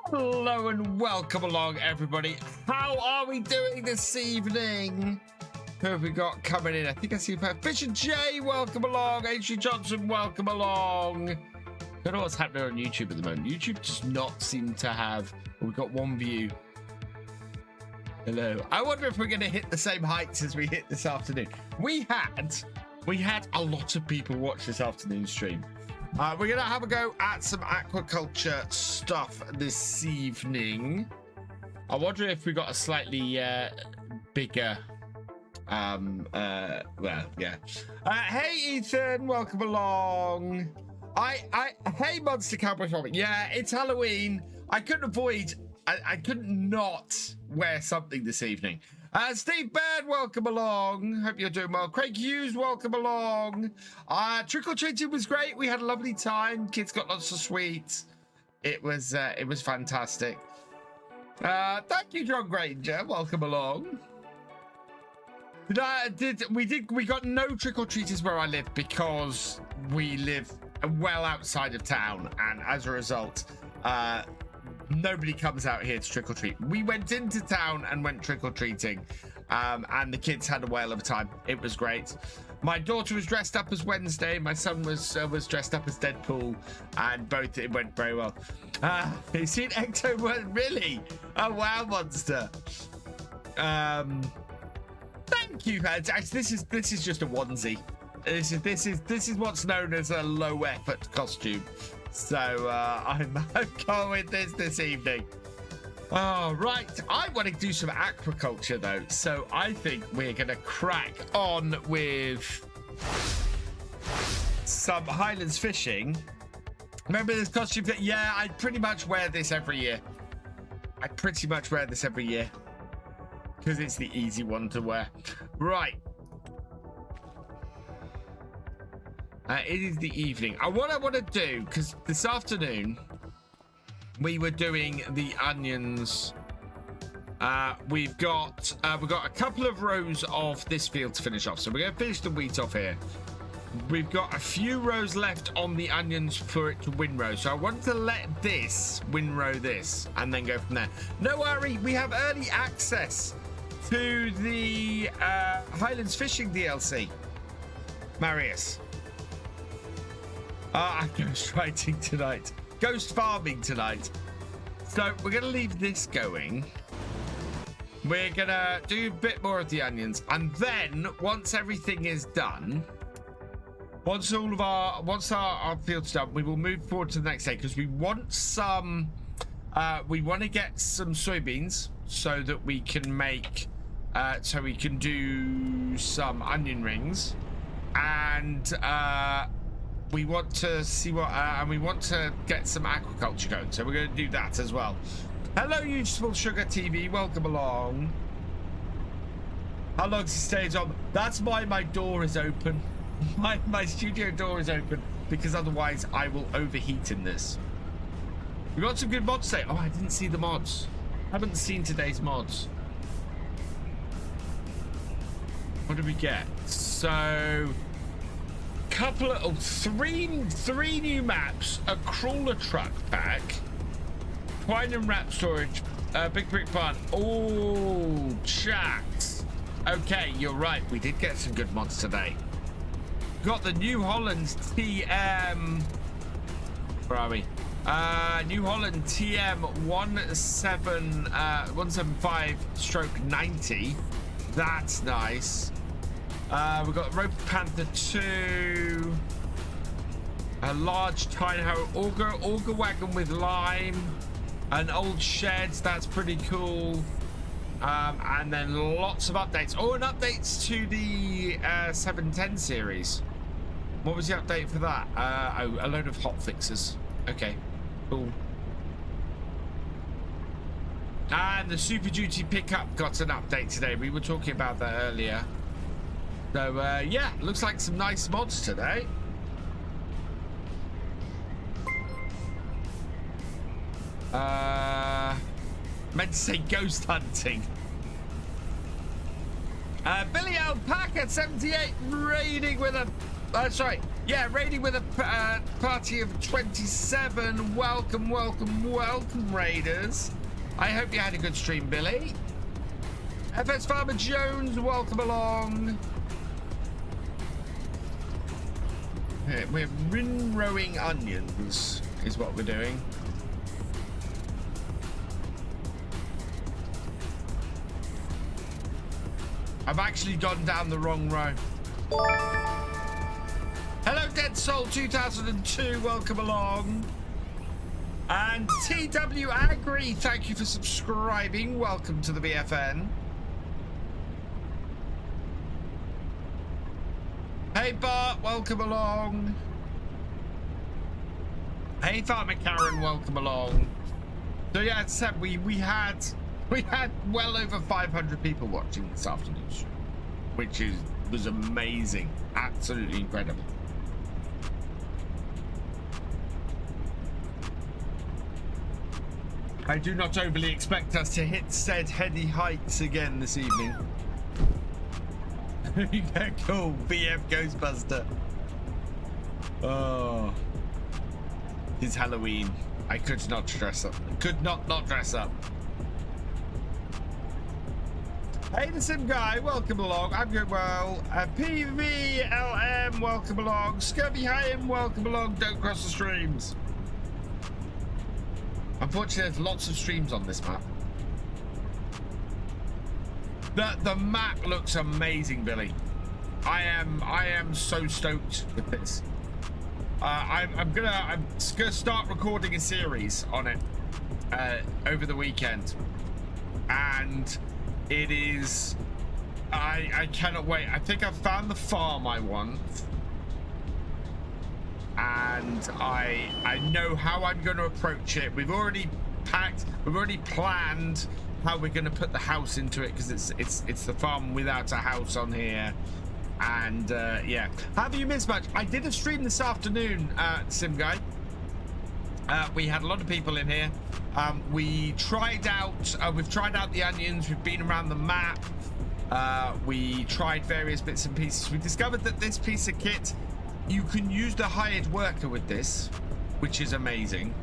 Hello and welcome along, everybody. How are we doing this evening? Who have we got coming in? I think I see Thefisherj, welcome along. H.G. Johnson, welcome along. I don't know what's happening on YouTube at the moment. YouTube does not seem to have... We've got one view. Hello. I wonder if we're going to hit the same heights as we hit this afternoon. We had a lot of people watch this afternoon stream. We're going to have a go at some aquaculture stuff this evening. I wonder if we got a slightly bigger... well, yeah. Hey, Ethan, welcome along. Hey, Monster Cowboy Farming. Yeah, it's Halloween. I couldn't avoid... I couldn't not wear something this evening. Steve Baird, welcome along. Hope you're doing well. Craig Hughes, welcome along. Trick-or-treating was great. We had a lovely time. Kids got lots of sweets. It was fantastic. Thank you, John Granger. Welcome along. We got no trick-or-treaters where I live because we live well outside of town, and as a result, nobody comes out here to trick-or-treat. We went into town and went trick-or-treating, and the kids had a whale of a time. It was great. My daughter was dressed up as Wednesday. My son was dressed up as Deadpool, and both it went very well. You seen Ecto? Really? Oh wow, Monster. Thank you. This is just a onesie. This is what's known as a low effort costume. So I'm going with this evening. Oh, right. I want to do some aquaculture though. So I think we're going to crack on with some Highlands fishing. Remember this costume? Yeah, I pretty much wear this every year. Because it's the easy one to wear. Right. It is the evening. What I want to do, because this afternoon we were doing the onions. We've got a couple of rows of this field to finish off, so we're going to finish the wheat off here. We've got a few rows left on the onions for it to windrow, so I want to let this windrow this and then go from there. No worry, we have early access to the Highlands fishing DLC. Marius. Ghost writing tonight. Ghost farming tonight. So we're going to leave this going. We're going to do a bit more of the onions. And then once everything is done, once our field's done, we will move forward to the next day because we want some, we want to get some soybeans so that we can make, so we can do some onion rings. And, we want to see what, and we want to get some aquaculture going, so we're going to do that as well. Hello, Useful Sugar TV, welcome along. How long does he stay on? That's why my door is open. My studio door is open because otherwise I will overheat in this. We got some good mods today. Oh, I didn't see the mods. Haven't seen today's mods. What did we get? So. Couple of three new maps, a crawler truck pack, twine and wrap storage, big brick barn. Oh, chat. Okay, you're right. We did get some good mods today. Got the New Holland TM. Where are we? New Holland TM 175/90. That's nice. We've got Rope Panther 2. A large tiny hoe auger wagon with lime. An old sheds. That's pretty cool. And then lots of updates. Oh, and updates to the 710 series. What was the update for that? Oh, a load of hot fixes. Okay, cool. And the Super Duty pickup got an update today. We were talking about that earlier. So yeah, looks like some nice mods today. Meant to say ghost hunting. Billy Alpaca 78 raiding with a raiding with a party of 27. Welcome raiders. I hope you had a good stream, Billy. FS Farmer Jones, welcome along. We're rinrowing onions is what we're doing. I've actually gone down the wrong row. Hello, Dead Soul 2002. Welcome along. And TW Agri, thank you for subscribing. Welcome to the BFN. Hey, Bart, welcome along. Hey, Farmer Karen, welcome along. So yeah, as I said, we had well over 500 people watching this afternoon, which was amazing, absolutely incredible. I do not overly expect us to hit said heady heights again this evening. Yeah, cool, BF Ghostbuster. Oh, it's Halloween. I could not dress up. Could not dress up. Hey, the Sim Guy, welcome along. I'm good, well. PVLM, welcome along. Scubby Hayem, welcome along. Don't cross the streams. Unfortunately, there's lots of streams on this map. The map looks amazing, Billy. I am so stoked with this. I'm gonna start recording a series on it over the weekend, and it is I cannot wait. I think I've found the farm I want, and I know how I'm going to approach it. We've already planned how we're going to put the house into it, because it's the farm without a house on here. And yeah, have you missed much? I did a stream this afternoon, Sim Guy. We had a lot of people in here. We've tried out the onions. We've been around the map. We tried various bits and pieces. We discovered that this piece of kit, you can use the hired worker with this, which is amazing.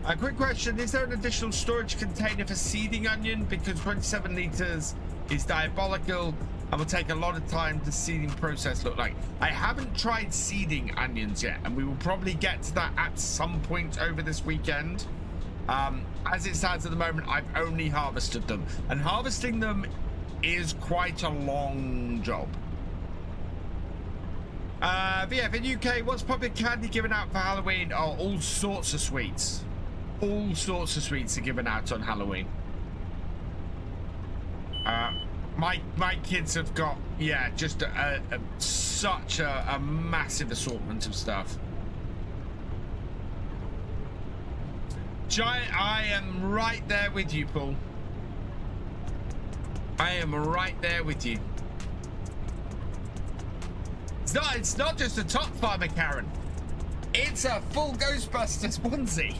A quick question: is there an additional storage container for seeding onion? Because 27 liters is diabolical and will take a lot of time to seeding process look like. I haven't tried seeding onions yet, and we will probably get to that at some point over this weekend. As it stands at the moment, I've only harvested them, and harvesting them is quite a long job. VF, in UK, what's public candy given out for Halloween? Oh, all sorts of sweets. All sorts of sweets are given out on Halloween. My kids have got, yeah, just such a massive assortment of stuff. Giant, I am right there with you, Paul. I am right there with you. It's not just a top farmer, Karen. It's a full Ghostbusters onesie.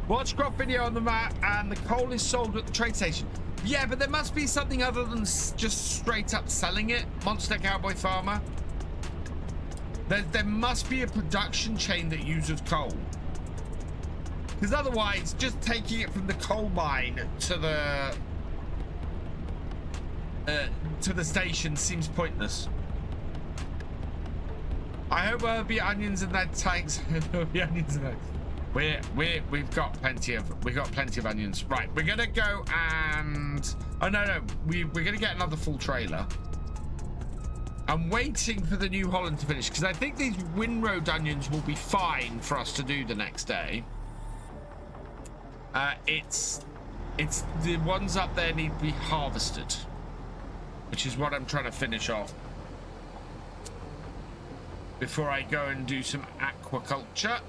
Watch crop video on the map, and the coal is sold at the trade station. Yeah, but there must be something other than just straight up selling it, Monster Cowboy Farmer. There must be a production chain that uses coal. Because otherwise, just taking it from the coal mine to the to the station seems pointless. I hope there'll be onions in that tanks. There'll be onions in that. We've got plenty of onions. Right, we're gonna go and we're gonna get another full trailer. I'm waiting for the New Holland to finish because I think these Windroad onions will be fine for us to do the next day. It's the ones up there need to be harvested, which is what I'm trying to finish off before I go and do some aquaculture.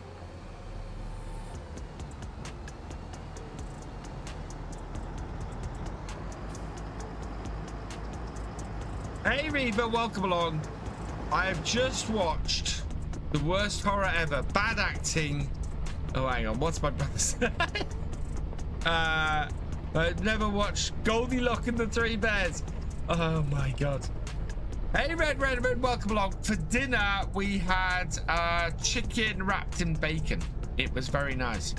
Hey Reba, welcome along. I have just watched the worst horror ever. Bad acting. Oh, hang on. What's my brother say? I've never watched Goldilocks and the Three Bears. Oh my God. Hey Red, welcome along. For dinner, we had chicken wrapped in bacon. It was very nice.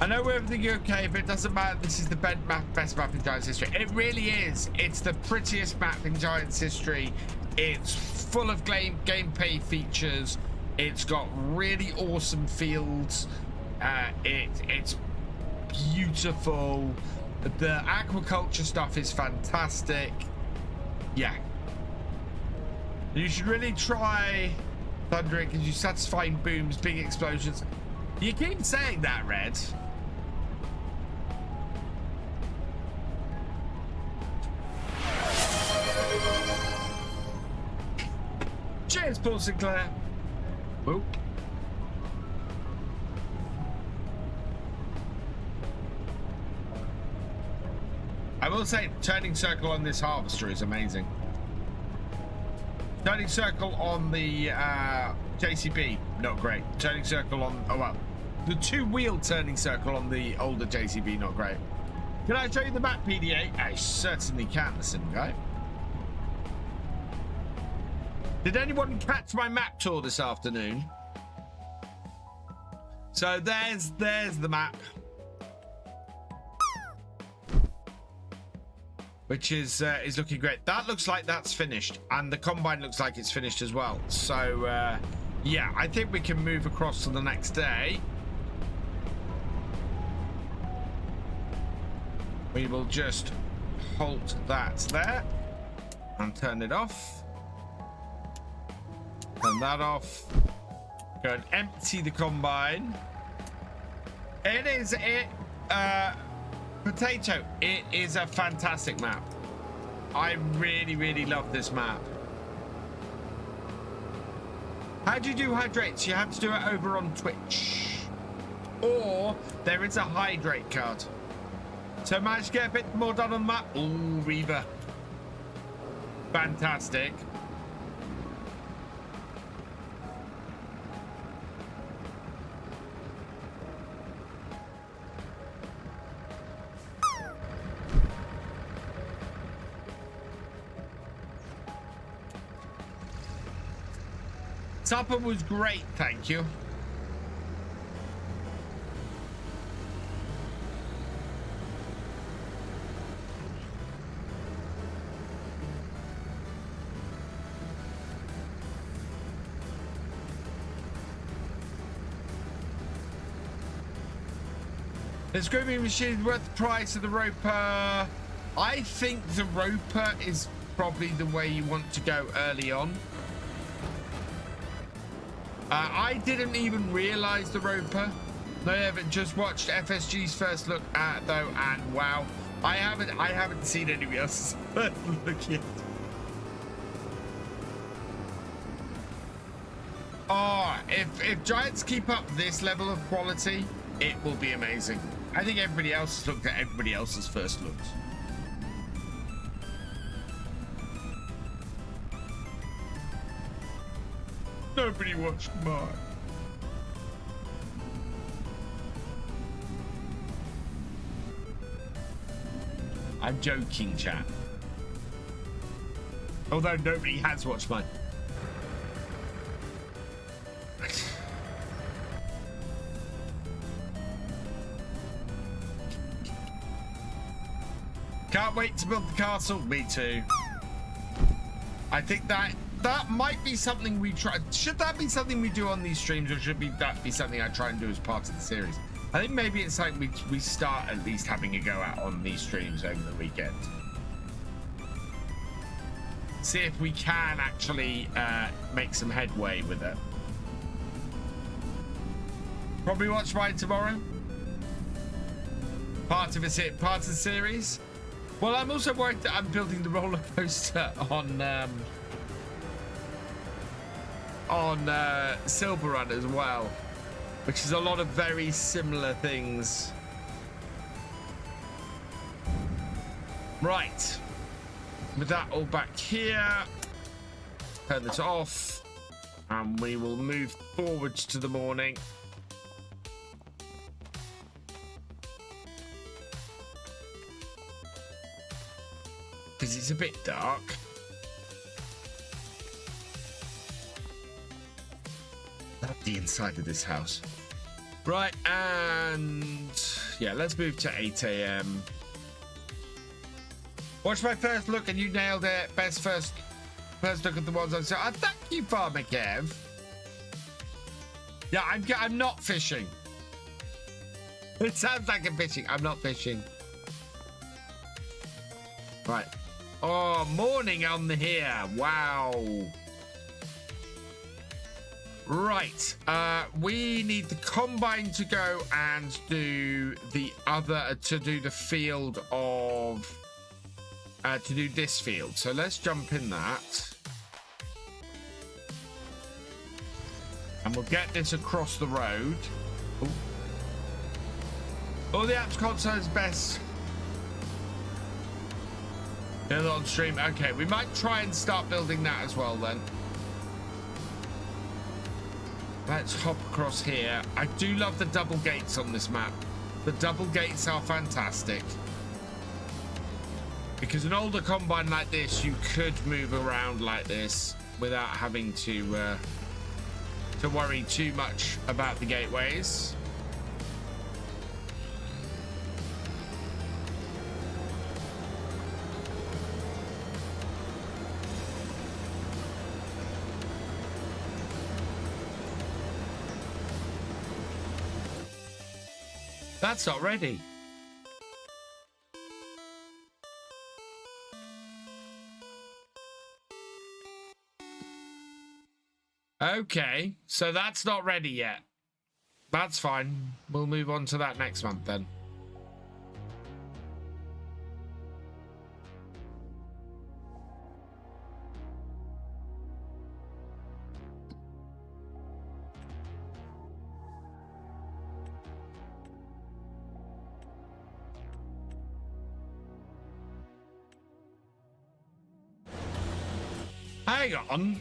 I know everything okay, but it doesn't matter. This is the best map in Giants history. It really is. It's the prettiest map in Giants history. It's full of gameplay features. It's got really awesome fields. It's beautiful. The aquaculture stuff is fantastic. Yeah. You should really try Thundering because you satisfying booms, big explosions. You keep saying that, Red. Cheers, Paul Sinclair. Whoop. I will say, turning circle on this harvester is amazing. Turning circle on the JCB, not great. Turning circle on, oh well, the two-wheel turning circle on the older JCB, not great. Can I show you the map, PDA? I certainly can, listen, guy. Did anyone catch my map tour this afternoon? So there's the map, which is looking great. That looks like that's finished, and the combine looks like it's finished as well. So yeah, I think we can move across to the next day. We will just halt that there and turn it off. Turn that off. Go and empty the combine. Potato. It is a fantastic map. I really love this map. How do you do hydrates? You have to do it over on Twitch, or there is a hydrate card. So managed to get a bit more done on the map. Ooh, Reaver. Fantastic. Supper was great, thank you. The screaming machine is worth the price of the roper. I think the roper is probably the way you want to go early on. I didn't even realize the roper. I haven't just watched FSG's first look at though, and wow, I haven't seen anybody else's first look yet. Oh, if Giants keep up this level of quality, it will be amazing. I think everybody else has looked at everybody else's first looks. Nobody watched mine. I'm joking, chat. Although nobody has watched mine. Can't wait to build the castle. Me too. I think that might be something we try. Should that be something we do on these streams, or should that be something I try and do as part of the series? I think maybe it's like we start at least having a go at on these streams over the weekend. See if we can actually make some headway with it. Probably watch mine tomorrow. Part of the series. Well, I'm also worried that I'm building the roller coaster on Silver Run as well, which is a lot of very similar things. Right. With that all back here, turn this off, and we will move forwards to the morning. Because it's a bit dark. Love the inside of this house. Right, and yeah, let's move to 8 a.m. Watch my first look and you nailed it. Best first look at the ones I've seen. Thank you, Farmer Kev. Yeah, I'm not fishing. It sounds like I'm fishing. I'm not fishing. Right. Oh, morning on here. Wow. Right. We need the combine to go and do the field of to do this field. So let's jump in that. And we'll get this across the road. Ooh. Oh, the apps console is best. They're on stream. Okay, we might try and start building that as well then. Let's hop across here. I do love the double gates on this map. The double gates are fantastic. Because an older combine like this, you could move around like this without having to worry too much about the gateways. That's not ready. Okay, so that's not ready yet. That's fine. We'll move on to that next month then. Hang on.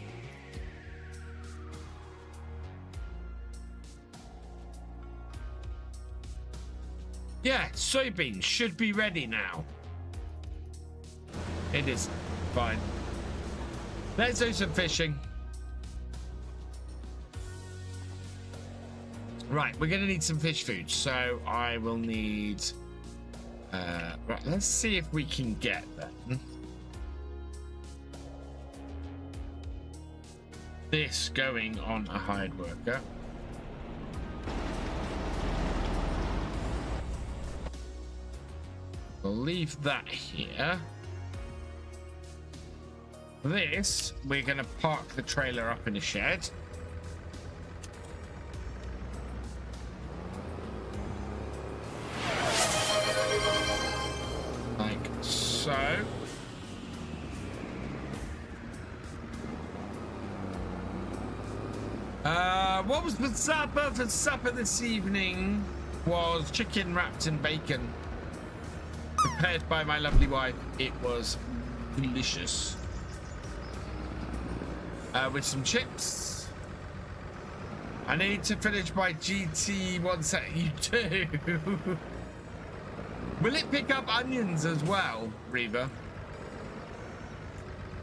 Yeah, soybeans should be ready now. It is fine. Let's do some fishing. Right, we're gonna need some fish food, so I will need right, let's see if we can get them. This going on a hired worker. We'll leave that here. This, we're going to park the trailer up in a shed. Like so. What was the supper for supper this evening? Was chicken wrapped in bacon, prepared by my lovely wife. It was delicious. With some chips. I need to finish my GT 170. You do. Will it pick up onions as well, Reva?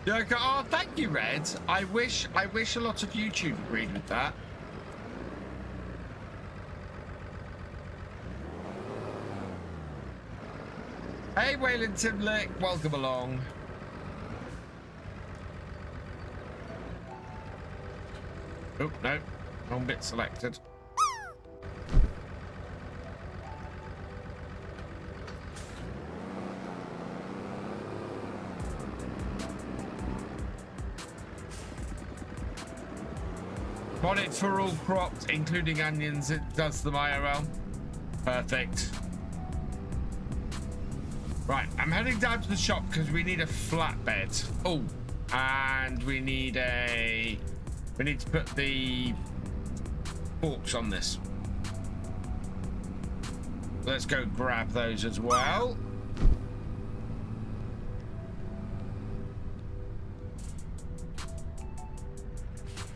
Oh, thank you, Red. I wish a lot of YouTube agreed with that. Hey, Wayland Timlick, welcome along. Oh, no, wrong bit selected. Modded for all crops, including onions. It does them IRL. Perfect. Right, I'm heading down to the shop because we need a flatbed. Oh, and we need to put the forks on this. Let's go grab those as well.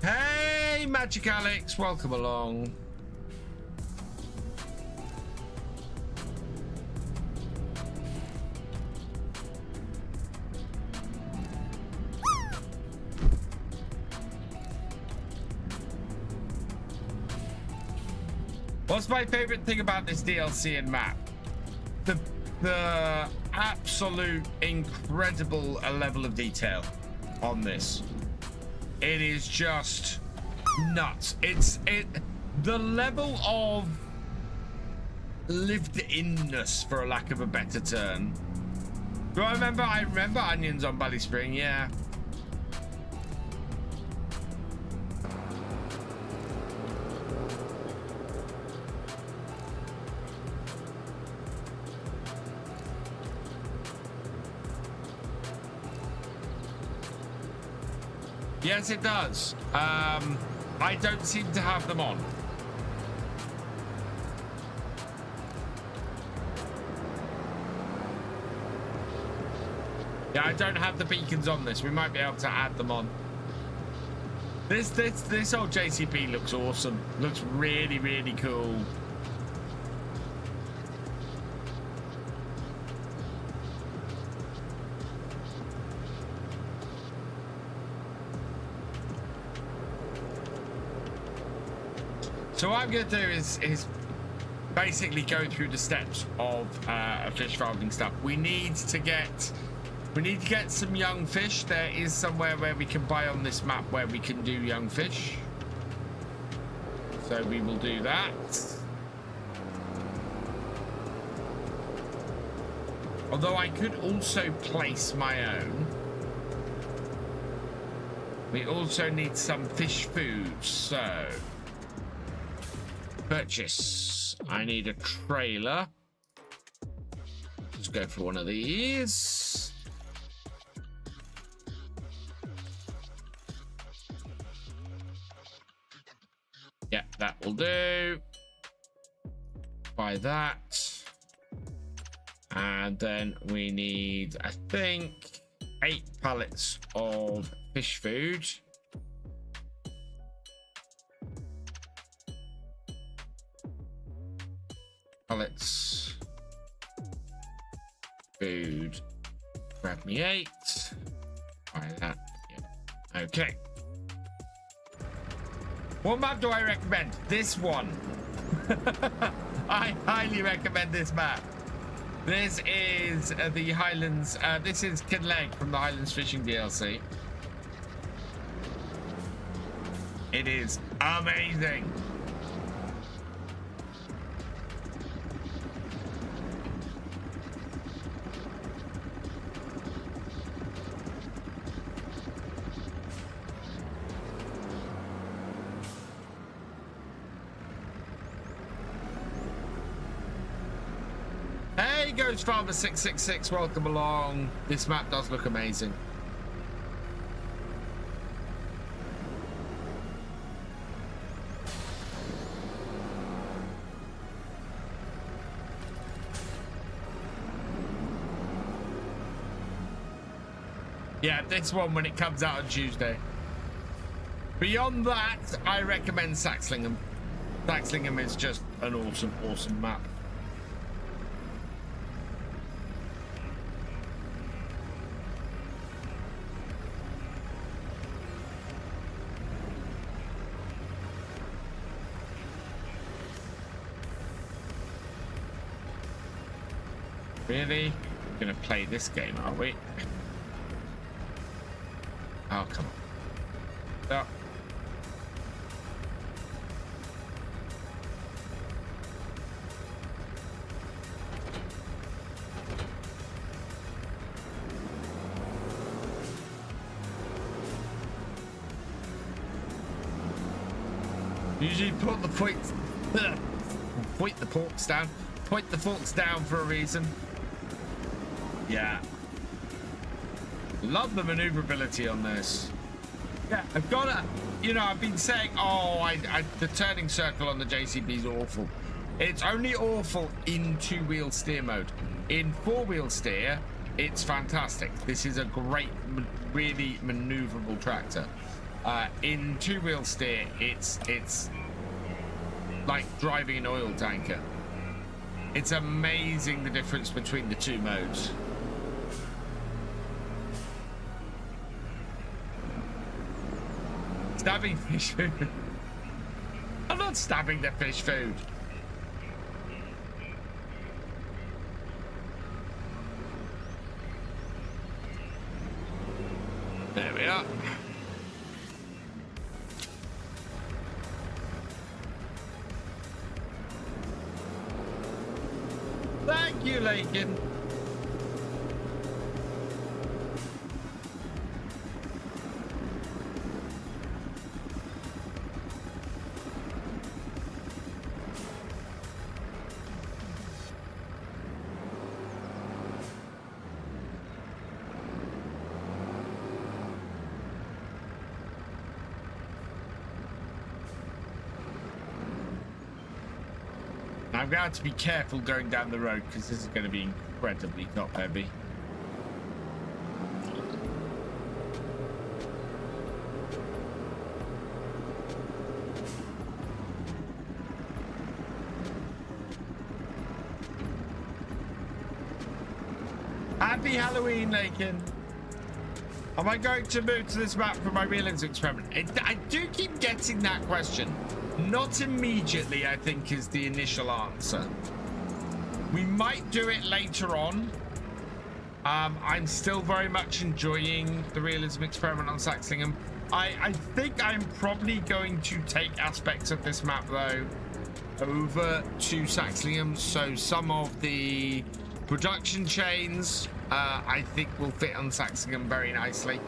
Hey, Magicalex, welcome along. What's my favorite thing about this DLC and map? The absolute incredible level of detail on this. It is just nuts. The level of lived-inness, for a lack of a better term. Do I remember? I remember onions on Valley Spring, yeah. Yes, it does. I don't seem to have them on. Yeah, I don't have the beacons on this. We might be able to add them on. This old JCP looks awesome. Looks really, really cool. So what I'm going to do is basically go through the steps of fish farming stuff. We need to get some young fish. There is somewhere where we can buy on this map where we can do young fish. So we will do that. Although I could also place my own. We also need some fish food, so purchase. I need a trailer. Let's go for one of these. Yeah, that will do. Buy that. And then we need, I think, 8 pallets of fish food. Pallets. Food. Grab me 8. Buy that. Yeah. Okay. What map do I recommend? This one. I highly recommend this map. This is the Highlands. This is Kinlaig from the Highlands Fishing DLC. It is amazing. Hey, Ghost Farmer 666, welcome along. This map does look amazing. Yeah, this one when it comes out on Tuesday. Beyond that, I recommend Saxlingham. Saxlingham is just an awesome, awesome map. Really? gonna play this game, are we? Oh, come on. Oh. Usually put the points, point the forks down. Point the forks down for a reason. Yeah. Love the maneuverability on this. Yeah, I've got to, you know, I've been saying, oh, the turning circle on the JCB is awful. It's only awful in two-wheel steer mode. In four-wheel steer, it's fantastic. This is a great, really maneuverable tractor. In two-wheel steer, it's like driving an oil tanker. It's amazing the difference between the two modes. Stabbing fish food. I'm not stabbing the fish food. There we are. Thank you, Lakin. I'm going to have to be careful going down the road because this is going to be incredibly top heavy. Happy Halloween, Lakin. Am I going to move to this map for my realism experiment? I do keep getting that question. Not immediately, I think, is the initial answer. We might do it later on. I'm still very much enjoying the realism experiment on Saxlingham. I think I'm probably going to take aspects of this map, though, over to Saxlingham. So some of the production chains, I think, will fit on Saxlingham very nicely.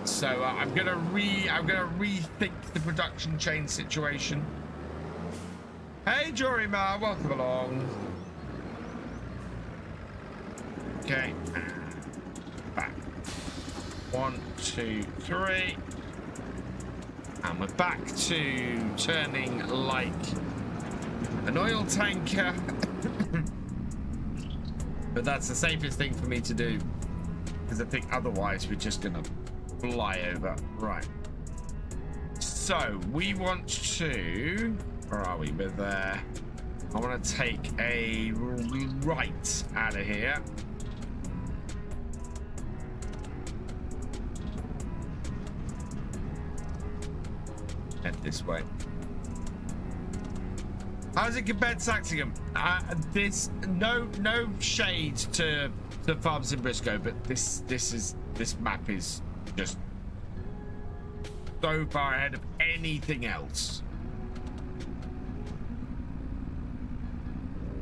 So I'm gonna rethink the production chain situation. Hey, Jorima, welcome along. Okay, back. 1, 2, 3, and we're back to turning like an oil tanker. But that's the safest thing for me to do, because I think otherwise we're just gonna fly over. Right, so we want to, where are we with I want to take a right out of here. Head this way. How's it compared to Saxlingham? This no shade to the farms in Briscoe, but this map is just so far ahead of anything else.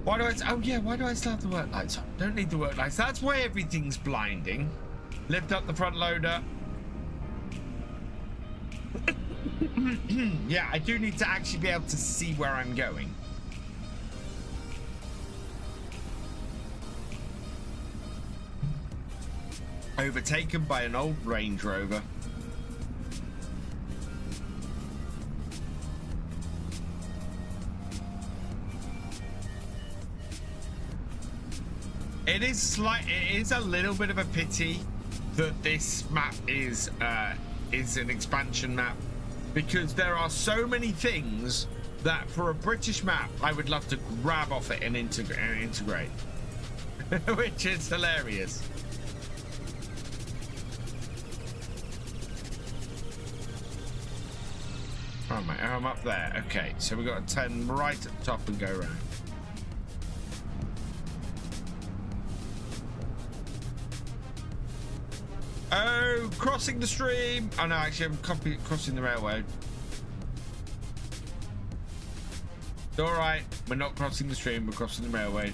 Why do I? Oh yeah, why do I still have the work lights on? Don't need the work lights. That's why everything's blinding. Lift up the front loader. Yeah, I do need to actually be able to see where I'm going. Overtaken by an old Range Rover. It is a little bit of a pity that this map is an expansion map, because there are so many things that for a British map I would love to grab off it and integrate. Which is hilarious. Oh my, I'm up there. Okay, so we've got to turn right at the top and go around. Oh, crossing the stream. Oh no, actually I'm crossing the railway. It's all right. We're not crossing the stream. We're crossing the railway.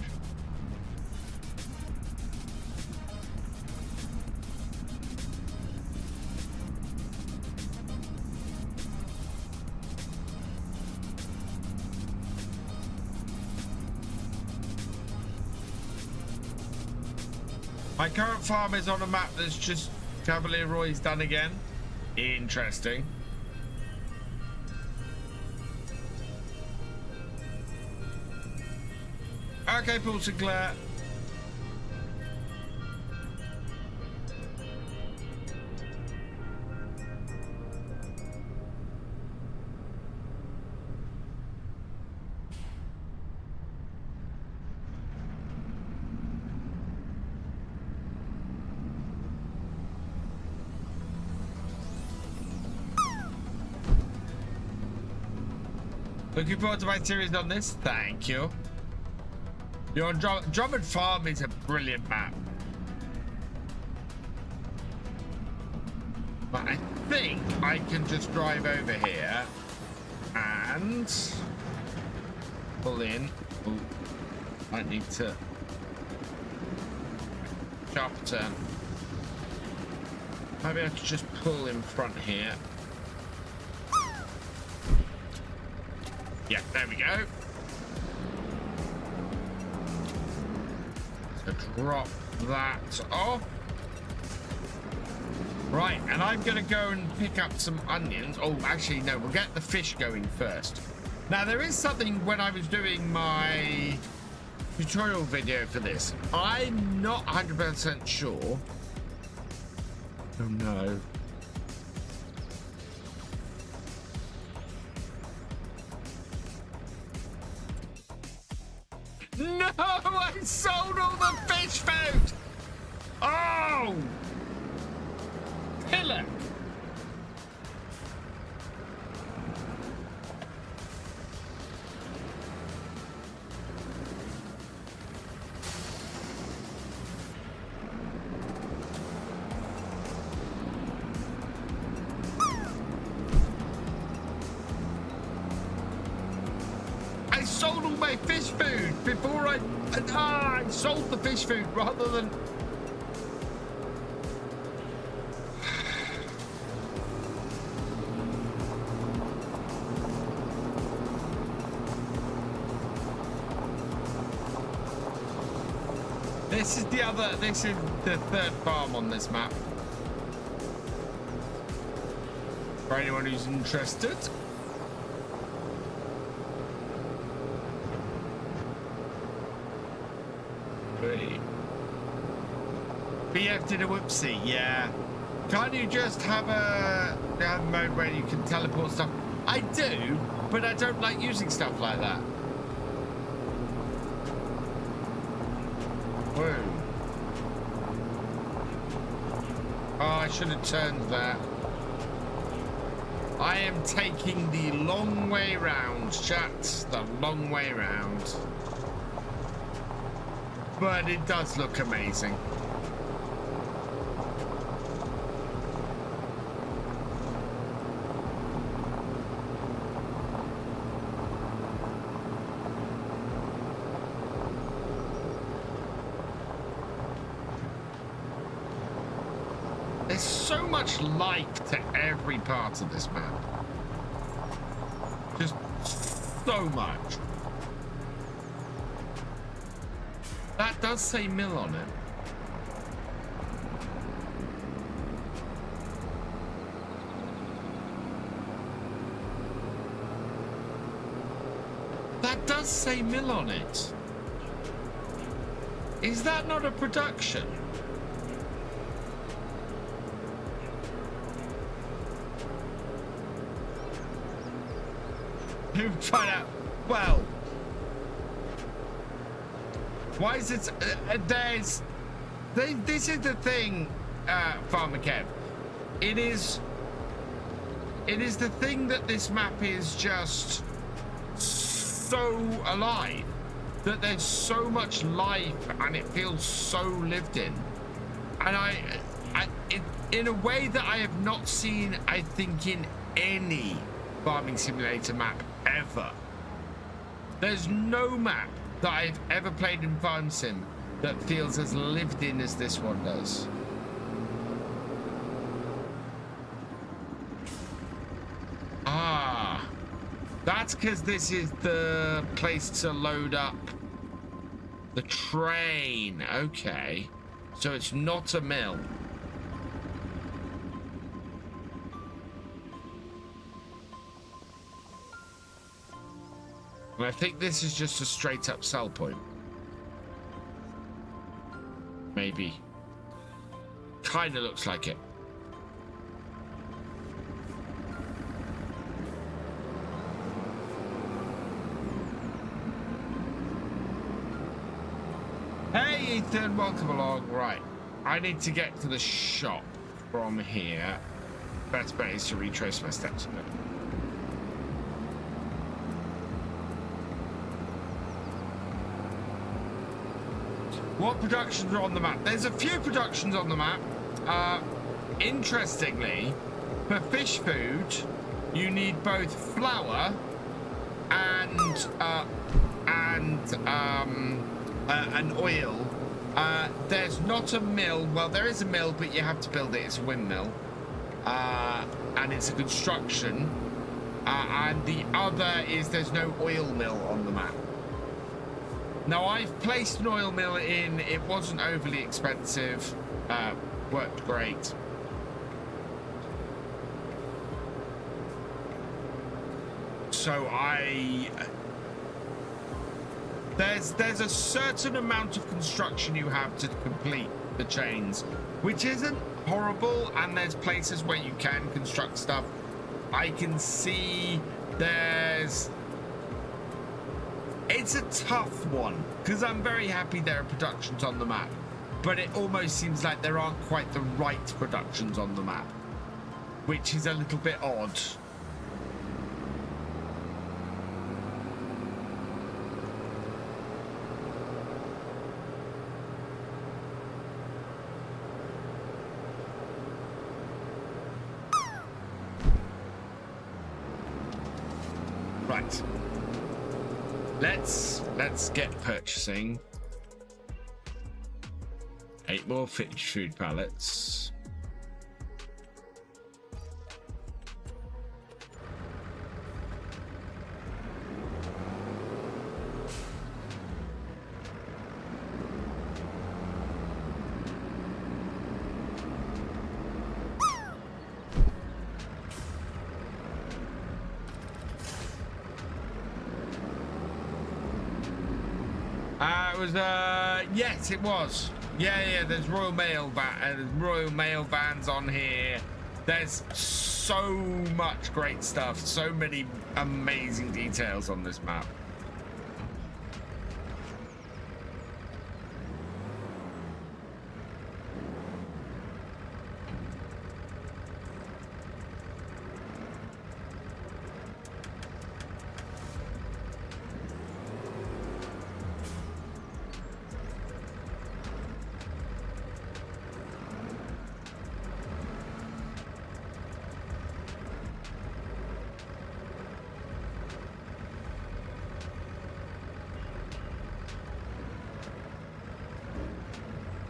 My current farm is on a map that's just Cavalier Roy's done again. Interesting. Okay, Paul Sinclair. Looking forward to my series on this. Thank you. You're on Drummond Farm is a brilliant map. But I think I can just drive over here and pull in. Oh, I need to sharp turn. Maybe I could just pull in front here. Yeah, there we go. So drop that off. Right, and I'm gonna go and pick up some onions. Oh, actually, no, we'll get the fish going first. Now, there is something when I was doing my tutorial video for this. I'm not 100% sure. Oh, no. No, I sold all the fish food. Oh, pillock. I sold all my fish food before I sold the fish food rather than. This is the third farm on this map. For anyone who's interested. BF did a whoopsie, yeah. Can't you just have a mode where you can teleport stuff? I do, but I don't like using stuff like that. Whoa. Oh, I should have turned that. I am taking the long way round, chat. The long way round. But it does look amazing. There's so much life to every part of this map. Just so much. That does say mill on it. That does say mill on it. Is that not a production? You find out. Well. Why is it? This is the thing, Farmer Kev. It is the thing that this map is just so alive. That there's so much life and it feels so lived in. And in a way that I have not seen, I think, in any farming simulator map ever. There's no map that I've ever played in Farm Sim that feels as lived in as this one does. Ah, that's because this is the place to load up the train. Okay, so it's not a mill. And I think this is just a straight up sell point. Maybe. Kind of looks like it. Hey Ethan, welcome along. Right, I need to get to the shop from here. Best bet is to retrace my steps a bit. What productions are on the map? There's a few productions on the map. Interestingly, for fish food, you need both flour and oil. There's not a mill. Well, there is a mill, but you have to build it. It's a windmill, and it's a construction. And the other is there's no oil mill on the map. Now, I've placed an oil mill in. It wasn't overly expensive. Worked great. So there's a certain amount of construction you have to complete the chains, which isn't horrible, and there's places where you can construct stuff. I can see it's a tough one, because I'm very happy there are productions on the map, but it almost seems like there aren't quite the right productions on the map, which is a little bit odd. Right. Let's get purchasing 8 more fish food pallets. Yes, it was. Yeah. There's Royal Mail vans on here. There's so much great stuff. So many amazing details on this map.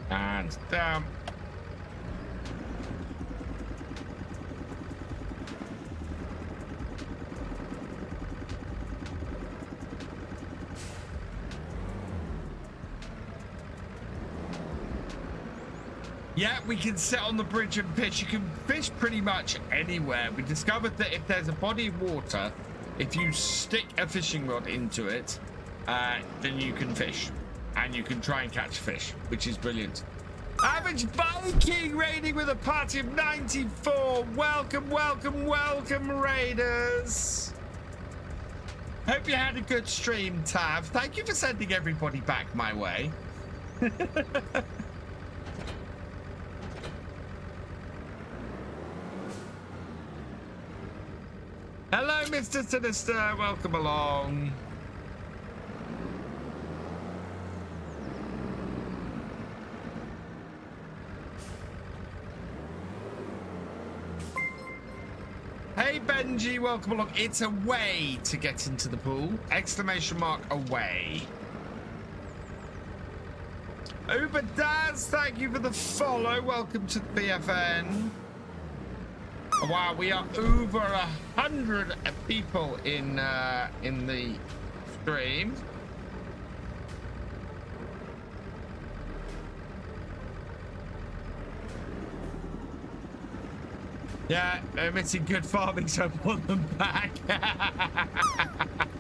And yeah, we can sit on the bridge and fish. You can fish pretty much anywhere. We discovered that if there's a body of water, if you stick a fishing rod into it, then you can fish. And you can try and catch fish, which is brilliant. Average Viking raiding with a party of 94. Welcome, welcome, welcome, raiders. Hope you had a good stream, Tav. Thank you for sending everybody back my way. Hello, Mr. Sinister. Welcome along. Hey Benji, welcome along. It's a way to get into the pool. Exclamation mark away. Uber Daz, thank you for the follow. Welcome to the BFN. Wow, we are over 100 people in the stream. Yeah, missing good farming, so I want them back.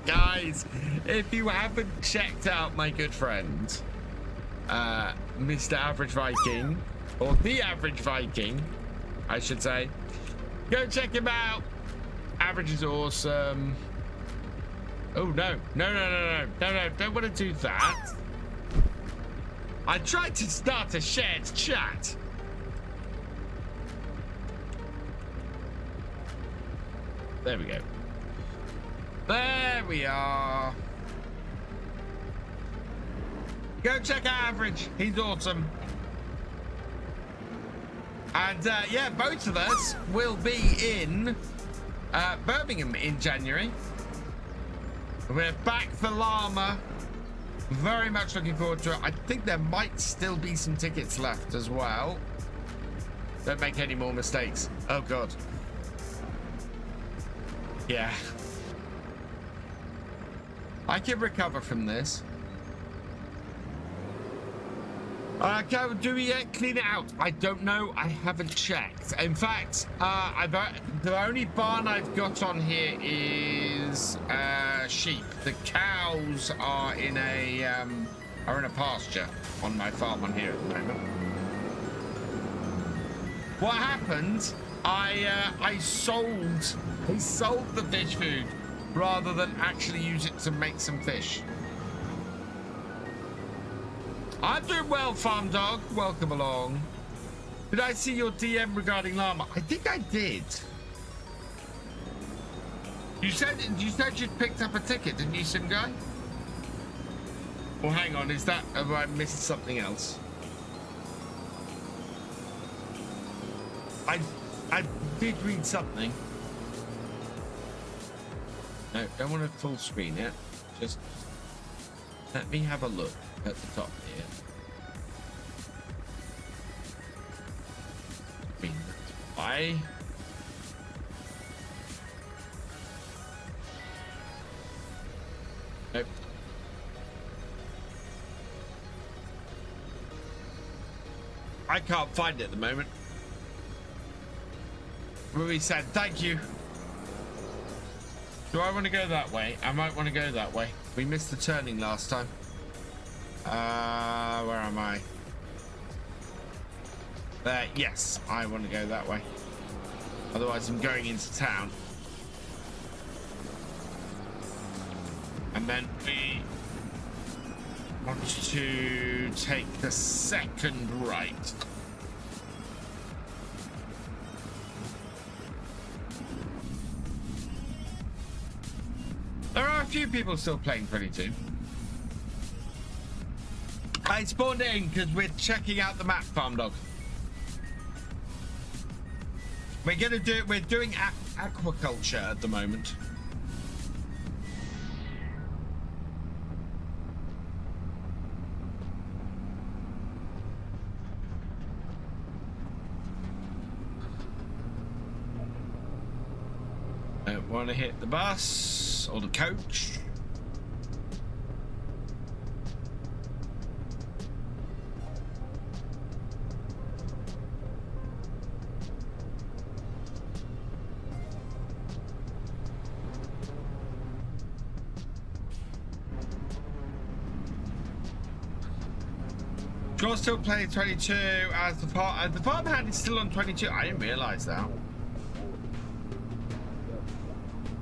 Guys, if you haven't checked out my good friend, Mr. Average Viking, or the Average Viking, I should say, go check him out. Average is awesome. Oh, no, don't want to do that. I tried to start a shared chat. There we go. There we are. Go check out Average. He's awesome. And yeah, both of us will be in Birmingham in January. We're back for Llama. Very much looking forward to it. I think there might still be some tickets left as well. Don't make any more mistakes. Oh, God. Yeah. I can recover from this. Do we clean it out? I don't know. I haven't checked. In fact, the only barn I've got on here is sheep. The cows are in a pasture on my farm on here at the moment. What happened? I sold the fish food rather than actually use it to make some fish. I'm doing well, Farm Dog. Welcome along. Did I see your DM regarding Llama? I think I did. You said you'd picked up a ticket, didn't you, Sim Guy? Well, hang on. Is that? Have I missed something else? I did read something. No, don't want to full screen it. Just let me have a look at the top here. Why? Nope. I can't find it at the moment. Rui said, thank you. Do I want to go that way? I might want to go that way. We missed the turning last time. Where am I? There, yes, I want to go that way. Otherwise, I'm going into town. And then we want to take the second right. There are a few people still playing 22. I spawned in because we're checking out the map, Farm Dog. We're doing aquaculture at the moment. Don't want to hit the bus or the coach. You're still playing 22 as the farm hand is still on 22. I didn't realize that.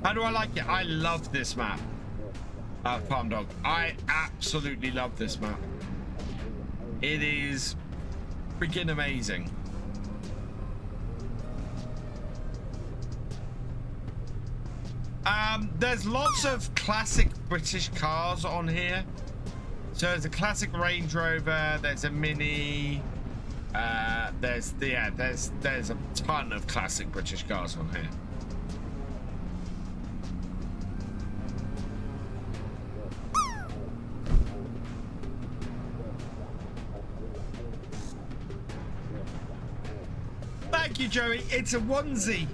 How do I like it? I love this map. Farm Dog. I absolutely love this map. It is freaking amazing. There's lots of classic British cars on here. So there's a classic Range Rover, there's a Mini, there's a ton of classic British cars on here. Thank you, Joey. It's a onesie.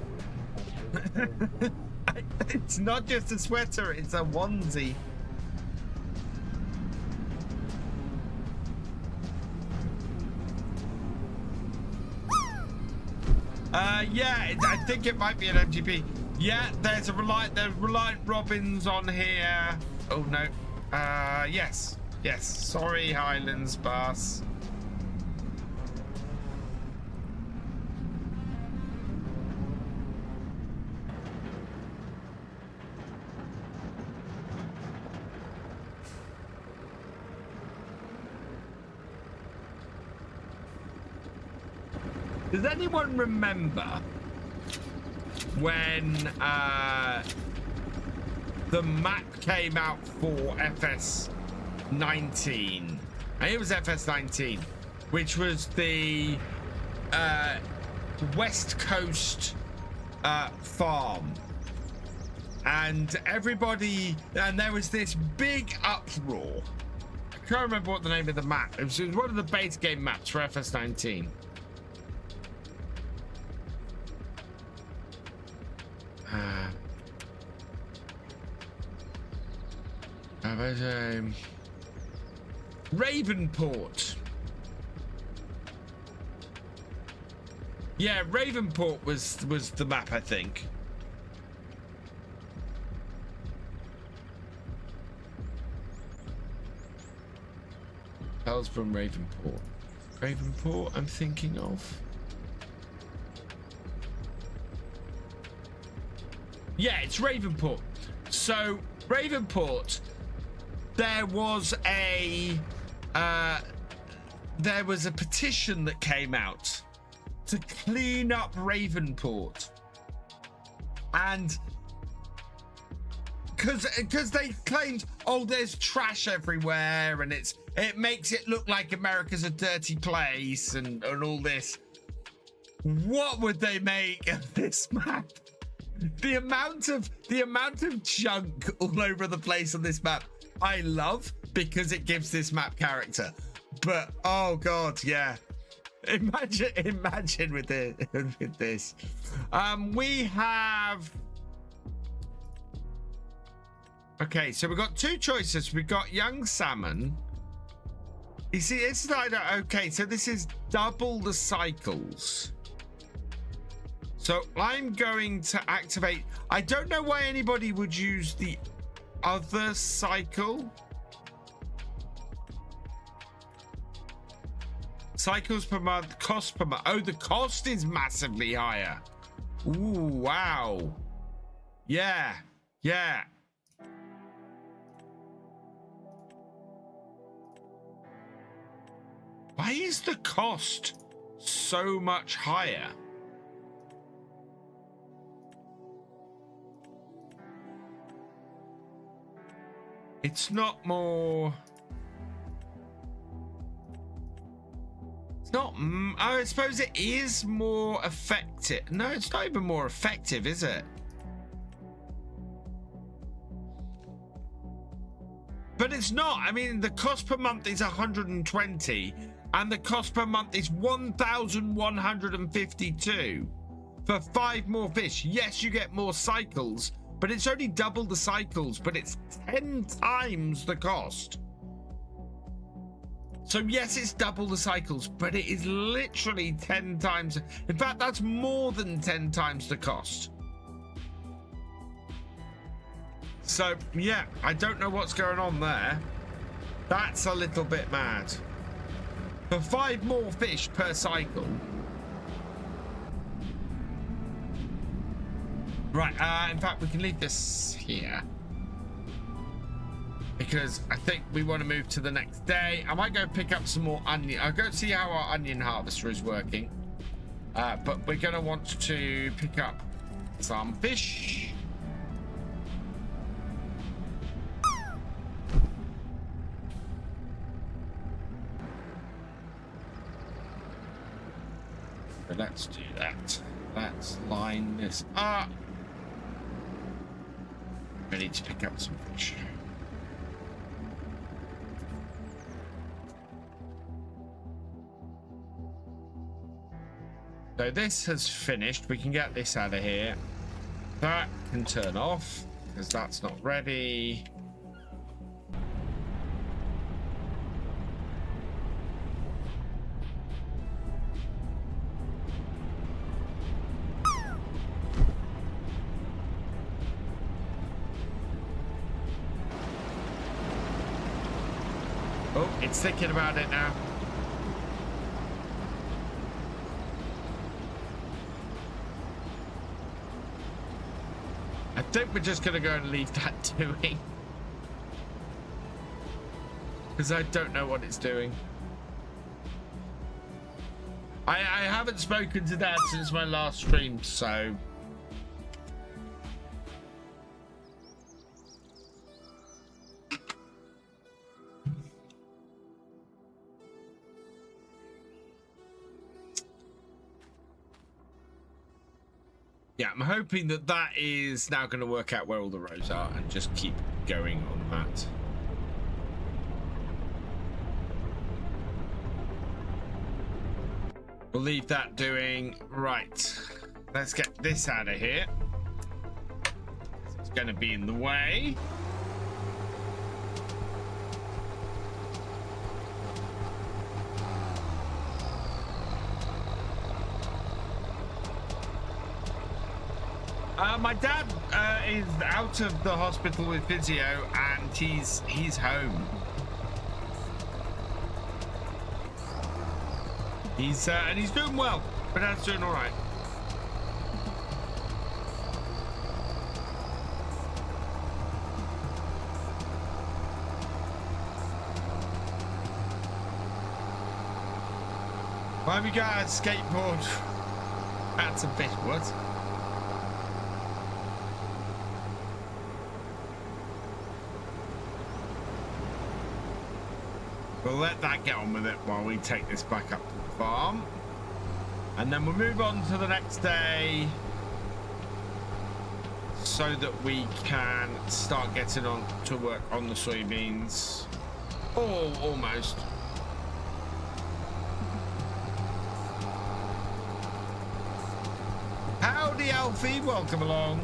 It's not just a sweater, it's a onesie. Yeah, I think it might be an MGP. Yeah, there's Reliant Robins on here. Oh no. Yes. Sorry, Highlands boss. Does anyone remember when the map came out for FS19? I think it was FS19, which was the West Coast farm. And everybody, and there was this big uproar. I can't remember what the name of the map. It was one of the base game maps for FS19. Ravenport. Yeah, Ravenport was the map, I think. Hell's from Ravenport. Ravenport, I'm thinking of. Yeah, it's Ravenport. So Ravenport, there was a petition that came out to clean up Ravenport, and because they claimed, oh, there's trash everywhere and it makes it look like America's a dirty place and all this. What would they make of this map? The amount of junk all over the place on this map, I love, because it gives this map character. But oh god, yeah. Imagine with this. We have. Okay, so we've got two choices. We've got young salmon. You see, it's like, okay, so this is double the cycles. So I'm going to activate. I don't know why anybody would use the other cycle. Cycles per month, cost per month. Oh, the cost is massively higher. Ooh, wow. Yeah. Why is the cost so much higher? It's not more. It's not. I suppose it is more effective. No, it's not even more effective, is it? But it's not. I mean, the cost per month is 120, and the cost per month is 1,152 for 5 more fish. Yes, you get more cycles, but it's only double the cycles, but it's 10 times the cost. So yes, it's double the cycles, but it is literally 10 times. In fact, that's more than 10 times the cost. So yeah, I don't know what's going on there. That's a little bit mad. For 5 more fish per cycle. Right, in fact, we can leave this here, because I think we want to move to the next day. I might go pick up some more onion. I'll go see how our onion harvester is working. But we're going to want to pick up some fish. So let's do that. Let's line this up. Ready to pick up some fish. So this has finished. We can get this out of here. That can turn off because that's not ready. Oh, it's thinking about it now. I think we're just going to go and leave that doing. Because I don't know what it's doing. I haven't spoken to Dad since my last stream, so... Yeah, I'm hoping that that is now going to work out where all the rows are and just keep going on that. We'll leave that doing. Right. Let's get this out of here. It's going to be in the way. My dad is out of the hospital with physio, and he's home. And he's doing well, but Dad's doing all right. Why we got a skateboard? That's a bit what? We'll let that get on with it while we take this back up to the farm. And then we'll move on to the next day so that we can start getting on to work on the soybeans. Oh, almost. Howdy, Alfie. Welcome along.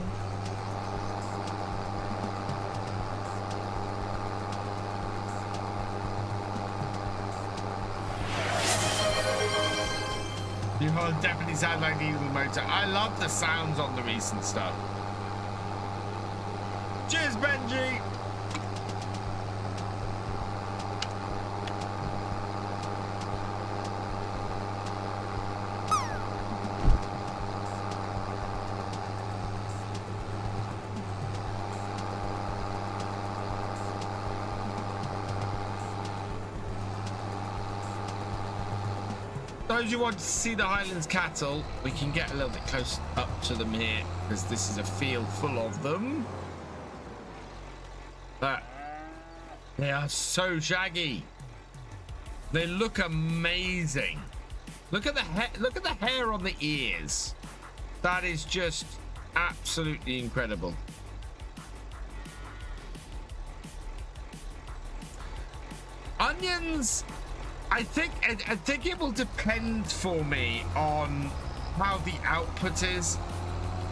You definitely sound like the Eagle motor. I love the sounds on the recent stuff. Cheers, Benji. Those who want to see the Highlands cattle, we can get a little bit close up to them here because this is a field full of them. But they are so shaggy. They look amazing. Look at the hair. Look at the hair on the ears. That is just absolutely incredible. Onions. I think it will depend for me on how the output is.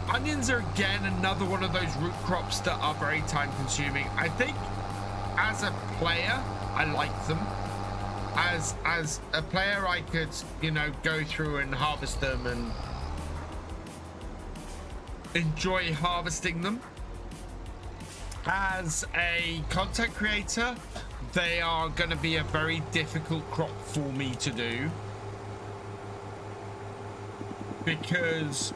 Onions are again another one of those root crops that are very time consuming. I think as a player, I like them. As a player, I could, you know, go through and harvest them and enjoy harvesting them. As a content creator, they are going to be a very difficult crop for me to do because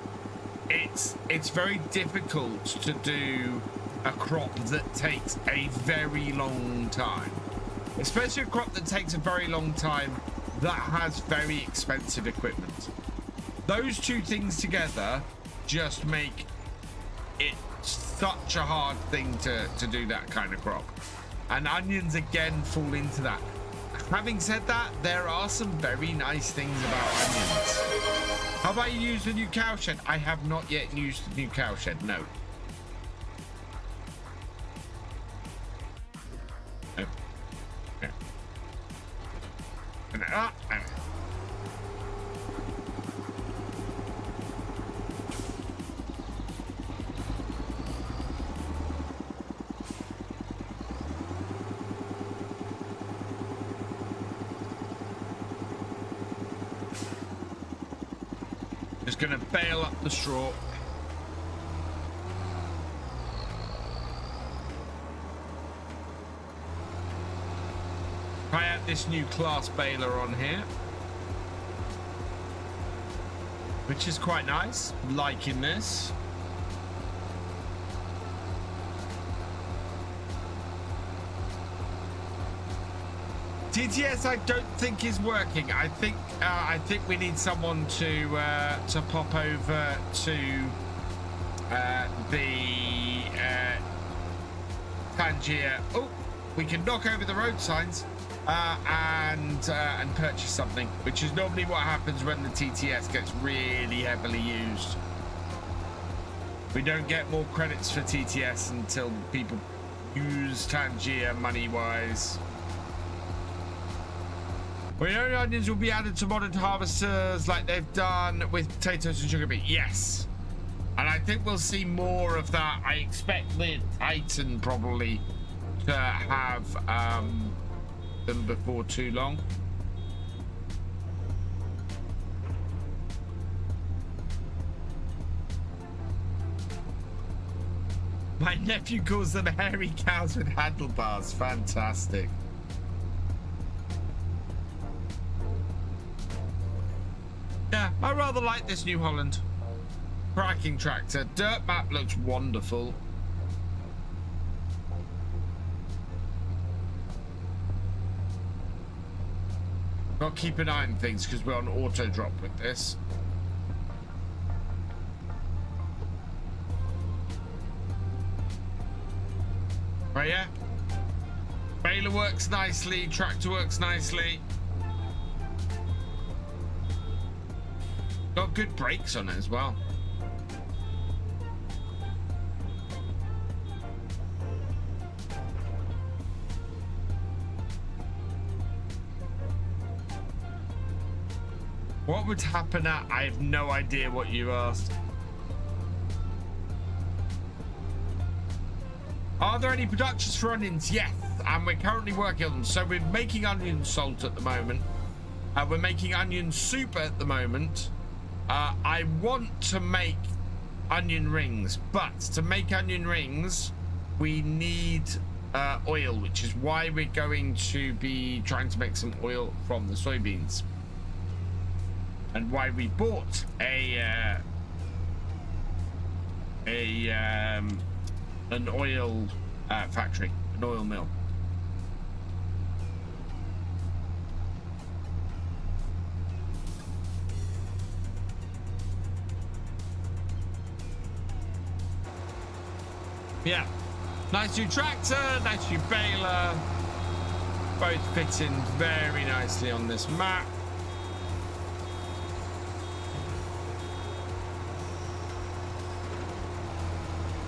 it's very difficult to do a crop that takes a very long time, especially a crop that takes a very long time that has very expensive equipment. Those two things together just make it such a hard thing to do that kind of crop. And onions again fall into that. Having said that, there are some very nice things about onions. Have I used the new cow shed? I have not yet used the new cow shed, no. Just gonna bale up the straw. Try out this new class baler on here, which is quite nice. Liking this. TTS I don't think is working. I think we need someone to pop over to the Tangier. Oh, we can knock over the road signs and purchase something, which is normally what happens when the TTS gets really heavily used. We don't get more credits for TTS until people use Tangier money-wise. We know onions will be added to modern harvesters like they've done with potatoes and sugar beet. Yes. And I think we'll see more of that. I expect the Titan probably to have them before too long. My nephew calls them hairy cows with handlebars. Fantastic. Yeah, I rather like this New Holland. Cracking tractor. Dirt map looks wonderful. Got to keep an eye on things because we're on auto drop with this. Right, yeah. Baler works nicely. Tractor works nicely. Got good brakes on it as well. What would happen at? I have no idea what you asked. Are there any productions for onions? Yes, and we're currently working on them. So we're making onion salt at the moment. We're making onion soup at the moment. I want to make onion rings, but to make onion rings, we need oil, which is why we're going to be trying to make some oil from the soybeans. And why we bought an oil factory, an oil mill. Yeah, nice new tractor, nice new baler. Both fit in very nicely on this map.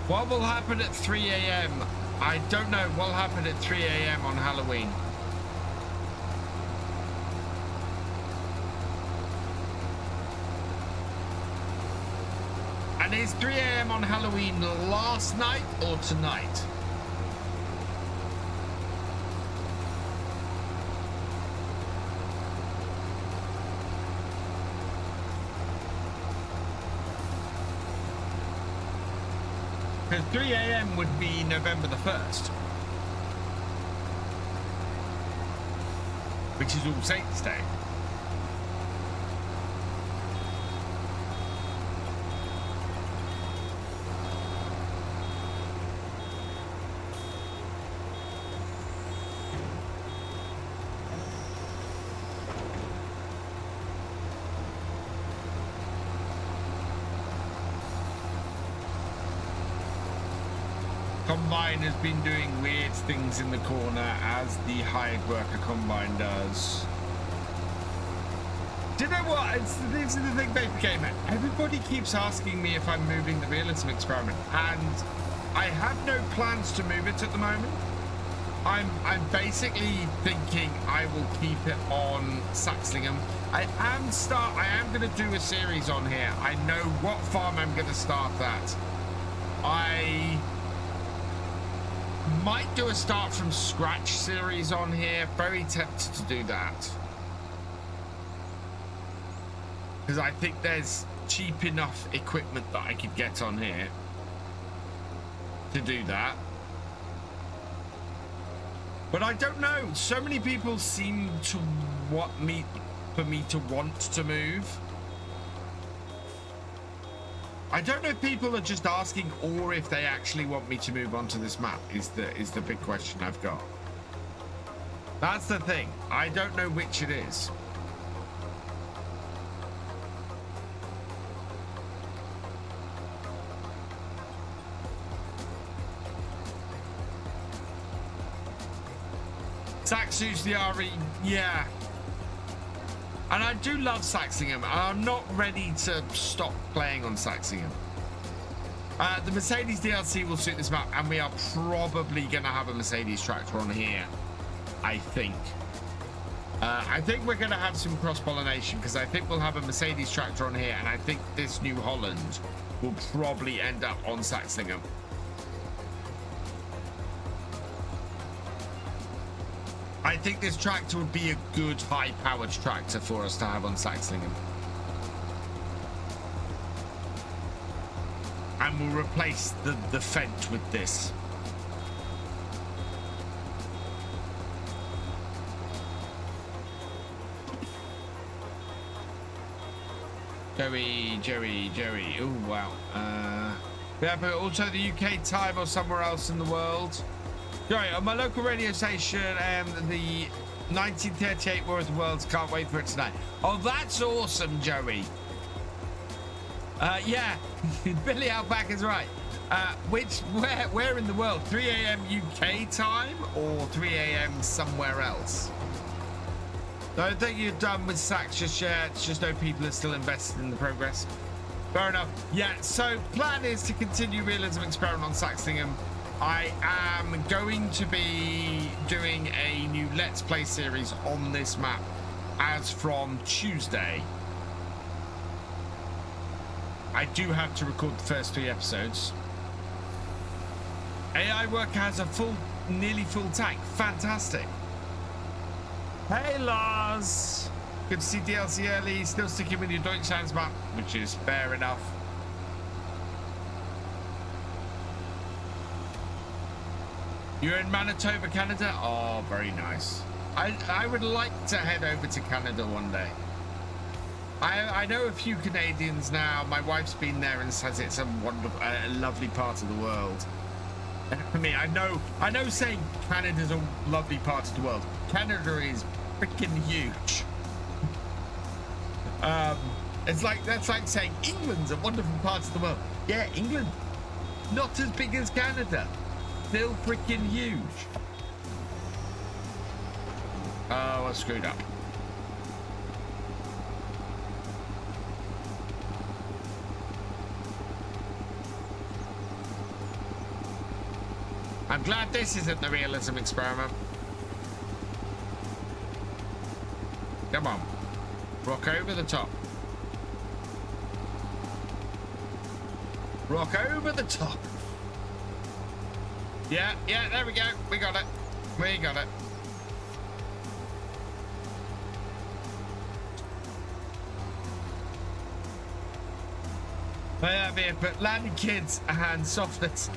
What will happen at 3 a.m? I don't know. What will happen at 3 a.m. on Halloween? And is 3 a.m. on Halloween last night or tonight? Because 3 a.m. would be November the 1st. Which is All Saints Day. Combine has been doing weird things in the corner as the hired worker combine does. Do you know what? This is the thing, Baby Gamer. Everybody keeps asking me if I'm moving the realism experiment, and I have no plans to move it at the moment. I'm basically thinking I will keep it on Saxlingham. I am going to do a series on here. I know what farm I'm going to start at. I might do a start from scratch series on here. Very tempted to do that, because I think there's cheap enough equipment that I could get on here to do that. But I don't know. So many people seem to want me to want to move. I don't know if people are just asking or if they actually want me to move onto this map is the big question I've got. That's the thing. I don't know which it is. Saxu's the RE, yeah. And I do love Saxingham. I'm not ready to stop playing on Saxingham. The Mercedes DLC will suit this map, and we are probably going to have a Mercedes tractor on here, I think. I think we're going to have some cross-pollination, because I think we'll have a Mercedes tractor on here, and I think this New Holland will probably end up on Saxingham. I think this tractor would be a good high-powered tractor for us to have on Saxingham. And we'll replace the Fendt with this. Joey. Oh, wow. Yeah, but also the UK time or somewhere else in the world. Joey, on my local radio station, the 1938 War of the Worlds. Can't wait for it tonight. Oh, that's awesome, Joey. Yeah, Billy Outback is right. Where in the world? 3 a.m. UK time or 3 a.m. somewhere else? Don't think you're done with Sax just yet. It's just know people are still invested in the progress. Fair enough. Yeah, so plan is to continue Realism Experiment on Saxingham. I am going to be doing a new Let's Play series on this map as from Tuesday. I do have to record the first 3 episodes. AI Worker has a nearly full tank. Fantastic. Hey, Lars. Good to see DLC early. Still sticking with your Deutschlands map, which is fair enough. You're in Manitoba, Canada? Oh, very nice. I would like to head over to Canada one day. I know a few Canadians now. My wife's been there and says it's a wonderful, lovely part of the world. I mean, I know saying Canada's a lovely part of the world. Canada is freaking huge. That's like saying England's a wonderful part of the world. Yeah, England, not as big as Canada. Still freaking huge. Oh, I screwed up. I'm glad this isn't the Realism Experiment. Come on. Rock over the top. Rock over the top. Yeah, there we go. We got it. We got it. They have here, but landing kids and softness.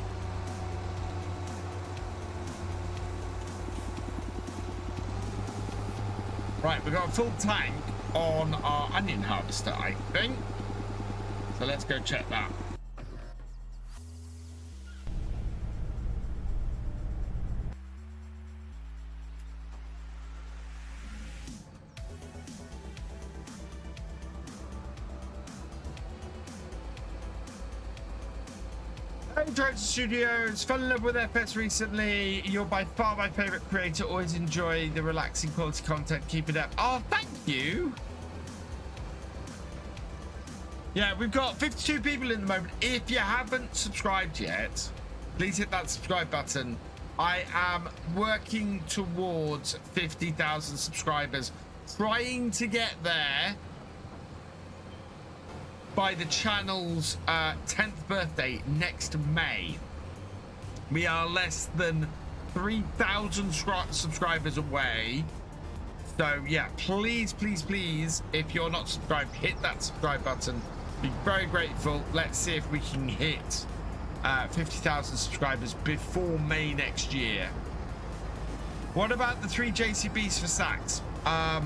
Right, we've got a full tank on our onion harvester, I think. So let's go check that. Highlands Studios, fell in love with FS recently. You're by far my favorite creator. Always enjoy the relaxing quality content. Keep it up. Oh, thank you. Yeah, we've got 52 people in the moment. If you haven't subscribed yet, please hit that subscribe button. I am working towards 50,000 subscribers, trying to get there by the channel's 10th birthday next May. We are less than 3,000 subscribers away. So yeah, please, if you're not subscribed, hit that subscribe button. Be very grateful. Let's see if we can hit 50,000 subscribers before May next year. What about the 3 JCBs for Sachs? I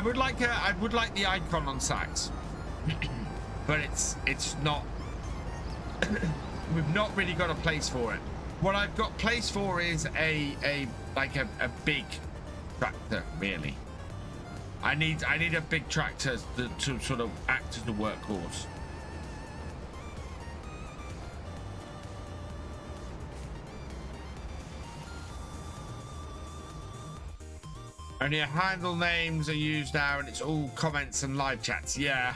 would like the icon on Sachs, but it's not. We've not really got a place for it. What I've got place for is a big tractor, really. I need a big tractor to sort of act as a workhorse. Only a handle names are used now, and it's all comments and live chats. Yeah.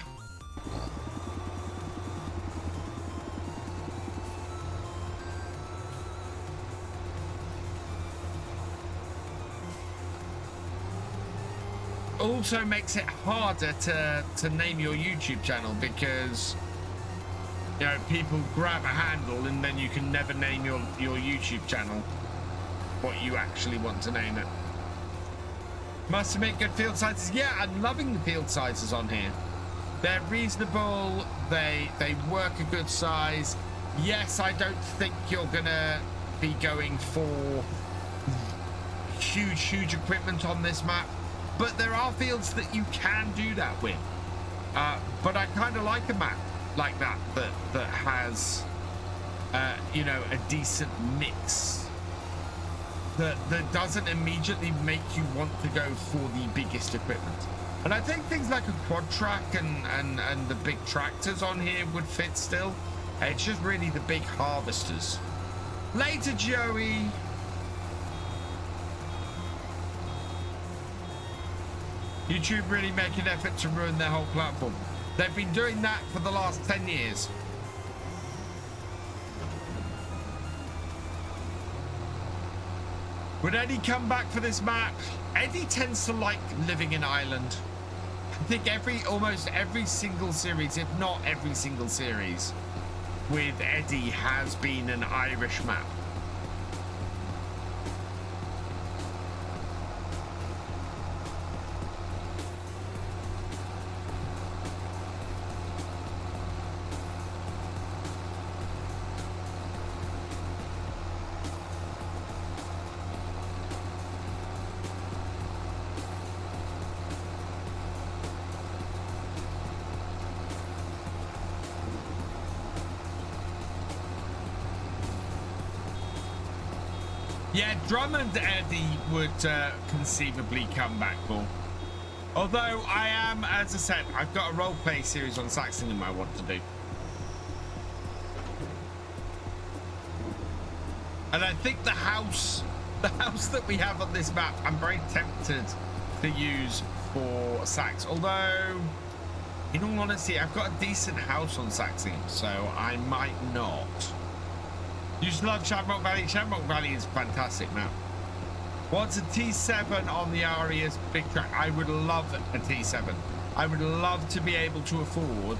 Also makes it harder to name your YouTube channel, because you know people grab a handle and then you can never name your YouTube channel what you actually want to name it. Must admit, good field sizes. Yeah, I'm loving the field sizes on here. They're reasonable. They work a good size. Yes, I don't think you're gonna be going for huge equipment on this map, but there are fields that you can do that with. But I kind of like a map like that has you know, a decent mix. That doesn't immediately make you want to go for the biggest equipment. And I think things like a quad track and the big tractors on here would fit still. It's just really the big harvesters. Later, Joey. YouTube really make an effort to ruin their whole platform. They've been doing that for the last 10 years. Would Eddie come back for this map? Eddie tends to like living in Ireland. I think almost every single series, if not every single series, with Eddie has been an Irish map. Yeah, Drummond Eddie would conceivably come back for. Although I am, as I said, I've got a roleplay series on Saxingham I want to do. And I think the house that we have on this map, I'm very tempted to use for Sax. Although, in all honesty, I've got a decent house on Saxingham, so I might not. You just love Shamrock Valley. Shamrock Valley is a fantastic map. What's a T7 on the Aria's big track? I would love a T7. I would love to be able to afford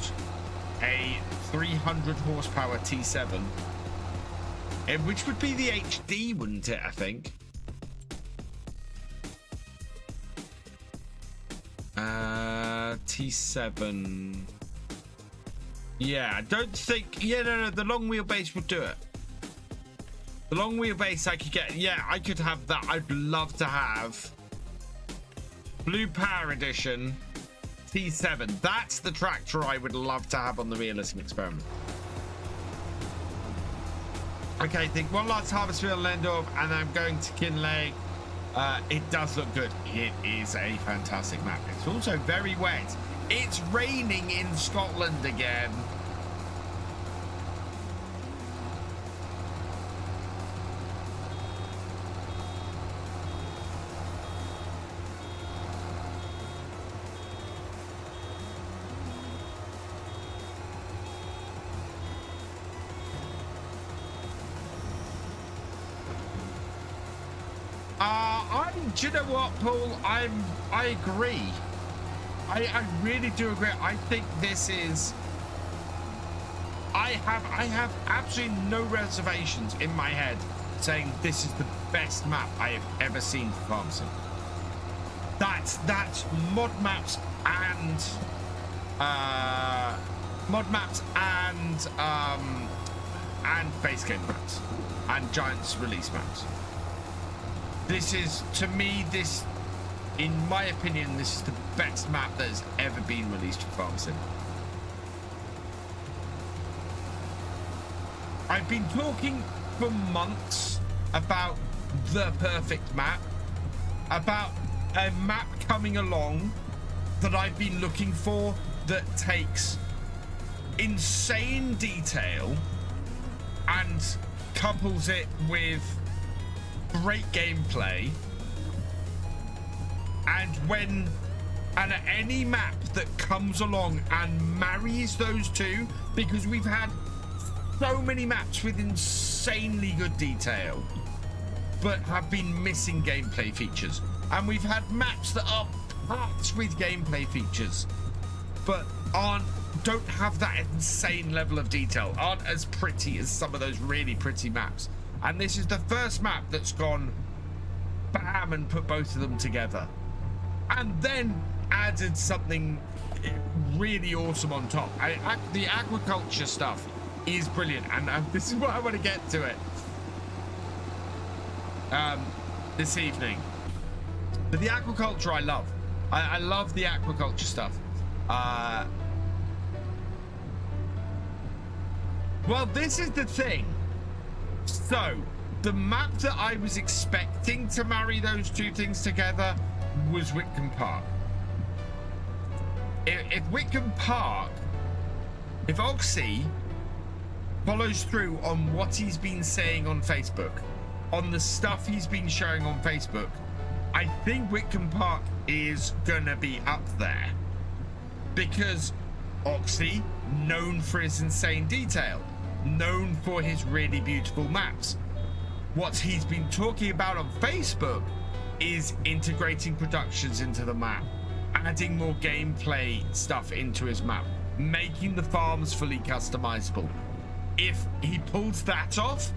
a 300 horsepower T7, which would be the HD, wouldn't it? I think. T7. Yeah, I don't think. Yeah, no, the long wheelbase would do it. The long wheelbase I could get. Yeah, I could have that. I'd love to have Blue Power Edition T7. That's the tractor I would love to have on the realism experiment. Okay, I think one last harvest field Lendorf, and I'm going to Kinlaig. It does look good. It is a fantastic map. It's also very wet. It's raining in Scotland again. Do you know what, Paul? I agree. I really do agree. I think this is. I have absolutely no reservations in my head saying this is the best map I have ever seen for Farmson. That's mod maps and mod maps and base game maps and Giants release maps. This is, to me, this, in my opinion, this is the best map that has ever been released for Farm Sim. I've been talking for months about the perfect map, about a map coming along that I've been looking for that takes insane detail and couples it with great gameplay, and any map that comes along and marries those two, because we've had so many maps with insanely good detail but have been missing gameplay features, and we've had maps that are packed with gameplay features but don't have that insane level of detail, aren't as pretty as some of those really pretty maps. And this is the first map that's gone bam and put both of them together, and then added something really awesome on top. The agriculture stuff is brilliant, and this is what I want to get to it this evening. But the agriculture I love. I love the agriculture stuff. Well, this is the thing. So, the map that I was expecting to marry those two things together was Whitcomb Park. If Whitcomb Park, if Oxy follows through on what he's been saying on Facebook, on the stuff he's been showing on Facebook, I think Whitcomb Park is gonna be up there, because Oxy, known for his insane detail, known for his really beautiful maps. What he's been talking about on Facebook is integrating productions into the map, adding more gameplay stuff into his map, making the farms fully customizable. If he pulls that off,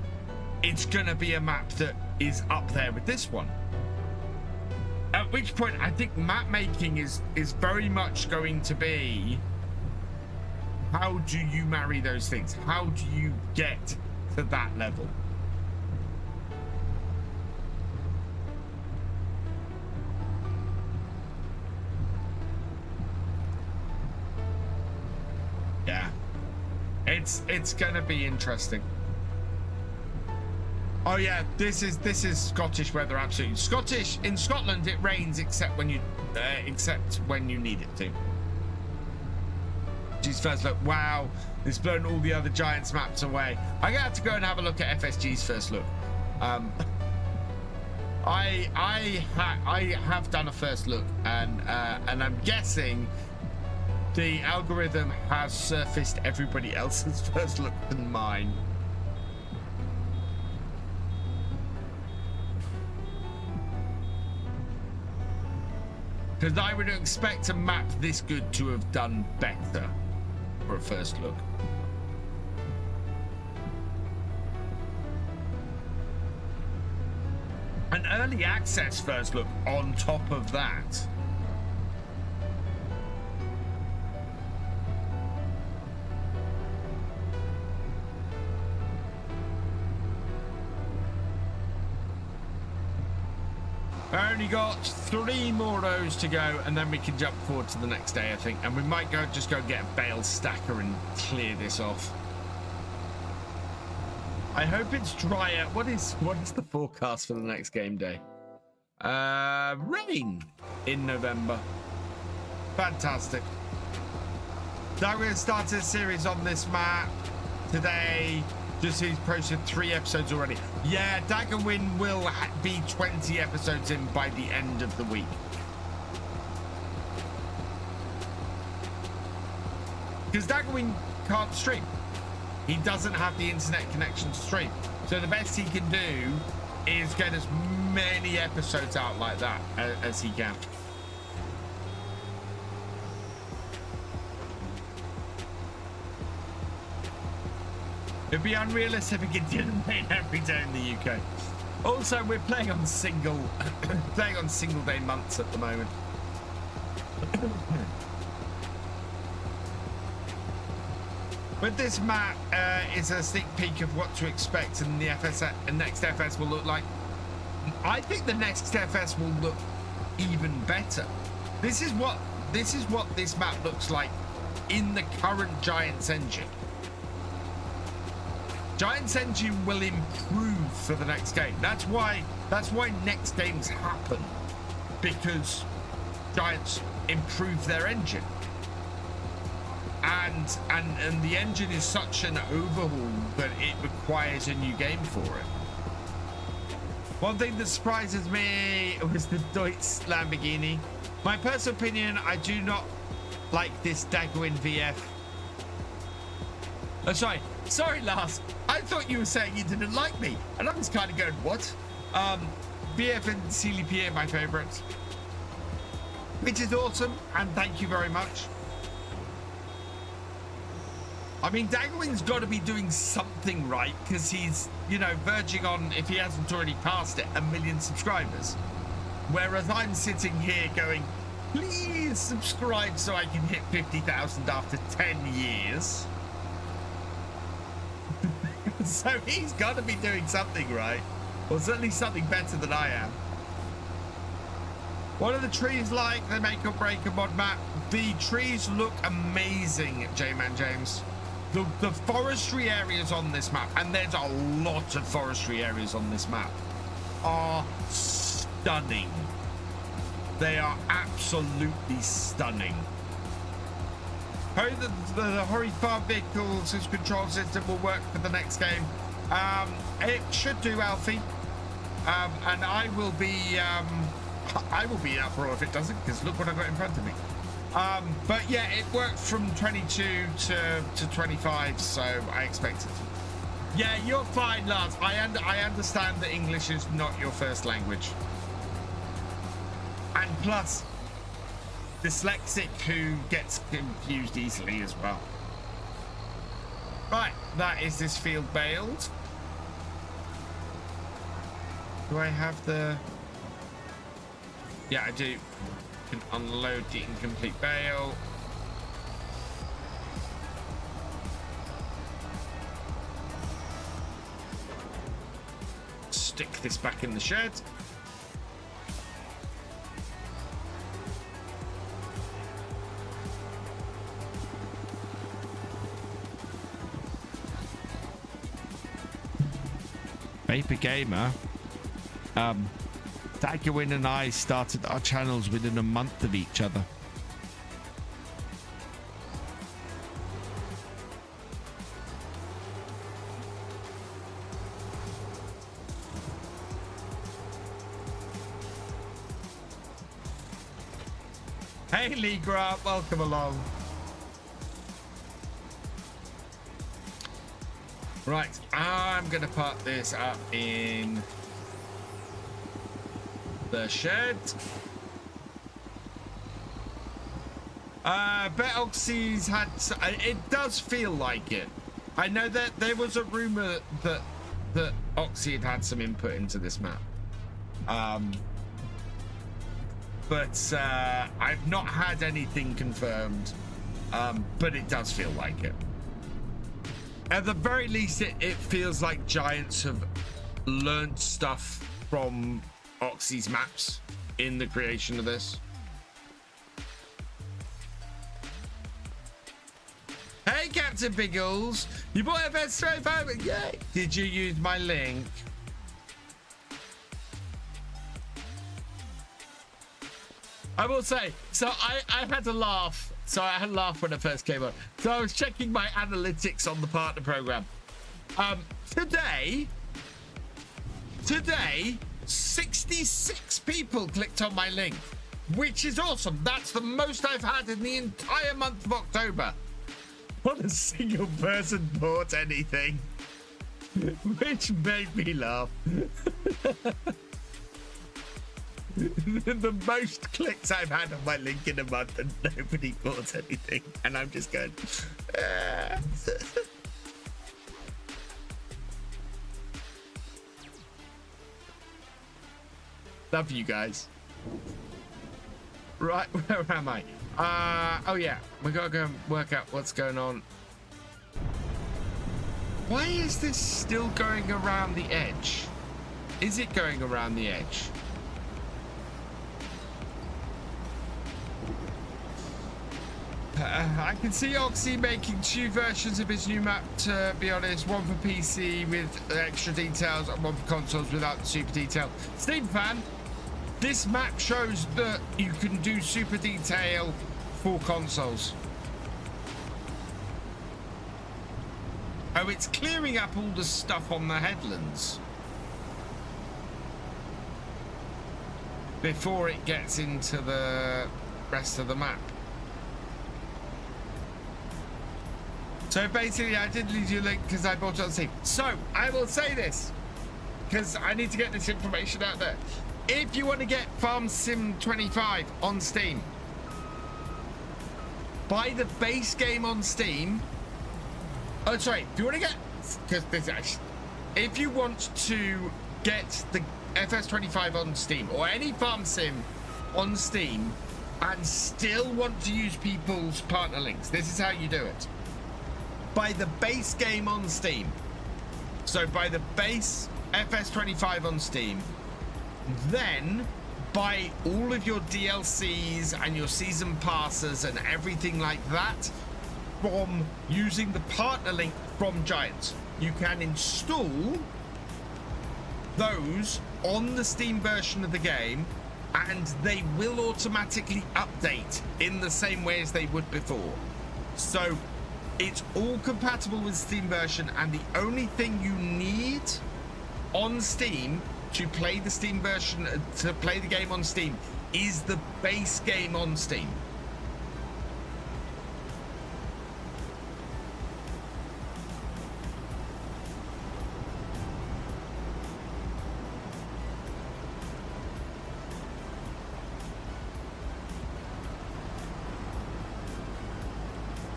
it's gonna be a map that is up there with this one. At which point, I think map making is very much going to be, how do you marry those things? How do you get to that level? Yeah, it's gonna be interesting. Oh yeah, this is Scottish weather, absolutely. Scottish in Scotland, it rains except when you need it to. FSG's first look. Wow, it's blown all the other Giants maps away. I'm gonna have to go and have a look at FSG's first look. I have done a first look, and I'm guessing the algorithm has surfaced everybody else's first look than mine. Because I would expect a map this good to have done better for a first look. An early access first look on top of that. I only got 3 more rows to go, and then we can jump forward to the next day, I think. And we might just go get a bale stacker and clear this off. I hope it's drier. What is the forecast for the next game day? Rain in November. Fantastic. Now we're going to start a series on this map today. Just he's posted 3 episodes already. Yeah, Daggerwin will be 20 episodes in by the end of the week. Because Daggerwin can't stream. He doesn't have the internet connection to stream. So the best he can do is get as many episodes out like that as he can. It'd be unrealistic if it didn't rain every day in the UK. Also, we're playing on single day months at the moment. But this map is a sneak peek of what to expect and the next FS will look like. I think the next FS will look even better. This is what this map looks like in the current Giants engine. Giants engine will improve for the next game. That's why next games happen, because Giants improve their engine. And the engine is such an overhaul that it requires a new game for it. One thing that surprises me was the Deutz Lamborghini. My personal opinion, I do not like this Dagwin VF. Oh, sorry, Lars. I thought you were saying you didn't like me, and I was kind of going, what? VF and CLP are my favorites, which is awesome, and thank you very much. I mean, Dagwin's got to be doing something right, because he's, you know, verging on, if he hasn't already passed it, 1 million subscribers. Whereas I'm sitting here going, please subscribe so I can hit 50,000 after 10 years. So he's got to be doing something right, or certainly something better than I am. What are the trees like? They make or break a mod map. The trees look amazing, J-Man James. The forestry areas on this map, and there's a lot of forestry areas on this map, are stunning. They are absolutely stunning. Hope the Hori Farm vehicles' control system will work for the next game. It should do, Alfie. And I will be in uproar if it doesn't, because look what I've got in front of me. But yeah, it worked from 22 to 25, so I expect it to. Yeah, you're fine, Lars. I understand that English is not your first language. And plus, dyslexic who gets confused easily as well. Right, that is this field baled. Do I have the... Yeah, I do. Can unload the incomplete bale. Stick this back in the shed. Vapor Gamer. Dagwin and I started our channels within a month of each other. Hey Lee Grant, welcome along. Right, I'm gonna put this up in the shed. Bet Oxy's had, it does feel like it. I know that there was a rumor that Oxy had some input into this map. But I've not had anything confirmed. But it does feel like it. At the very least, it feels like Giants have learned stuff from Oxy's maps in the creation of this. Hey, Captain Biggles, you bought FS straight over. Yay! Did you use my link? I will say, so I had a laugh. So I had a laugh when I first came on. So I was checking my analytics on the partner program. Today, 66 people clicked on my link, which is awesome. That's the most I've had in the entire month of October. Not a single person bought anything, which made me laugh. The most clicks I've had on my link in a month, and nobody bought anything, and I'm just going. Love you guys. Right, where am I? Oh yeah, we gotta go and work out what's going on Why is this still going around the edge? Is it going around the edge? I can see Oxy making 2 versions of his new map, to be honest. One for PC with extra details and one for consoles without the super detail. Steam fan, this map shows that you can do super detail for consoles. Oh, it's clearing up all the stuff on the headlands before it gets into the rest of the map. So basically, I did leave you a link because I bought it on Steam. So I will say this because I need to get this information out there. If you want to get Farm Sim 25 on Steam, buy the base game on Steam. Oh, sorry. If you want to get, because this actually, if you want to get the FS25 on Steam or any Farm Sim on Steam and still want to use people's partner links, this is how you do it. Buy the base game on Steam. So buy the base FS25 on Steam, then buy all of your DLCs and your season passes and everything like that from using the partner link from Giants. You can install those on the Steam version of the game and they will automatically update in the same way as they would before. So it's all compatible with Steam version, and the only thing you need on Steam to play the Steam version, to play the game on Steam, is the base game on Steam.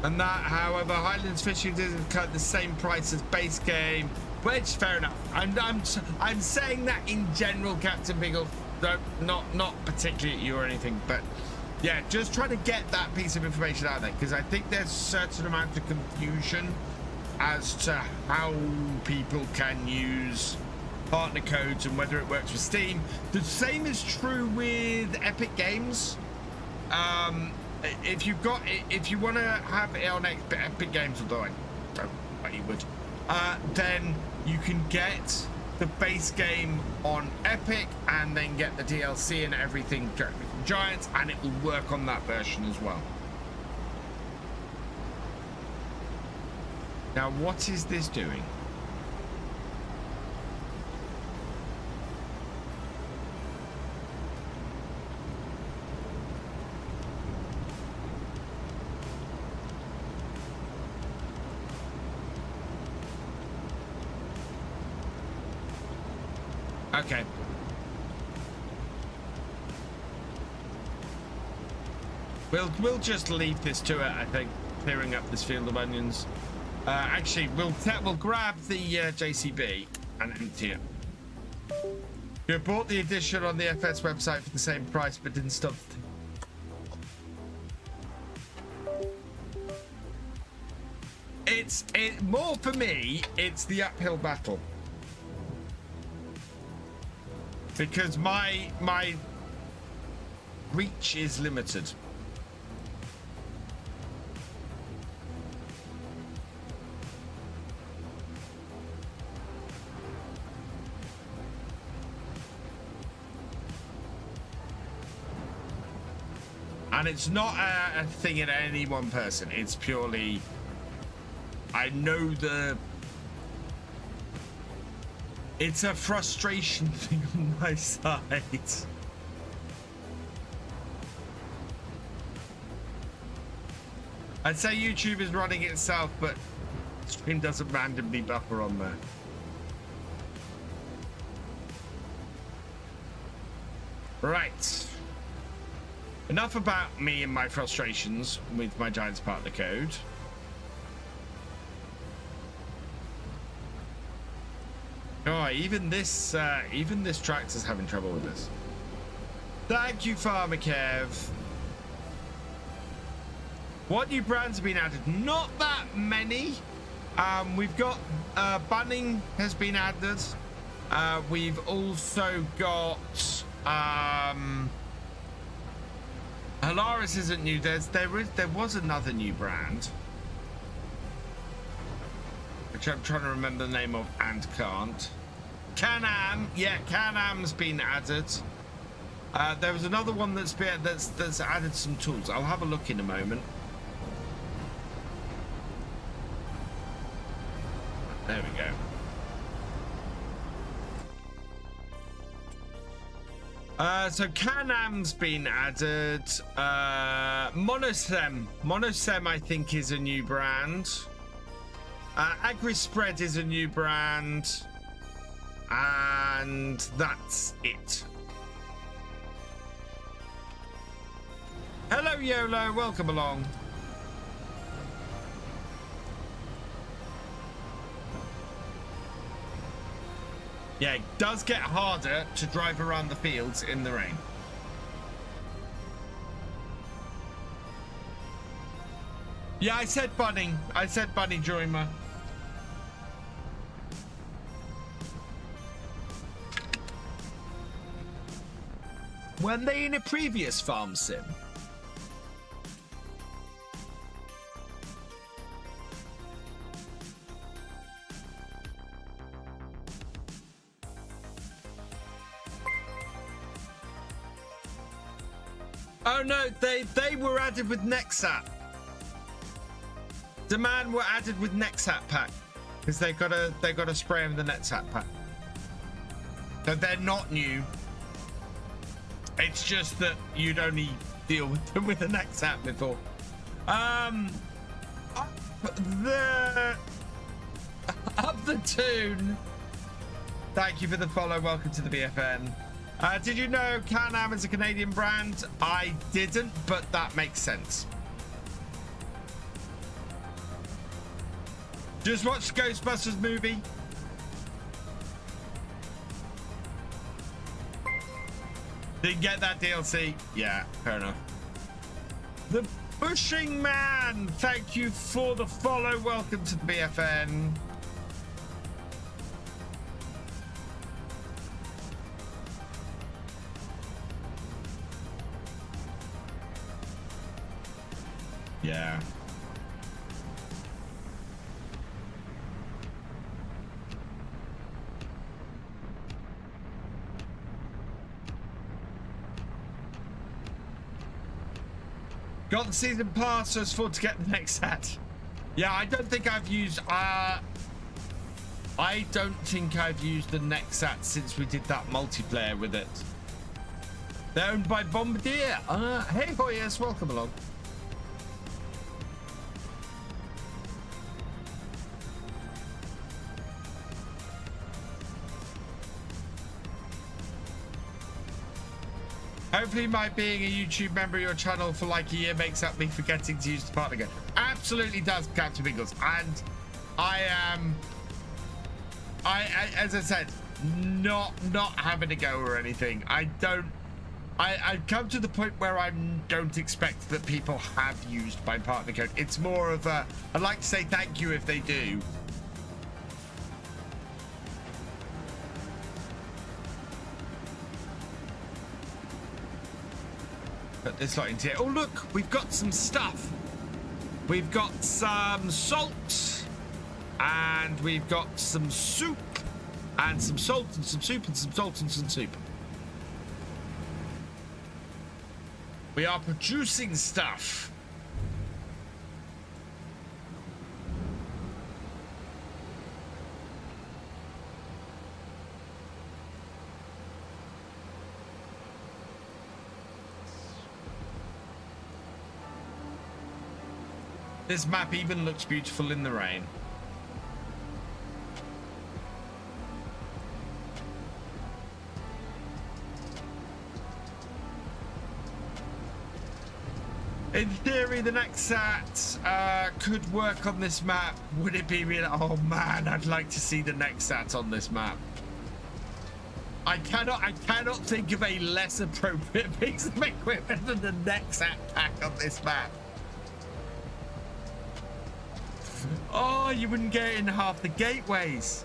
And that, however, Highlands Fishing doesn't cut the same price as base game, which fair enough. I'm saying that in general, Captain Biggle, not particularly at you or anything, but yeah, just trying to get that piece of information out there because I think there's a certain amount of confusion as to how people can want partner codes and whether it works with Steam. The same is true with Epic Games. If you want to have it on Epic Games, although I don't know you would, then you can get the base game on Epic and then get the DLC and everything from Giants, and it will work on that version as well. Now, what is this doing? Okay. We'll just leave this to it, I think, clearing up this field of onions. Actually, we'll grab the JCB and empty it. You bought the edition on the FS website for the same price, but didn't stop. It's more for me. It's the uphill battle. Because my reach is limited. And it's not a thing in any one person. It's purely, I know it's a frustration thing on my side. I'd say YouTube is running itself, but stream doesn't randomly buffer on there. Right. Enough about me and my frustrations with my Giants partner code. Oh, even this tractor's having trouble with this. Thank you, Farmer Kev. What new brands have been added? Not that many. We've got banning has been added. We've also got Highlands isn't new. There was another new brand, which I'm trying to remember the name of and can't. Can-Am, yeah, Can-Am's been added. There was another one that's added some tools. I'll have a look in a moment. There we go. So Can-Am's been added. Monosem I think is a new brand. Agri-Spread is a new brand. And that's it. Hello YOLO, welcome along. Yeah, it does get harder to drive around the fields in the rain. Yeah, I said bunny Joyma. Weren't they in a previous farm sim? Oh no, they were added with Nexat. Demand were added with Nexat pack because they got a spray in the Nexat pack. So they're not new. It's just that you'd only deal with them with the Nexat before. Up the tune. Thank you for the follow. Welcome to the BFN. Did you know Can-Am is a Canadian brand? I didn't, but that makes sense. Just watched the Ghostbusters movie. Didn't get that DLC. Yeah, fair enough. The Bushing Man, thank you for the follow. Welcome to the BFN. Yeah. Got the season pass, so it's for to get the next set. Yeah, I don't think I've used the Nexat since we did that multiplayer with it. They're owned by Bombardier. Hey Hoyas, welcome along. Hopefully my being a YouTube member of your channel for like a year makes up me forgetting to use the partner code. Absolutely does, Captain Biggles. And I am, as I said, not having a go or anything. I've come to the point where I don't expect that people have used my partner code. It's more of a, I'd like to say thank you if they do. Put this lot into here. Oh look, we've got some stuff. We've got some salt, and we've got some soup, and some salt and some soup and some salt and some soup. We are producing stuff. This map even looks beautiful in the rain. In theory, the Nexat could work on this map. Would it be real? Oh man, I'd like to see the Nexat on this map. I cannot think of a less appropriate piece of equipment than the Nexat pack on this map. Oh, you wouldn't get in half the gateways.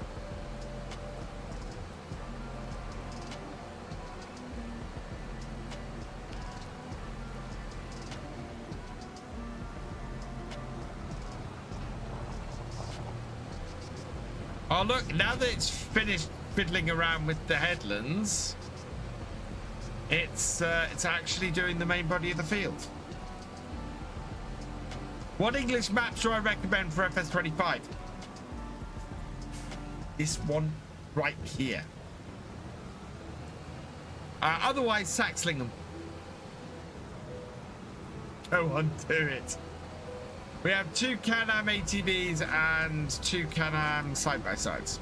Oh look, now that it's finished fiddling around with the headlands, it's actually doing the main body of the field. What English maps do I recommend for FS25? This one right here. Otherwise, Saxlingham. Go on, do it. We have 2 Can-Am ATVs and 2 Can-Am side-by-sides.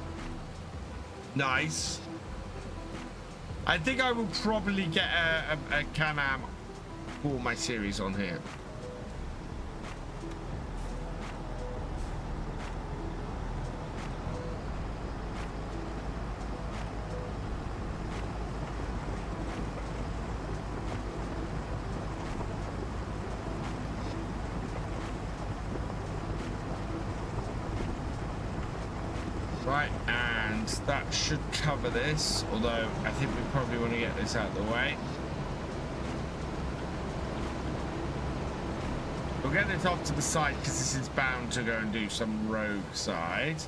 Nice. I think I will probably get a Can-Am for my series on here. Right, and that should cover this, although I think we probably want to get this out of the way. We'll get this off to the side because this is bound to go and do some rogue side.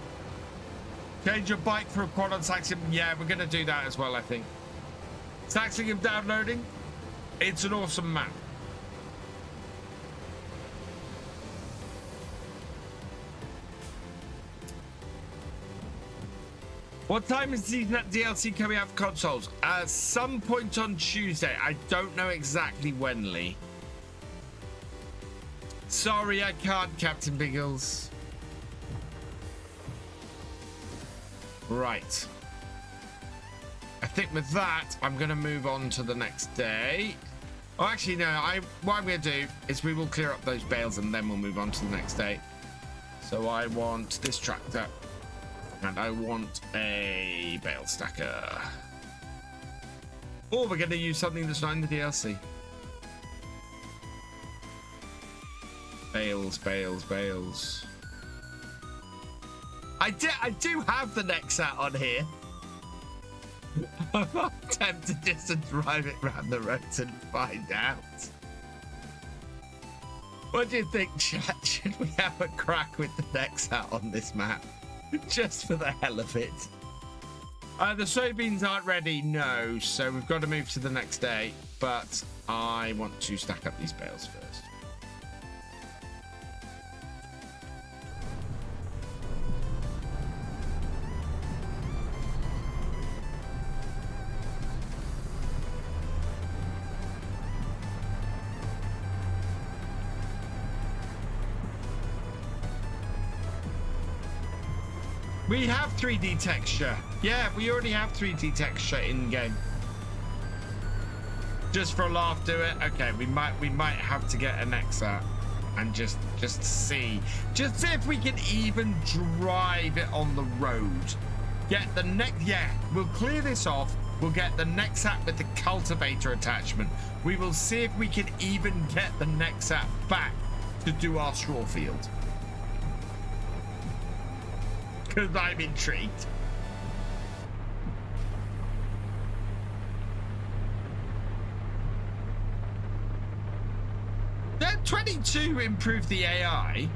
Change your bike for a quad on Saxlingham. Yeah, we're going to do that as well, I think. Saxlingham downloading. It's an awesome map. What time is the DLC coming out for consoles? Some point on Tuesday. I don't know exactly when, Lee. Sorry, I can't, Captain Biggles. Right. I think with that, I'm going to move on to the next day. Oh, actually, no. What I'm going to do is we will clear up those bales and then we'll move on to the next day. So I want this tractor. And I want a bale stacker. Or we're going to use something that's not in the DLC. Bales, bales, bales. I do have the Nexat on here. I'm tempted just to drive it around the roads and find out. What do you think, chat? Should we have a crack with the Nexat on this map? Just for the hell of it. The soybeans aren't ready, no, so we've got to move to the next day. But I want to stack up these bales first. We have 3D texture. Yeah, we already have 3D texture in game. Just for a laugh, do it. Okay, we might have to get an Nexat and just see if we can even drive it on the road. Get the yeah, we'll clear this off. We'll get the Nexat with the cultivator attachment. We will see if we can even get the Nexat back to do our straw field. Because I'm intrigued. That 22 improved the AI.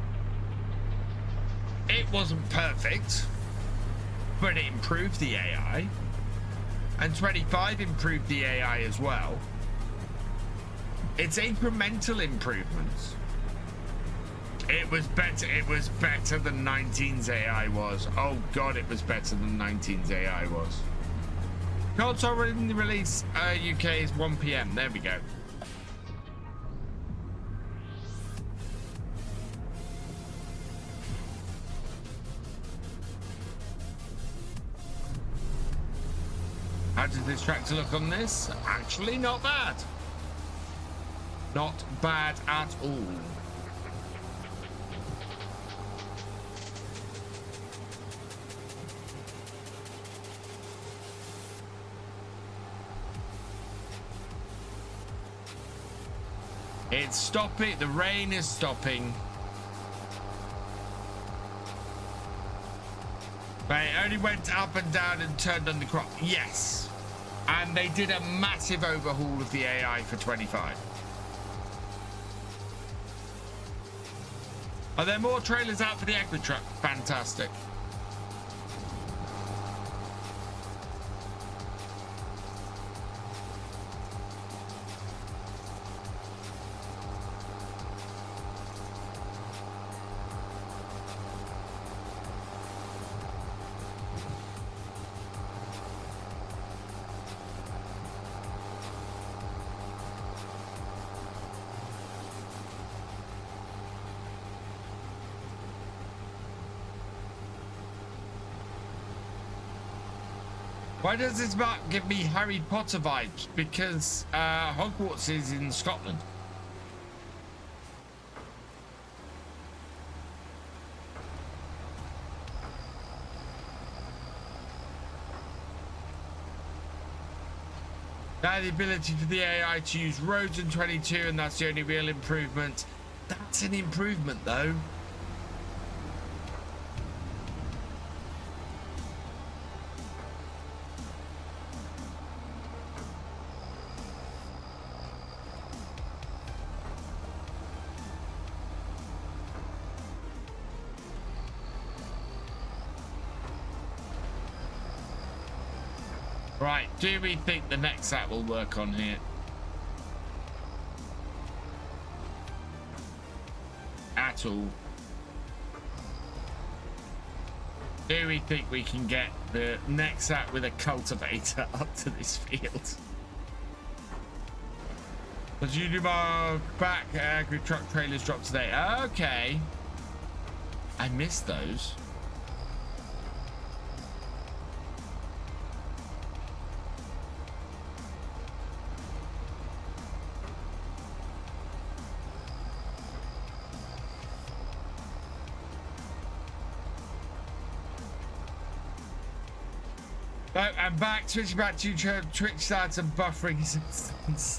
It wasn't perfect, but it improved the AI. And 25 improved the AI as well. It's incremental improvements. It was better than 19's AI was. Oh god, it was better than 19's AI was. Console release UK is 1 PM. There we go. How does this tractor look on this? Actually, not bad. Not bad at all. It's stopping. The rain is stopping. They only went up and down and turned on the crop. Yes. And they did a massive overhaul of the AI for 25. Are there more trailers out for the Equid truck? Fantastic. Why does this map give me Harry Potter vibes? Because Hogwarts is in Scotland. Now the ability for the AI to use roads in 22, and that's the only real improvement. That's an improvement though. Right, do we think the next app will work on here? At all? Do we think we can get the next app with a cultivator up to this field? Does you do my back agri truck trailers drop today? Okay. I missed those. No, I'm back. Switching back to Twitch starts and buffering is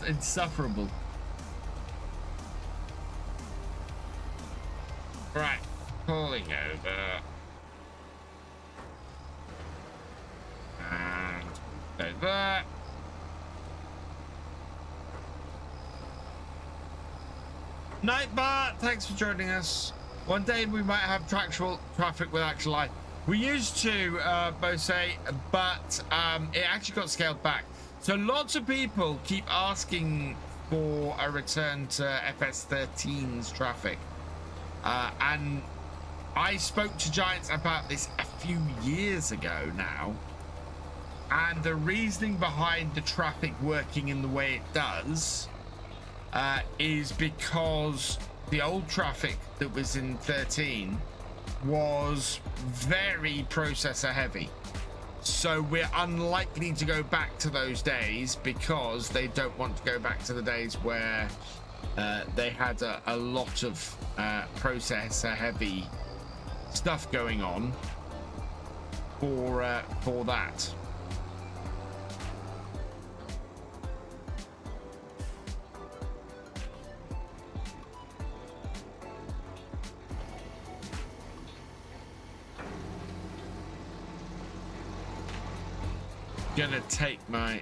insufferable. Right, pulling over. And over. Nightbar, thanks for joining us. One day we might have traffic with actual life. We used to, Bose, but it actually got scaled back. So lots of people keep asking for a return to FS13's traffic. And I spoke to Giants about this a few years ago now. And the reasoning behind the traffic working in the way it does is because the old traffic that was in 13 was very processor heavy, so we're unlikely to go back to those days because they don't want to go back to the days where they had a lot of processor heavy stuff going on for that. Gonna take my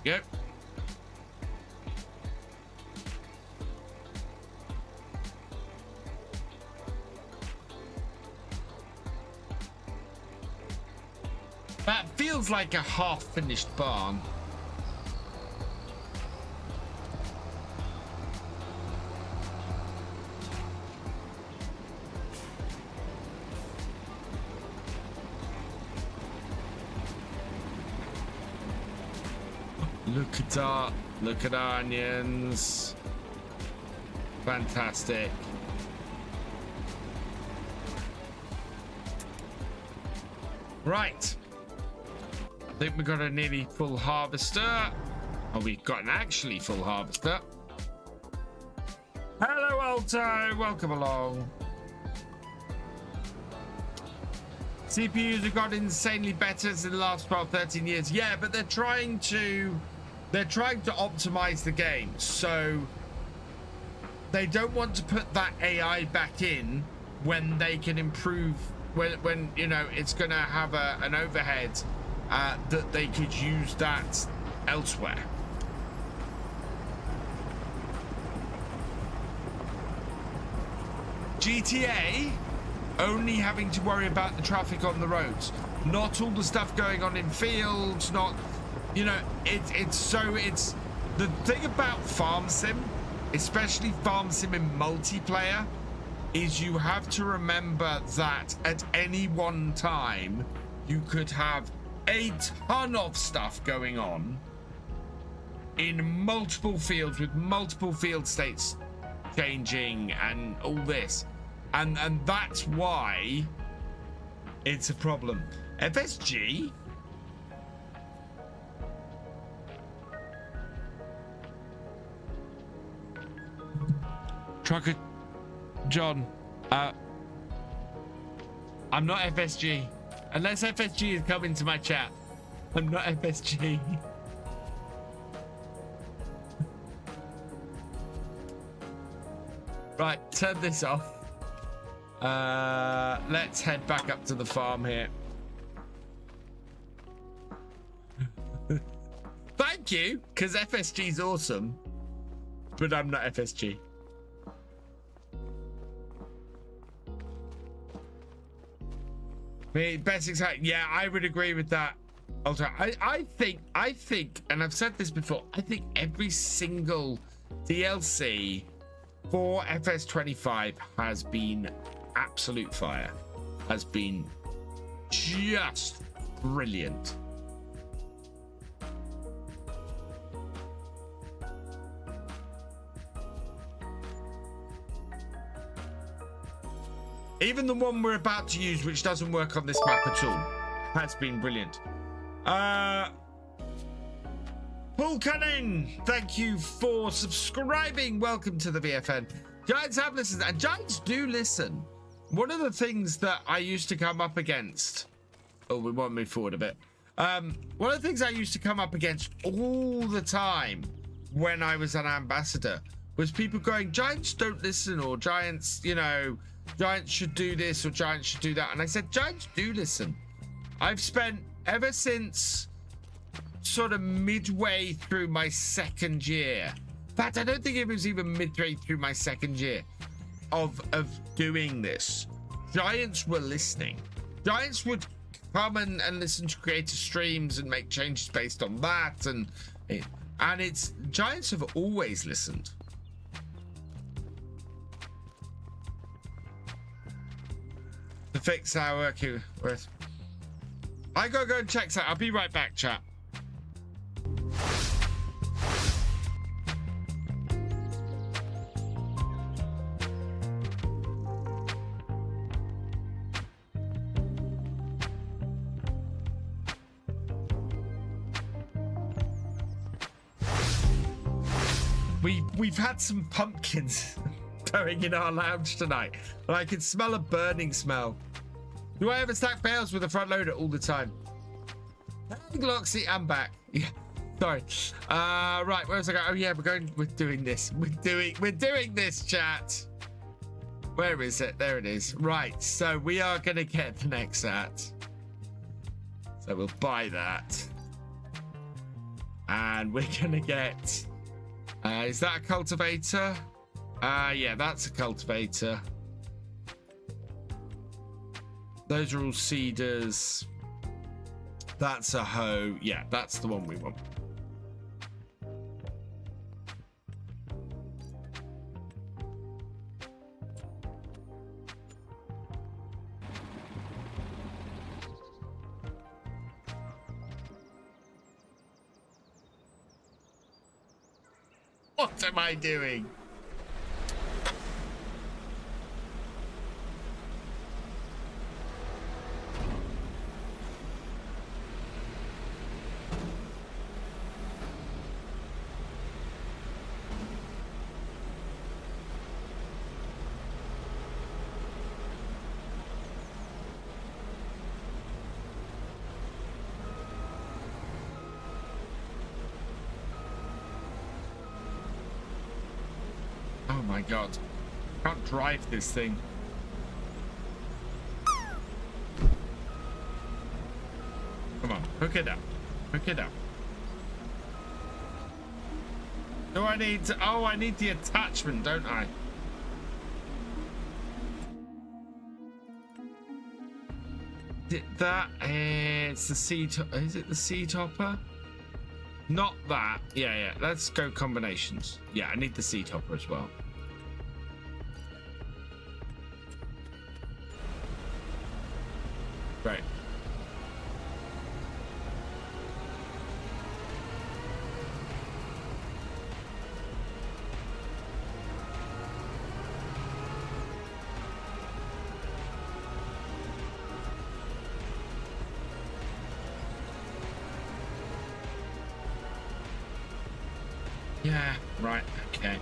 yep. That feels like a half-finished barn. Look at our onions. Fantastic. Right. I think we got a nearly full harvester. Oh, we've got an actually full harvester. Hello, Alto. Welcome along. CPUs have got insanely better in the last 12-13 years. Yeah, but they're trying to optimize the game. So they don't want to put that AI back in when they can improve, when you know, it's going to have an overhead that they could use that elsewhere. GTA only having to worry about the traffic on the roads, not all the stuff going on in fields, not, you know, it's the thing about farm sim, especially farm sim in multiplayer, is you have to remember that at any one time you could have a ton of stuff going on in multiple fields with multiple field states changing and all this. And that's why it's a problem. FSG? Trucker John, I'm not FSG. Unless FSG is coming to my chat, I'm not FSG. Right, turn this off. Let's head back up to the farm here. Thank you, because FSG is awesome, but I'm not FSG. Best exciting. Yeah, I would agree with that. Also, I think, and I've said this before, I think every single DLC for FS25 has been absolute fire, has been just brilliant. Even the one we're about to use, which doesn't work on this map at all, has been brilliant. Paul Cunning, thank you for subscribing. Welcome to the VFN. Giants have listened, and Giants do listen. One of the things that I used to come up against, oh, we want to move forward a bit. One of the things I used to come up against all the time when I was an ambassador was people going, Giants don't listen, or Giants, you know, Giants should do this, or Giants should do that. And I said, Giants do listen. I've spent, ever since sort of midway through my second year, in fact, I don't think it was even midway through my second year of doing this, Giants were listening. Giants would come and listen to creator streams and make changes based on that, and it's Giants have always listened. To fix our working with, I gotta go and check that. I'll be right back, chat. We've had some pumpkins going in our lounge tonight, and I can smell a burning smell. Do I ever stack bales with a front loader all the time? Gloxy, I'm back. Yeah, sorry. Right, where's I go? Oh yeah, we're doing this. We're doing this, chat. Where is it? There it is. Right, so we are gonna get the next set. So we'll buy that, and we're gonna get. Is that a cultivator? Yeah, that's a cultivator. Those are all seeders. That's a hoe. Yeah, that's the one we want. What am I doing? my god. Can't drive this thing. Come on, hook it up. Hook it up. Do I need to... Oh, I need the attachment, don't I? That it's the seat. Is it the seat hopper? Not that. Yeah. Let's go combinations. Yeah, I need the seat hopper as well. Right. Yeah, right, okay.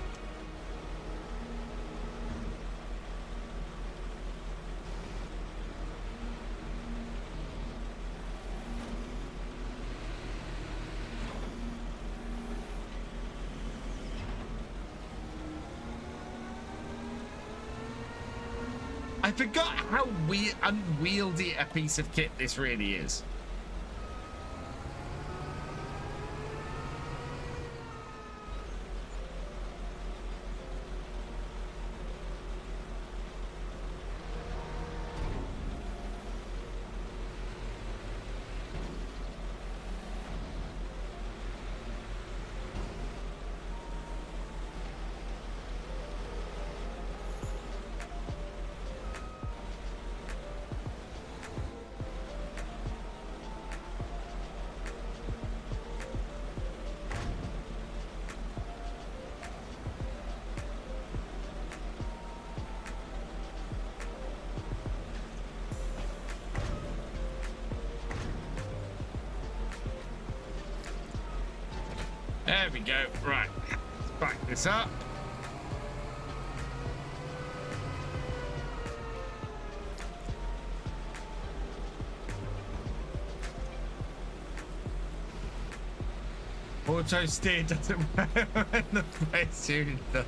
I forgot how unwieldy a piece of kit this really is. There we go. Right. Let's back this up. Auto steer doesn't work when the play student does.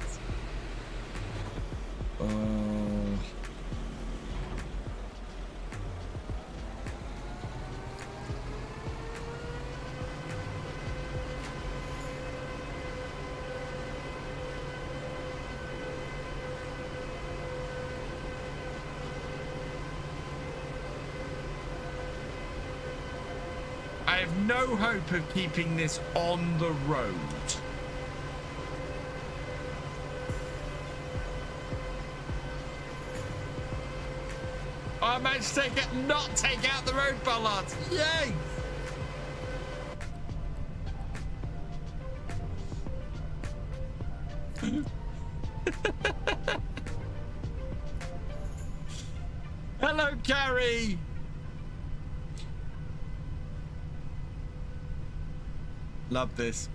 I have no hope of keeping this on the road. Oh, I managed to not take out the road bollards. Yay! Hello, Carrie. Love this.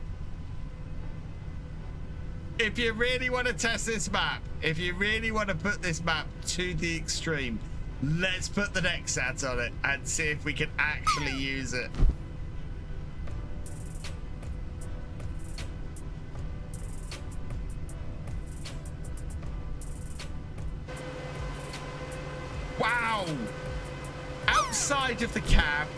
If you really want to test this map, if you really want to put this map to the extreme, let's put the next stats on it and see if we can actually use it. Wow! Outside of the cab,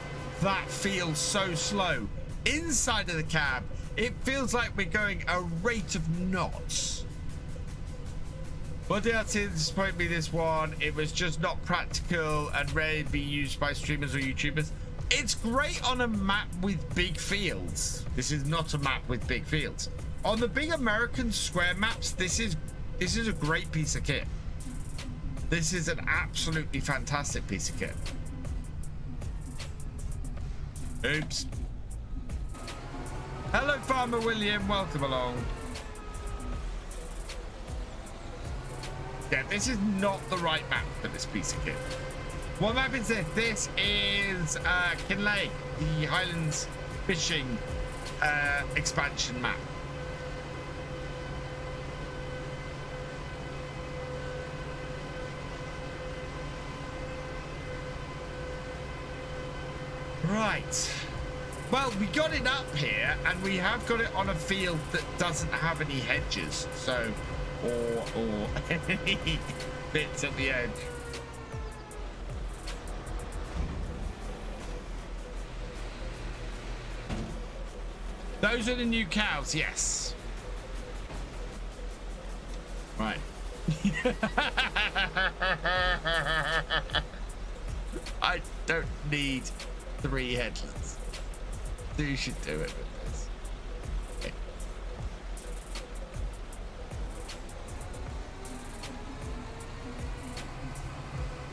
that feels so slow. Inside of the cab, it feels like we're going a rate of knots. What did I say disappoint me this one? It was just not practical and rarely be used by streamers or YouTubers. It's great on a map with big fields. This is not a map with big fields. On the big American square maps, this is a great piece of kit. This is an absolutely fantastic piece of kit. Oops. Hello, Farmer William. Welcome along. Yeah, this is not the right map for this piece of kit. What map is this? This is Kinlaig, the Highlands fishing expansion map. Right. Well, we got it up here, and we have got it on a field that doesn't have any hedges. So or any bits at the edge. Those are the new cows, yes. Right. I don't need 3 headlands. You should do it with this. Okay.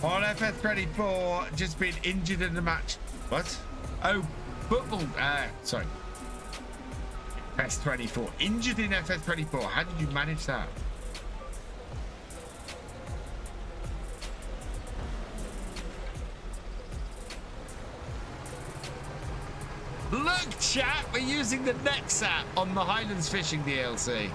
On FS24, just been injured in the match. What? Oh, football. Sorry. FS24. Injured in FS24. How did you manage that? Look, chat, we're using the next app on the Highlands fishing DLC.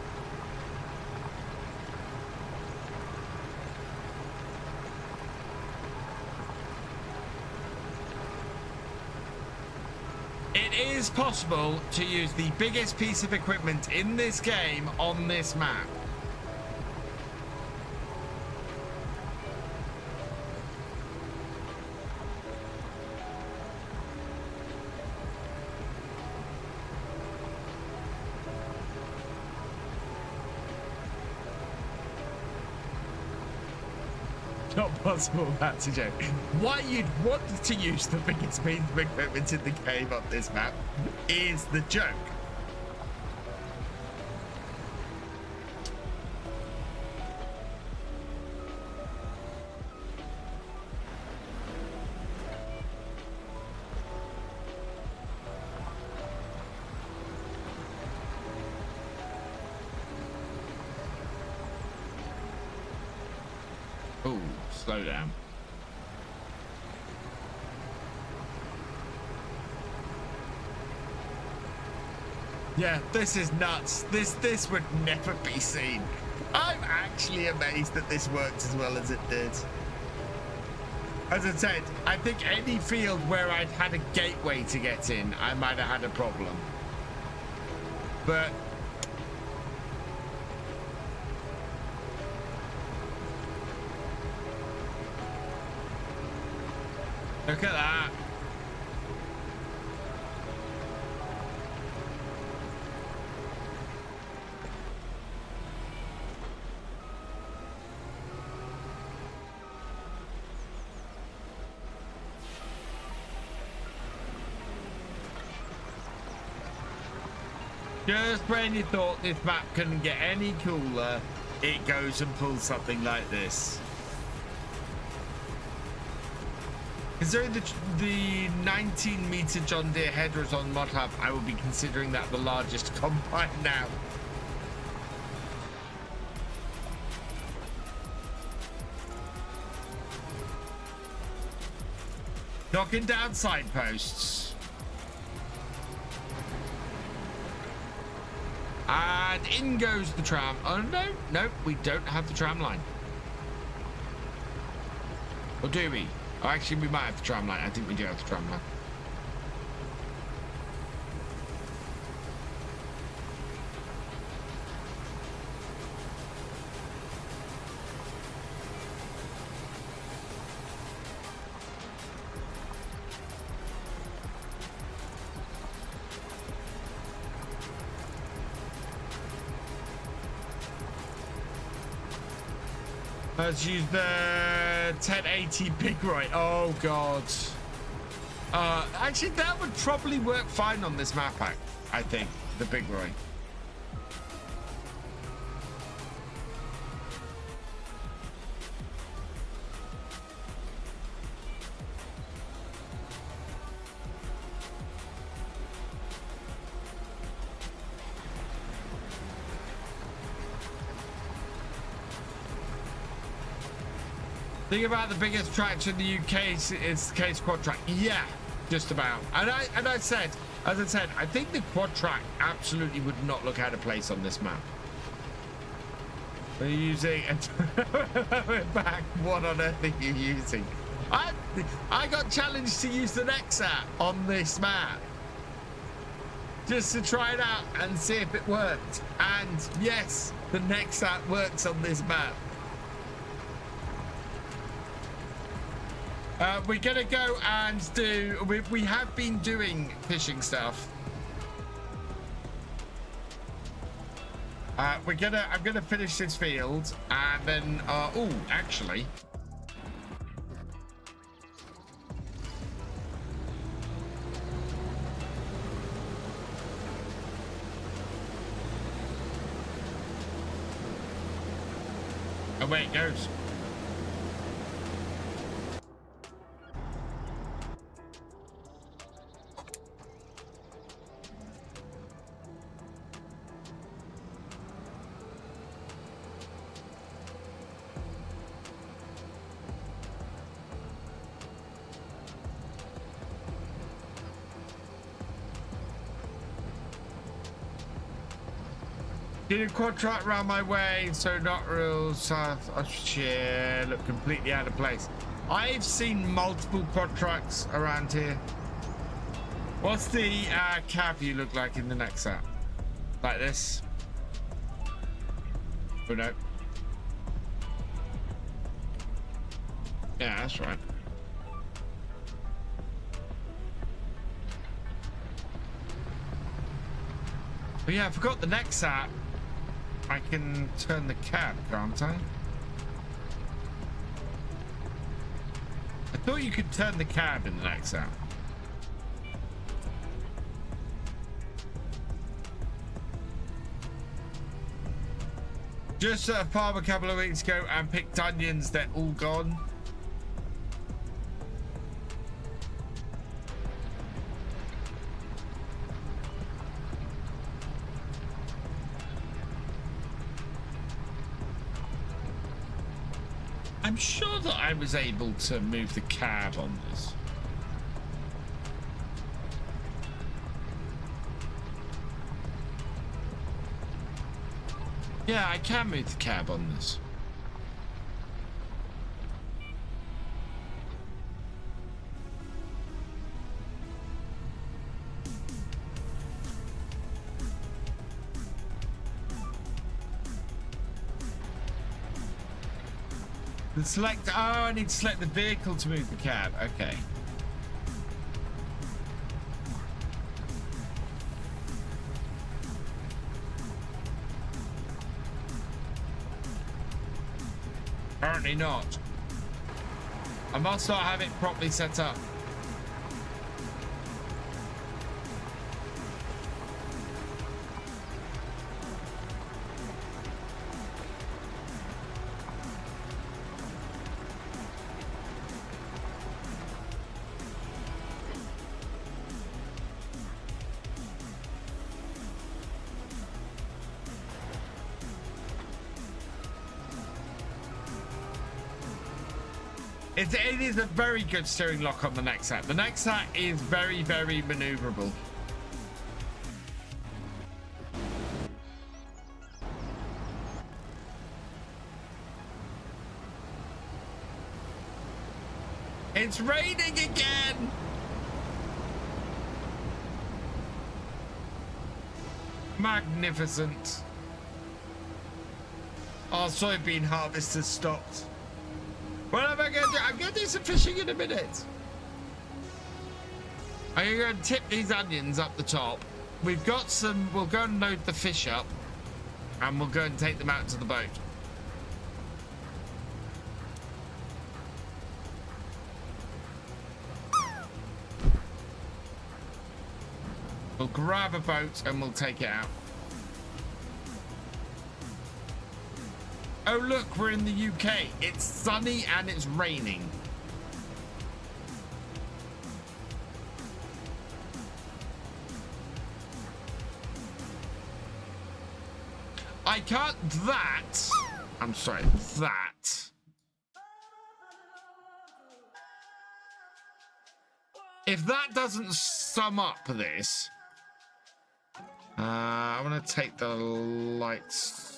It is possible to use the biggest piece of equipment in this game on this map. Not possible, that's a joke. Why you'd want to use the biggest piece of equipment in the game on this map is the joke. Oh, slow down. Yeah, this is nuts. This would never be seen. I'm actually amazed that this worked as well as it did. As I said, I think any field where I'd had a gateway to get in, I might have had a problem. But look at that. Just when you thought this map couldn't get any cooler, it goes and pulls something like this. Considering the 19-meter John Deere headers on Mod Hub, I will be considering that the largest combine now. Knocking down signposts. And in goes the tram. Oh, no, we don't have the tram line. Or do we? Oh, actually, we might have the tram line. I think we do have the tram line. Let's use the 1080 Big Roy. Oh, God. Actually, that would probably work fine on this map, I think. The Big Roy. Think about the biggest tracks in the UK is the case quad track. Yeah, just about. And I said, as I said, I think the quad track absolutely would not look out of place on this map. We're using we're back. What on earth are you using? I got challenged to use the Nexa on this map. just to try it out and see if it worked. And yes, the next app works on this map. We're gonna go and do. We have been doing fishing stuff. I'm gonna finish this field and then. Oh, actually. Away it goes. Did a quad track around my way, so not real south. Oh shit, look completely out of place. I've seen multiple quad tracks around here. What's the cab view look like in the next app? Like this? Oh no. Yeah, that's right. But yeah, I forgot the next app. I can turn the cab, can't I? I thought you could turn the cab in the next app. Just at a farm a couple of weeks ago and picked onions, they're all gone. I'm sure that I was able to move the cab on this. Yeah, I can move the cab on this. Select, oh, I need to select the vehicle to move the cab. Okay. Apparently not. I must not have it properly set up. It is a very good steering lock on the next set. The next set is very, very maneuverable. It's raining again. Magnificent. Our soybean harvest has stopped. What am I going to do? I'm going to do some fishing in a minute. I'm going to tip these onions up the top. We've got some, we'll go and load the fish up and we'll go and take them out to the boat. We'll grab a boat and we'll take it out. Oh look, we're in the UK. It's sunny and it's raining. I can't that. I'm sorry, that. If that doesn't sum up this, I want to take the lights.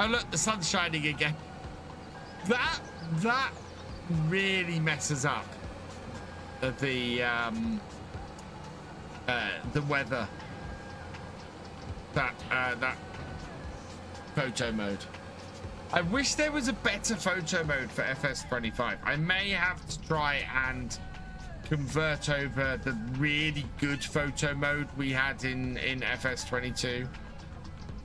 Oh, look, the sun's shining again. That really messes up the weather. That photo mode. I wish there was a better photo mode for FS25. I may have to try and convert over the really good photo mode we had in FS22.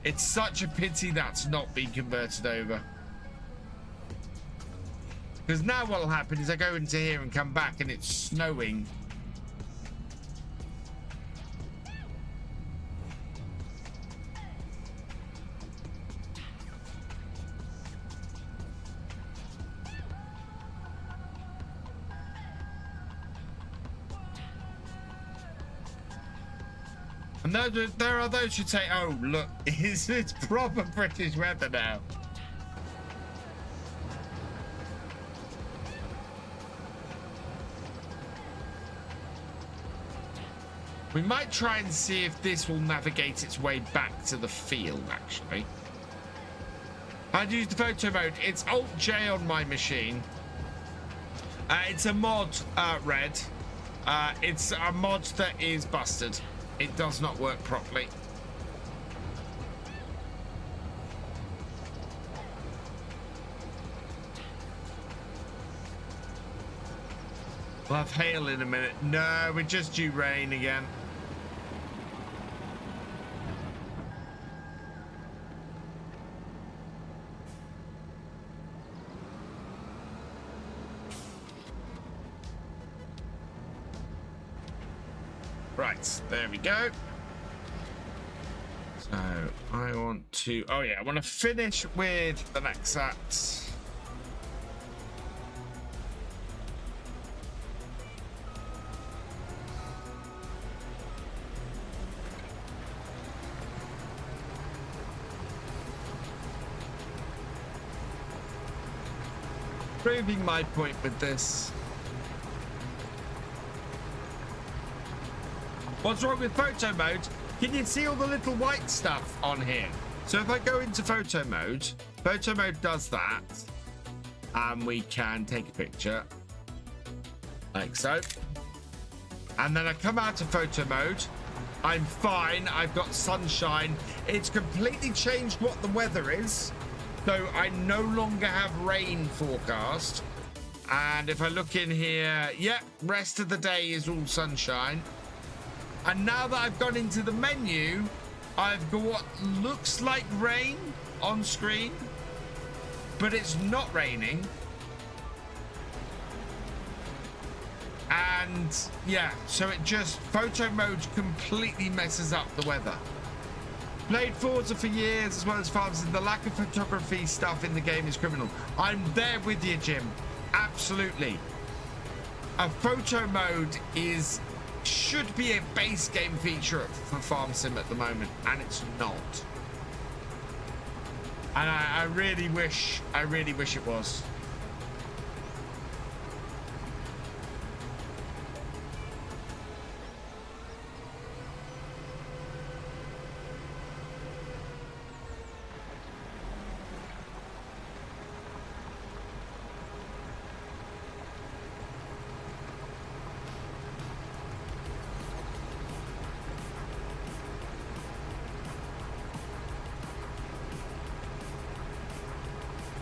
It's such a pity that's not been converted over. Because now what'll happen is I go into here and come back and it's snowing. And there are those who say, oh, look, it's proper British weather now. We might try and see if this will navigate its way back to the field, actually. How to use the photo mode? It's Alt-J on my machine. It's a mod, Red. It's a mod that is busted. It does not work properly. We'll have hail in a minute. No, we're just due rain again. Right, there we go. So I want to, oh yeah, I want to finish with the next act. Proving my point with this. What's wrong with photo mode? Can you see all the little white stuff on here? So if I go into photo mode does that. And we can take a picture. Like so. And then I come out of photo mode. I'm fine. I've got sunshine. It's completely changed what the weather is. So I no longer have rain forecast. And if I look in here, yeah, rest of the day is all sunshine. And now that I've gone into the menu, I've got what looks like rain on screen, but it's not raining. And yeah, so it just, photo mode completely messes up the weather. Played Forza for years as well as farms, and the lack of photography stuff in the game is criminal. I'm there with you, Jim. Absolutely. A photo mode should be a base game feature for Farm Sim at the moment, and it's not. And I really wish it was.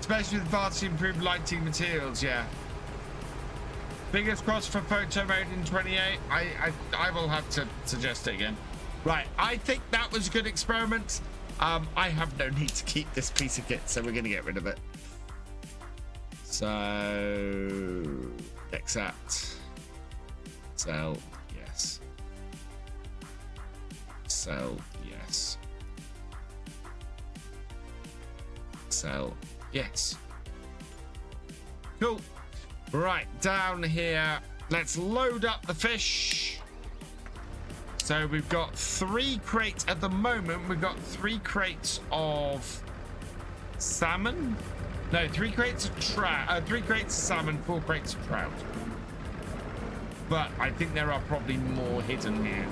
Especially with vastly improved lighting materials, yeah. Fingers crossed for photo mode in 28. I will have to suggest it again. Right, I think that was a good experiment. I have no need to keep this piece of kit, so we're gonna get rid of it. So next act. Sell, yes. Sell, yes. Sell. Yes. Cool. Right, down here. Let's load up the fish. So we've got 3 crates at the moment. We've got 3 crates of salmon. No, 3 crates of trout. 3 crates of salmon, 4 crates of trout. But I think there are probably more hidden here.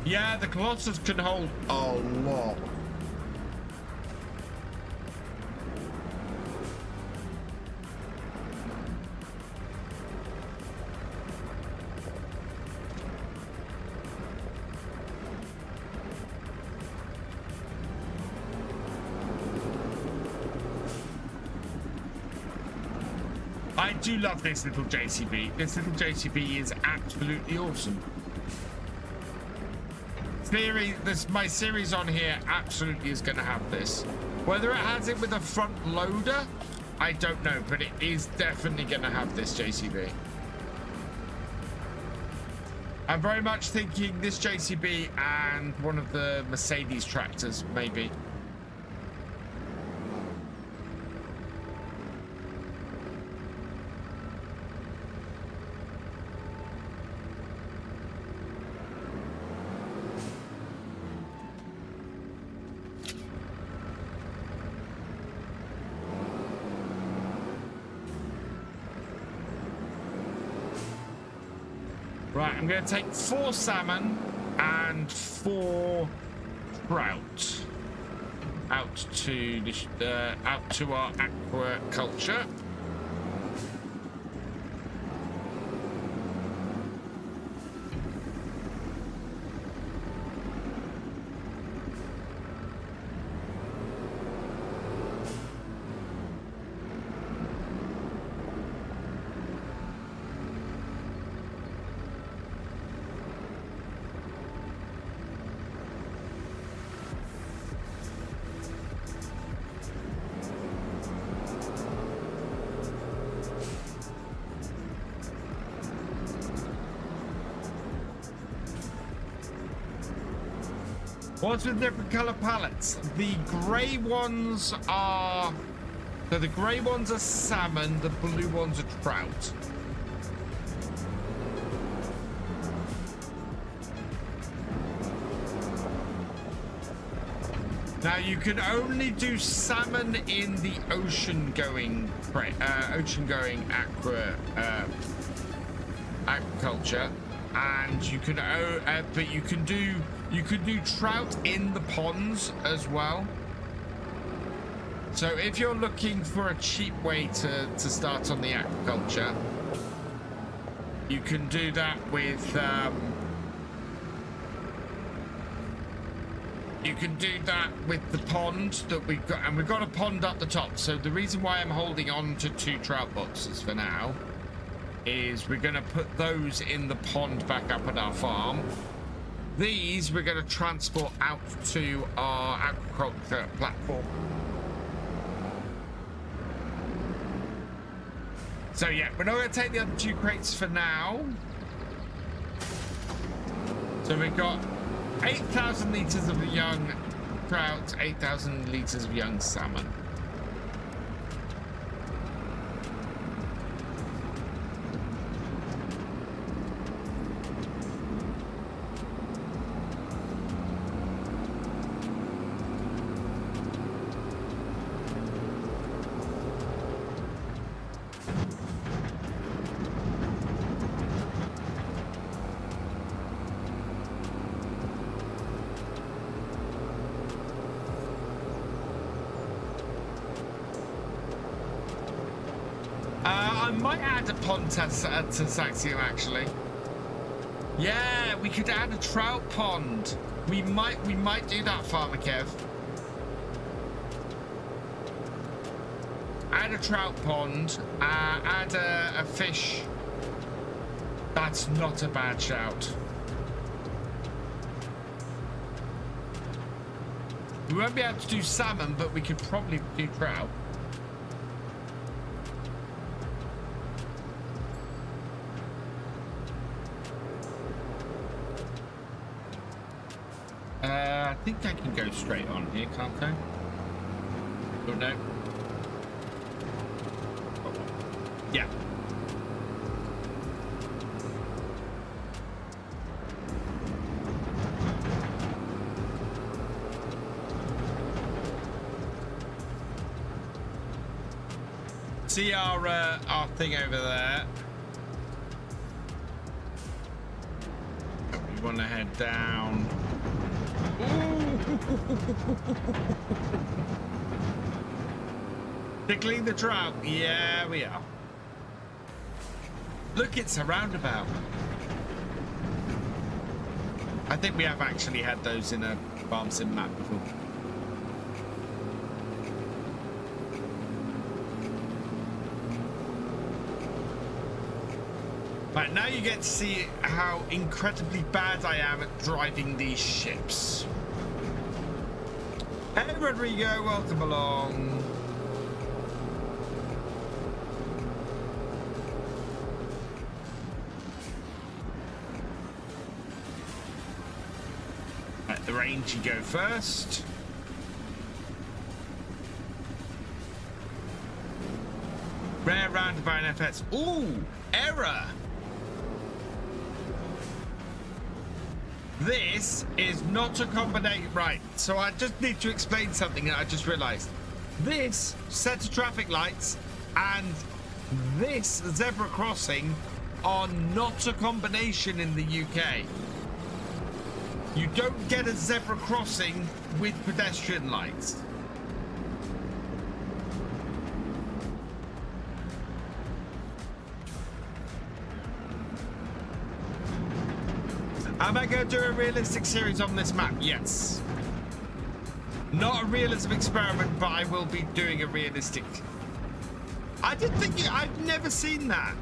Yeah, the Colossus can hold a lot. I do love this little JCB. This little JCB is absolutely awesome. My series on here absolutely is going to have this. Whether it has it with a front loader, I don't know, but it is definitely going to have this JCB. I'm very much thinking this JCB and one of the Mercedes tractors, maybe. Right, I'm going to take 4 salmon and 4 trout out to our aquaculture. What's with different color palettes? The grey ones are... So the grey ones are salmon, the blue ones are trout. Now you can only do salmon in the ocean-going aquaculture, and you can but you can do trout in the ponds as well. So if you're looking for a cheap way to start on the aquaculture, you can do that with the pond that we've got, and we've got a pond up the top. So the reason why I'm holding on to 2 trout boxes for now is we're going to put those in the pond back up at our farm. These we're going to transport out to our aquaculture platform. So yeah, we're not going to take the other 2 crates for now. So we've got 8,000 litres of young trout, 8,000 litres of young salmon. I might add a pond to Saxium, actually. Yeah, we could add a trout pond. We might do that, Farmer Kev. Add a trout pond, add a fish. That's not a bad shout. We won't be able to do salmon, but we could probably do trout. I think I can go straight on here, can't I? Oh, no. Oh. Yeah. See our thing over there. we want to head down. Tickling the trout. Yeah, we are. Look, it's a roundabout. I think we have actually had those in a farm sim map before. Right, now you get to see how incredibly bad I am at driving these ships. Hey, Rodrigo, welcome along. At the range, you go first. Rare roundabout FS. Ooh, error. This is not a combination. Right, so I just need to explain something that I just realized. This set of traffic lights and this zebra crossing are not a combination in the UK. You don't get a zebra crossing with pedestrian lights. Am I going to do a realistic series on this map? Yes. Not a realism experiment, but I will be doing a realistic. I did think I've never seen that.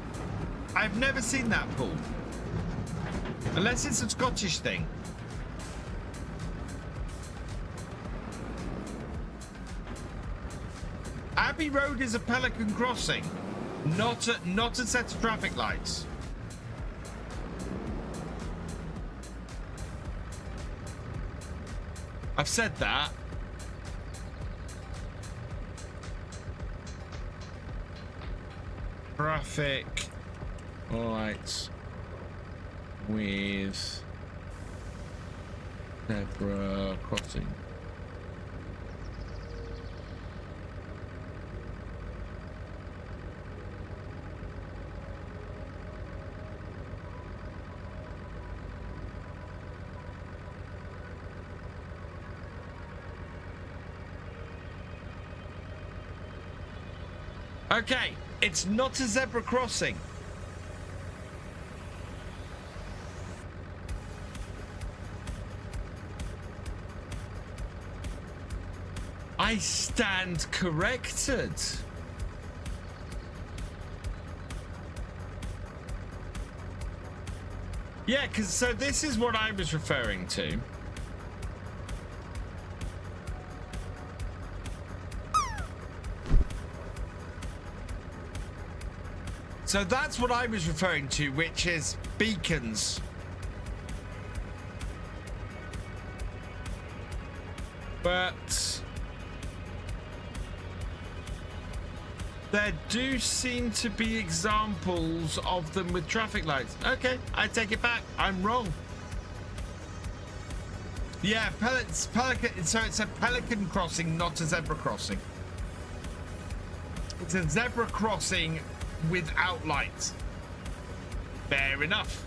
I've never seen that, Paul. Unless it's a Scottish thing. Abbey Road is a pelican crossing, not a set of traffic lights. I've said that. Traffic lights with zebra crossing. Okay, it's not a zebra crossing. I stand corrected. Yeah, because so this is what I was referring to. So that's what I was referring to, which is beacons. But there do seem to be examples of them with traffic lights. Okay, I take it back. I'm wrong. Yeah, pelican. So it's a pelican crossing, not a zebra crossing. It's a zebra crossing without lights. Fair enough.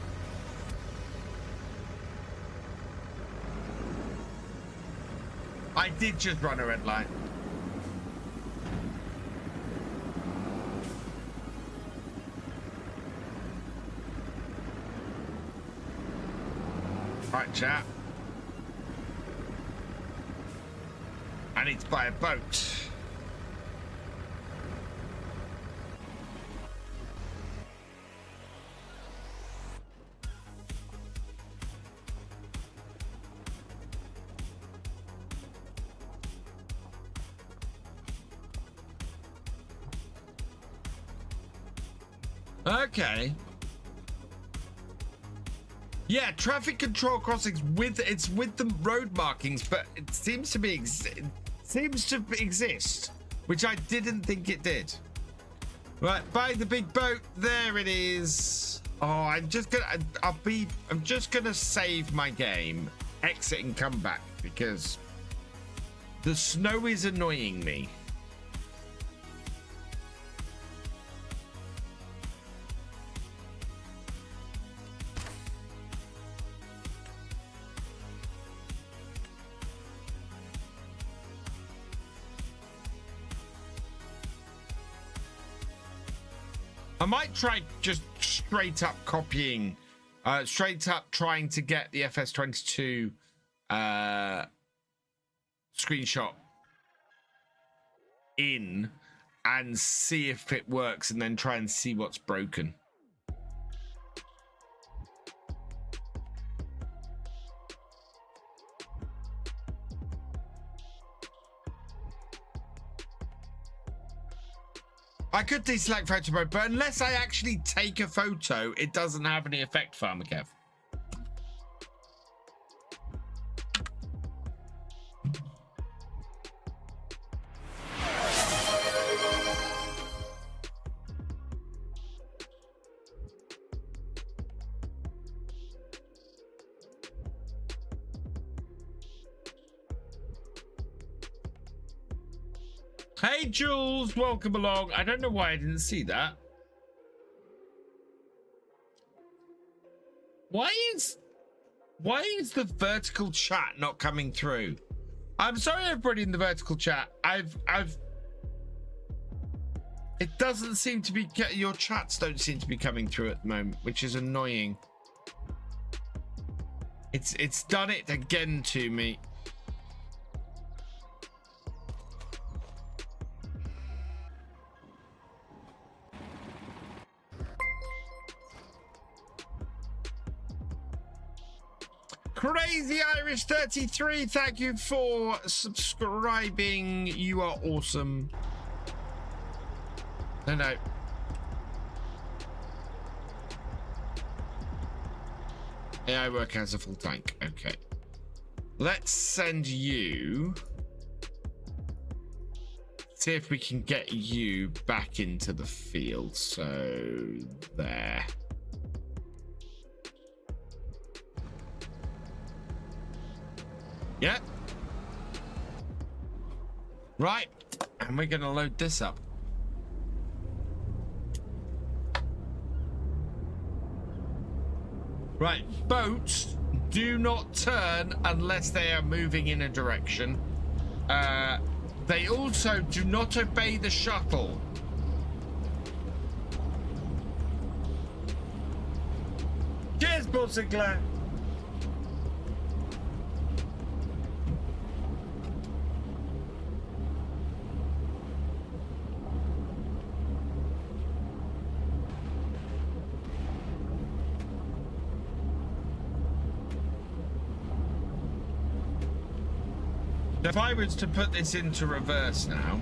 I did just run a red light. Right, chat. I need to buy a boat. Okay. Yeah, traffic control crossings with the road markings, but it seems to exist, which I didn't think it did. Right, buy the big boat. There it is. Oh, I'm just gonna save my game, exit and come back because the snow is annoying me. I might try just straight up copying, straight up trying to get the FS22 screenshot in and see if it works, and then try and see what's broken. I could deselect photo mode, but unless I actually take a photo, it doesn't have any effect, Farmer Kev. Hey Jules, welcome along. I don't know why I didn't see that. Why is the vertical chat not coming through? I'm sorry, everybody in the vertical chat. It doesn't seem to be, your chats don't seem to be coming through at the moment, which is annoying. It's done it again to me. Crazy Irish 33, thank you for subscribing. You are awesome. No. AI work has a full tank. Okay. Let's send you. See if we can get you back into the field. So there. Yeah. Right. And we're going to load this up. Right. Boats do not turn unless they are moving in a direction. They also do not obey the shuttle. Cheers, Paul Sinclair. If I was to put this into reverse now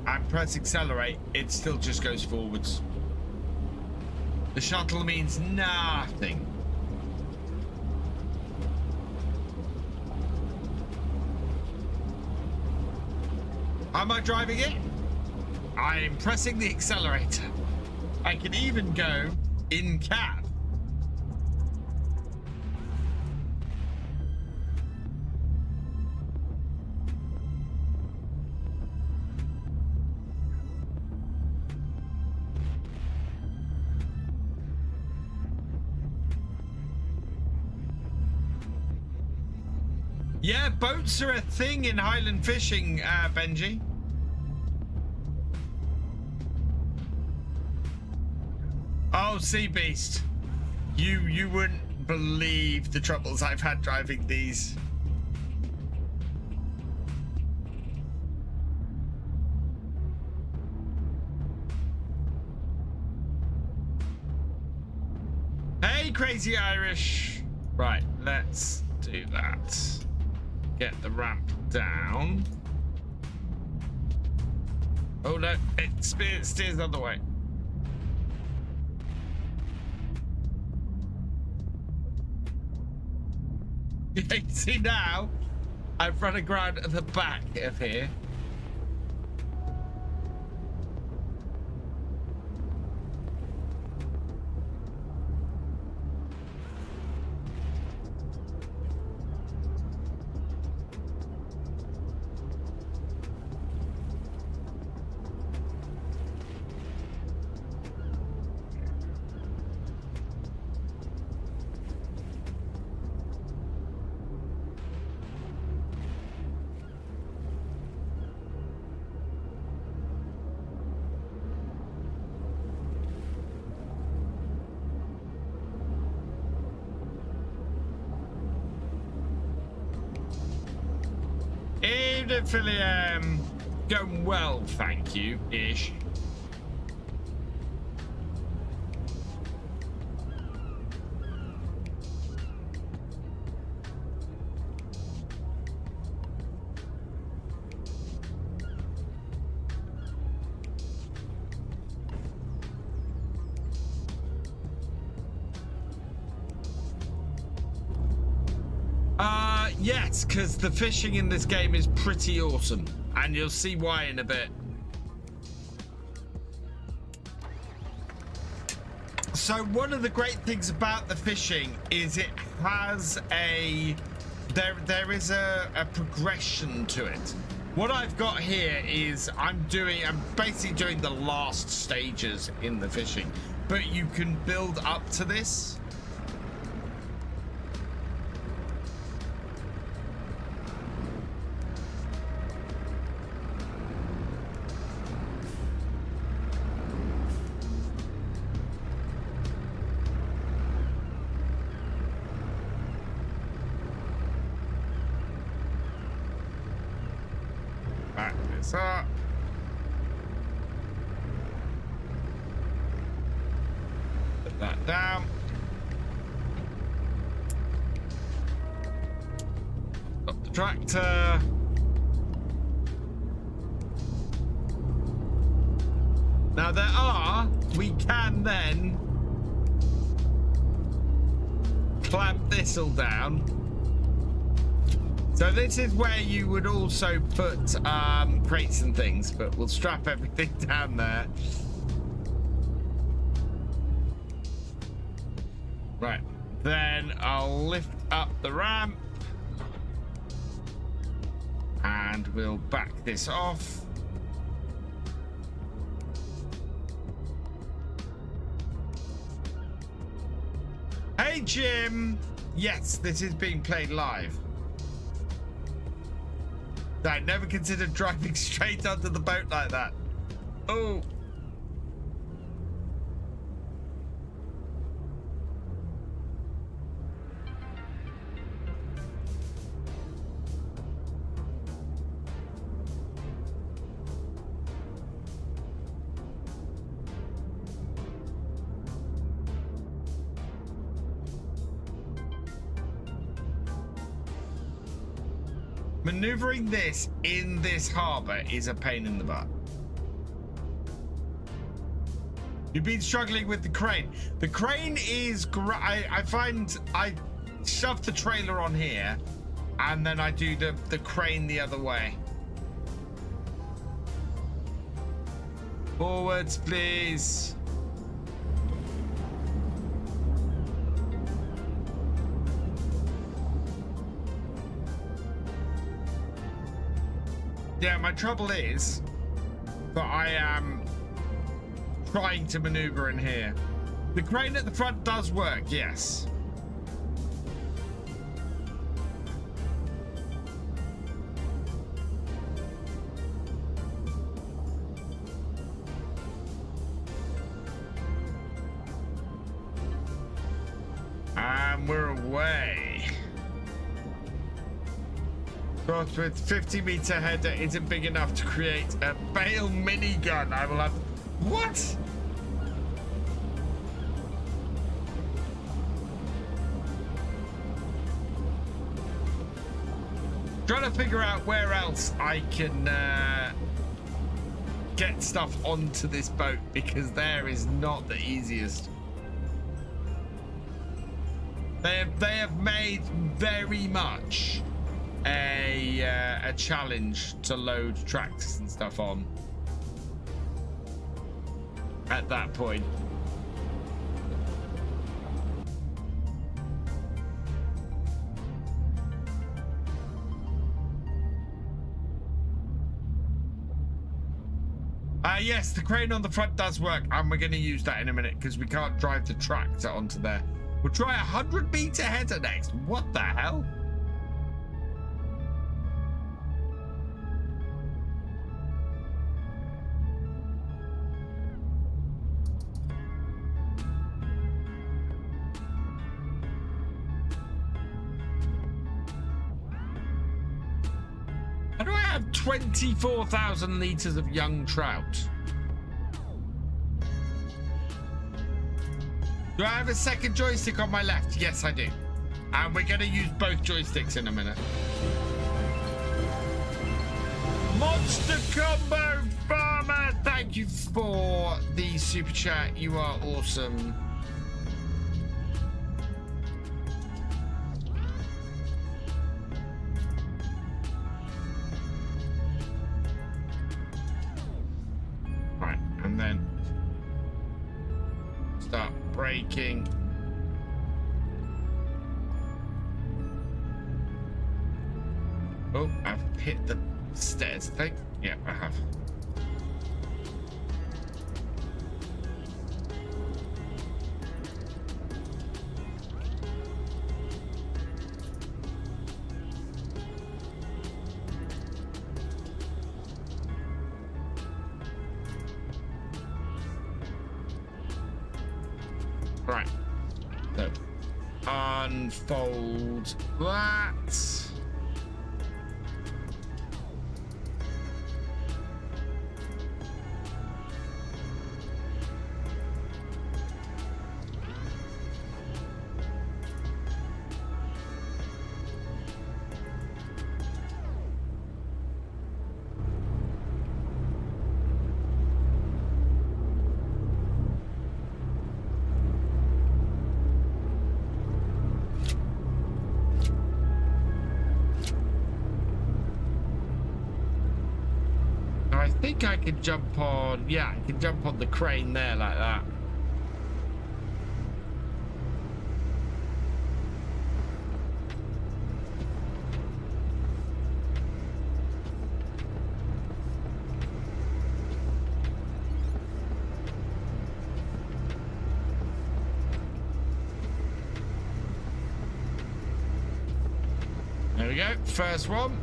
and press accelerate, it still just goes forwards. The shuttle means nothing. How am I driving it? I'm pressing the accelerator. I can even go in cab. Yeah, boats are a thing in Highland fishing, Benji. Oh, Sea Beast. You wouldn't believe the troubles I've had driving these. Hey, Crazy Irish. Right, let's do that. Get the ramp down. Oh no, it steers the other way. You can see now, I've run around at the back of here. Definitely going well, thank you, ish. Yes, because the fishing in this game is pretty awesome, and you'll see why in a bit. So one of the great things about the fishing is it has there is a progression to it. What I've got here is I'm basically doing the last stages in the fishing, but you can build up to this. Up. Put that down. Stop the tractor. Now we can then clamp this all down. So this is where you would also put crates and things, but we'll strap everything down there. Right, then I'll lift up the ramp and we'll back this off. Hey Jim! Yes, this is being played live. I never considered driving straight onto the boat like that. Oh. Maneuvering this in this harbor is a pain in the butt. You've been struggling with the crane. The crane is great. I find I shove the trailer on here and then I do the crane the other way. Forwards, please. Yeah, my trouble is that I am trying to maneuver in here. The crane at the front does work, yes. And we're away. Cross with 50-meter header isn't big enough to create a bale minigun. I will have... What? Trying to figure out where else I can get stuff onto this boat, because there is not the easiest. They have made very much a challenge to load tractors and stuff on at that point. Yes, the crane on the front does work, and we're going to use that in a minute because we can't drive the tractor onto there. We'll try a 100-meter header next. What the hell? How do I have 24,000 litres of young trout? Do I have a second joystick on my left? Yes, I do. And we're going to use both joysticks in a minute. Monster Combo Farmer, thank you for the super chat. You are awesome. Right, and then start braking. Oh, I've hit the stairs, I think. Yeah, I have. Right. So, unfold that. I think I can jump on, yeah, I can jump on the crane there like that. There we go, first one.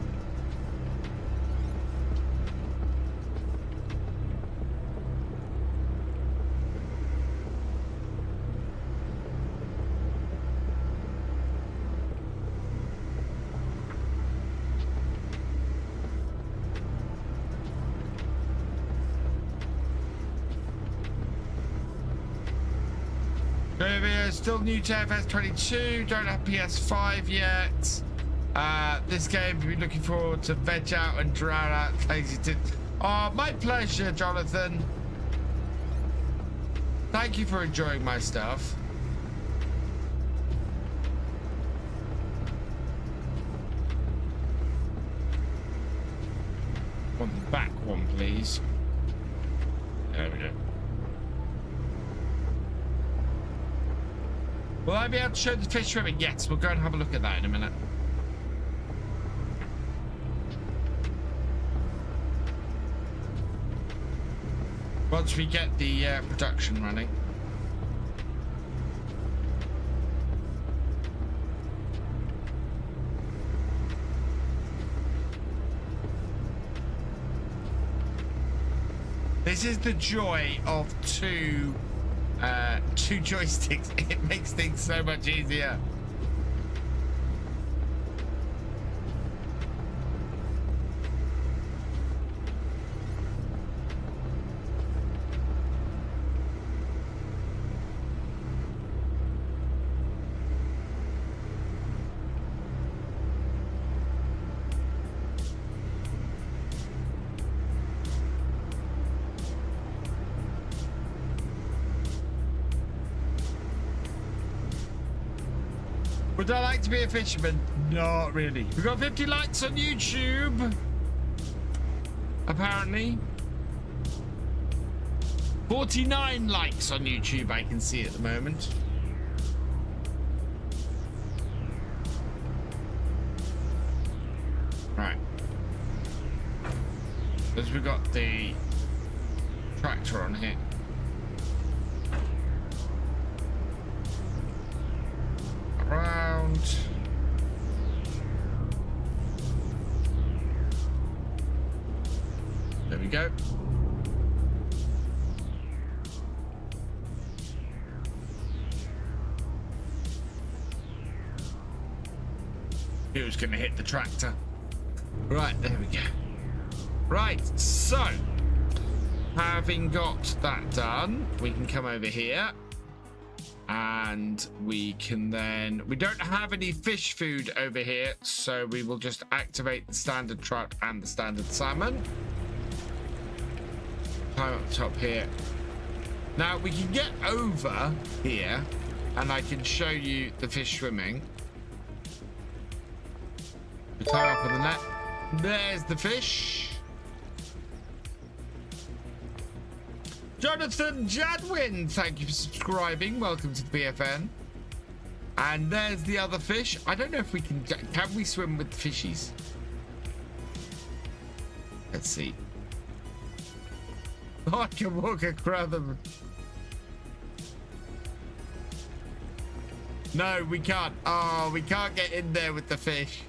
Still new to FS22, don't have PS5 yet. This game, we'll be looking forward to veg out and drown out lazy tits. Oh, my pleasure, Jonathan. Thank you for enjoying my stuff. Want the back one, please. There we go. Will I be able to show the fish swimming? Yes, we'll go and have a look at that in a minute. Once we get the production running. This is the joy of two joysticks. It makes things so much easier. Would I like to be a fisherman? Not really. We've got 50 likes on YouTube. Apparently. 49 likes on YouTube, I can see at the moment. Right. As we got the tractor on here. Around. There we go. It was going to hit the tractor. Right, there we go. Right, so having got that done, we can come over here and we can then, we don't have any fish food over here, so we will just activate the standard trout and the standard salmon. Climb up the top here. Now we can get over here and I can show you the fish swimming. We tie up on the net. There's the fish. Jonathan Jadwin, thank you for subscribing. Welcome to the BFN. And there's the other fish. I don't know if we can we swim with the fishies? Let's see. Oh, I can walk across them. No, we can't. Oh, we can't get in there with the fish.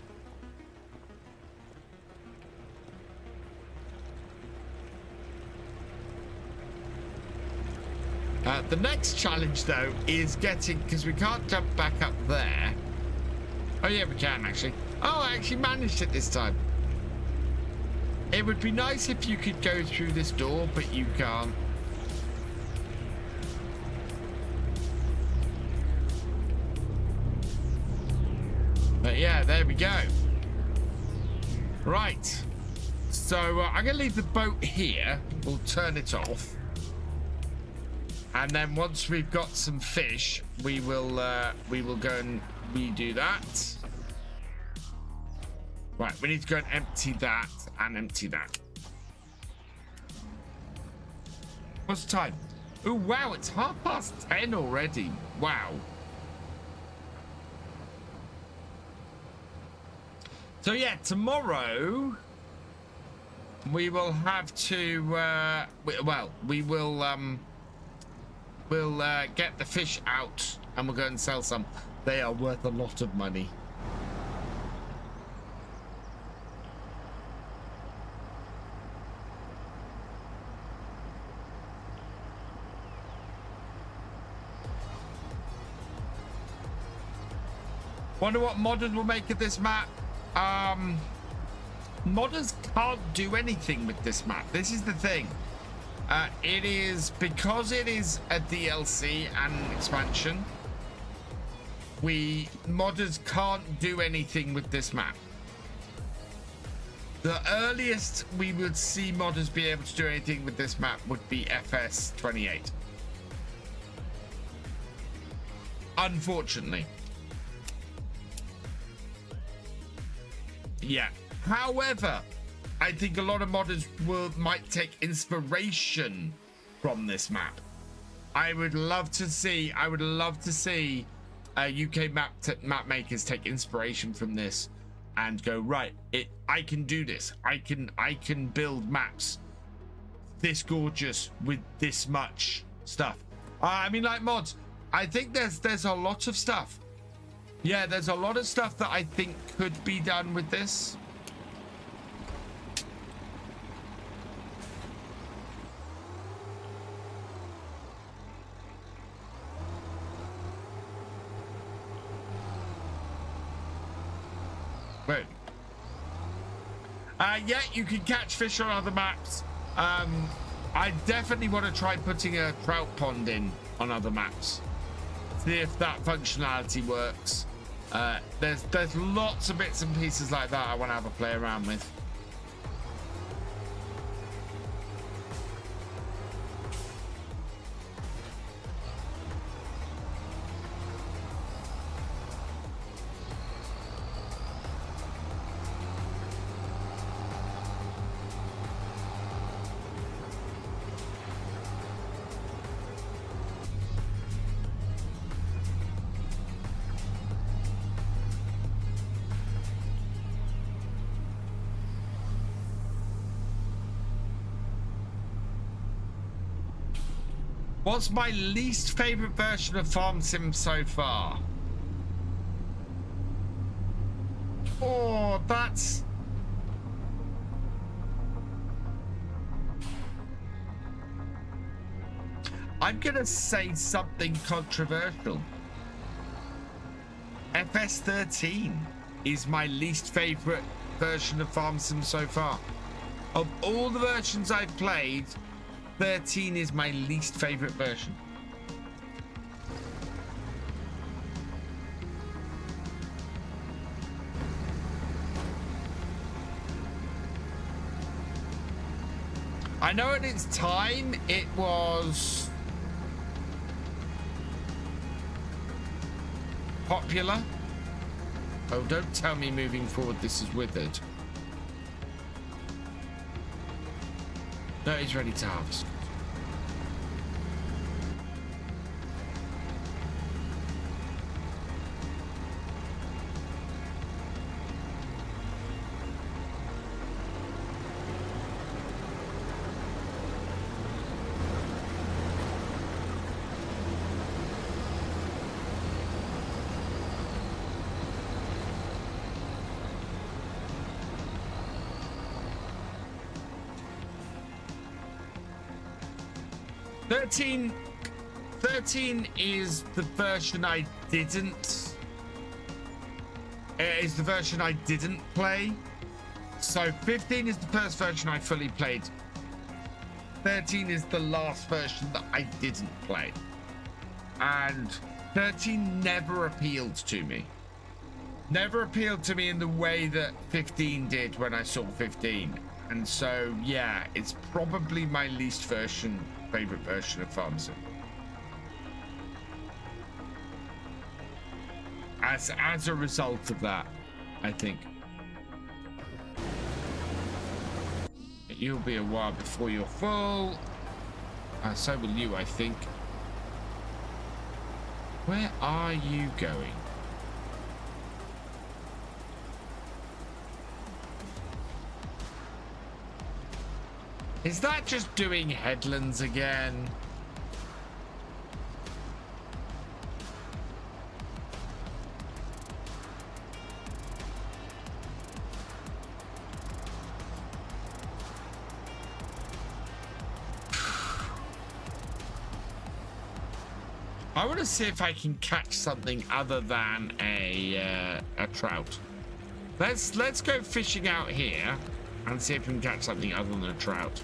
The next challenge, though, is getting, because we can't jump back up there. Oh, yeah, we can, actually. Oh, I actually managed it this time. It would be nice if you could go through this door, but you can't. But yeah, there we go. Right. So I'm going to leave the boat here. We'll turn it off. And then once we've got some fish, we will go and redo that. Right, we need to go and empty that and empty that. What's the time? Oh, wow, it's 10:30 already. Wow. So yeah, tomorrow we will have to, we'll get the fish out and we'll go and sell some. They are worth a lot of money. Wonder what modders will make of this map. Modders can't do anything with this map. This is the thing. It is, because it is a DLC and an expansion, modders can't do anything with this map. The earliest we would see modders be able to do anything with this map would be FS28. Unfortunately. Yeah. However, I think a lot of modders might take inspiration from this map. I would love to see UK map makers take inspiration from this and go, right, I can do this. I can build maps this gorgeous with this much stuff. I mean, like mods, I think there's a lot of stuff. Yeah, there's a lot of stuff that I think could be done with this. Wait. Yeah, you can catch fish on other maps. I definitely want to try putting a trout pond in on other maps. See if that functionality works. There's lots of bits and pieces like that I want to have a play around with. What's my least favorite version of Farm Sim so far? Oh, that's... I'm gonna say something controversial. FS13 is my least favorite version of Farm Sim so far. Of all the versions I've played, 13 is my least favorite version. I know at its time it was popular. Oh, don't tell me moving forward this is withered. No, he's ready to harvest. 13 is the version I didn't. Is the version I didn't play. So 15 is the first version I fully played. 13 is the last version that I didn't play. And 13 never appealed to me. Never appealed to me in the way that 15 did when I saw 15. And so, yeah, it's probably my least favorite version of Farm Sim. As a result of that, I think. You'll be a while before you're full. So will you, I think. Where are you going? Is that just doing headlands again? I want to see if I can catch something other than a trout. Let's go fishing out here and see if we can catch something other than a trout.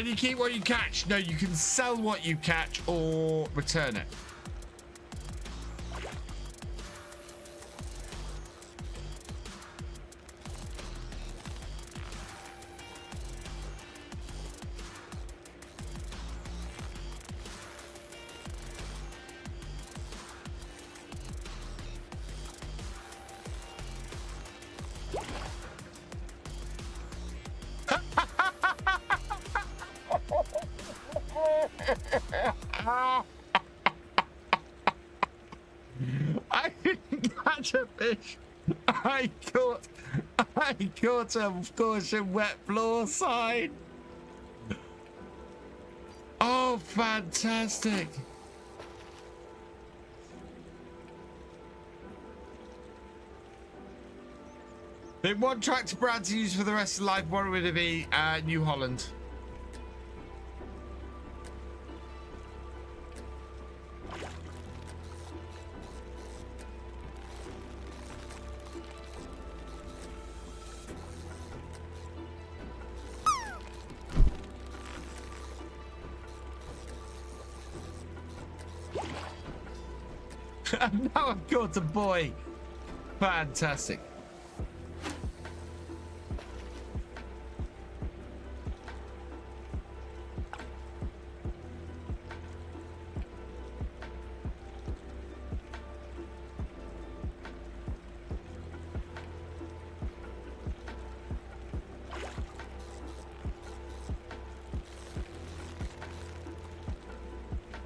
Can you keep what you catch? No, you can sell what you catch or return it. I didn't catch a fish. I caught a caution wet floor sign. Oh, fantastic. Then one tractor brand to use for the rest of life. What would it be? New Holland. Now I've caught a boy. Fantastic.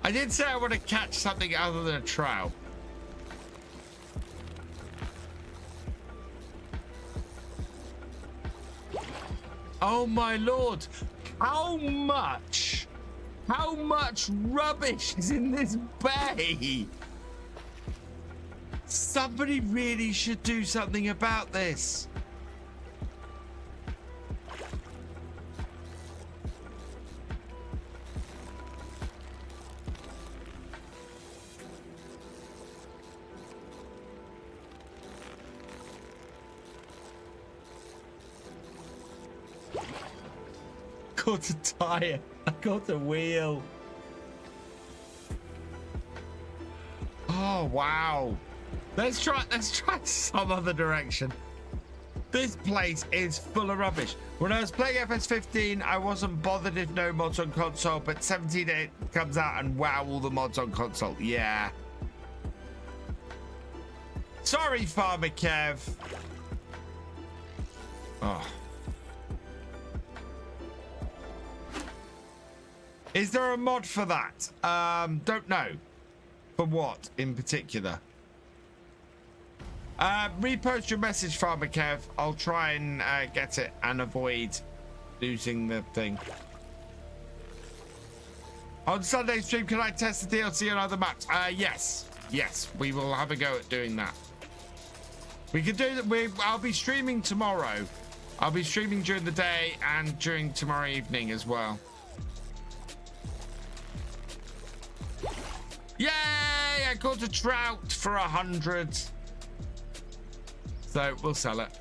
I did say I want to catch something other than a trout. Oh my lord. How much rubbish is in this bay? Somebody really should do something about this. Got a tire. I got a wheel. Oh wow. Let's try some other direction. This place is full of rubbish. When I was playing FS15, I wasn't bothered if no mods on console, but 17 it comes out and wow, all the mods on console. Yeah. Sorry, Farmer Kev. Oh. Is there a mod for that? Don't know. For what in particular? Repost your message, Farmer Kev. I'll try and get it and avoid losing the thing. On Sunday stream, can I test the DLC on other maps? Yes. Yes, we will have a go at doing that. We can do that. I'll be streaming tomorrow. I'll be streaming during the day and during tomorrow evening as well. Yay! I caught a trout for 100. So we'll sell it.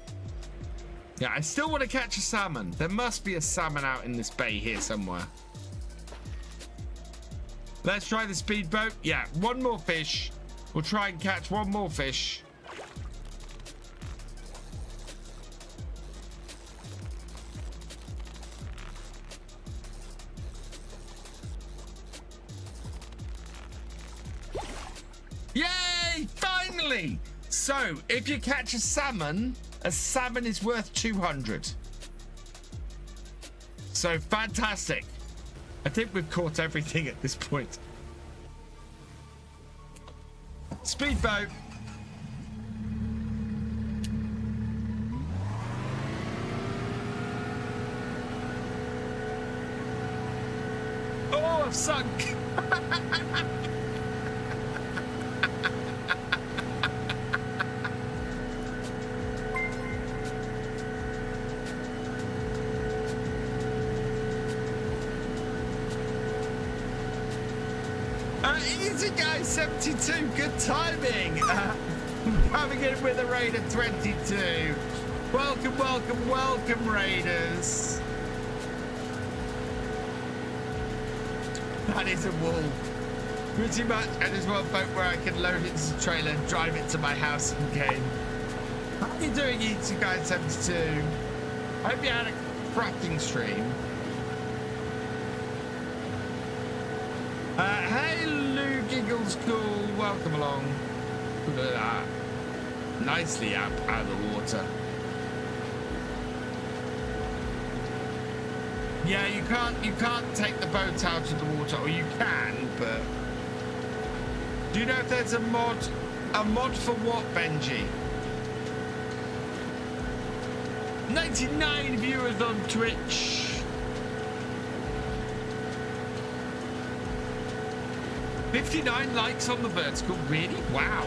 Yeah, I still want to catch a salmon. There must be a salmon out in this bay here somewhere. Let's try the speedboat. Yeah, one more fish. We'll try and catch one more fish. Yay! Finally! So, if you catch a salmon is worth 200. So, fantastic. I think we've caught everything at this point. Speedboat. Oh, I've sunk. Easy guys, 72, good timing. Coming in with a raid of 22. Welcome, welcome, welcome, raiders. That is a wall. Pretty much, and there's one boat where I can load it into the trailer and drive it to my house and game. How are you doing, Easy guys, 72? I hope you had a crafting stream. Hey Lou Giggles Cool, welcome along. Look at that. Nicely out of the water. Yeah, you can't take the boat out of the water, or you can, but do you know if there's a mod for what, Benji? 99 viewers on Twitch. $59 likes on the vertical, really? Wow.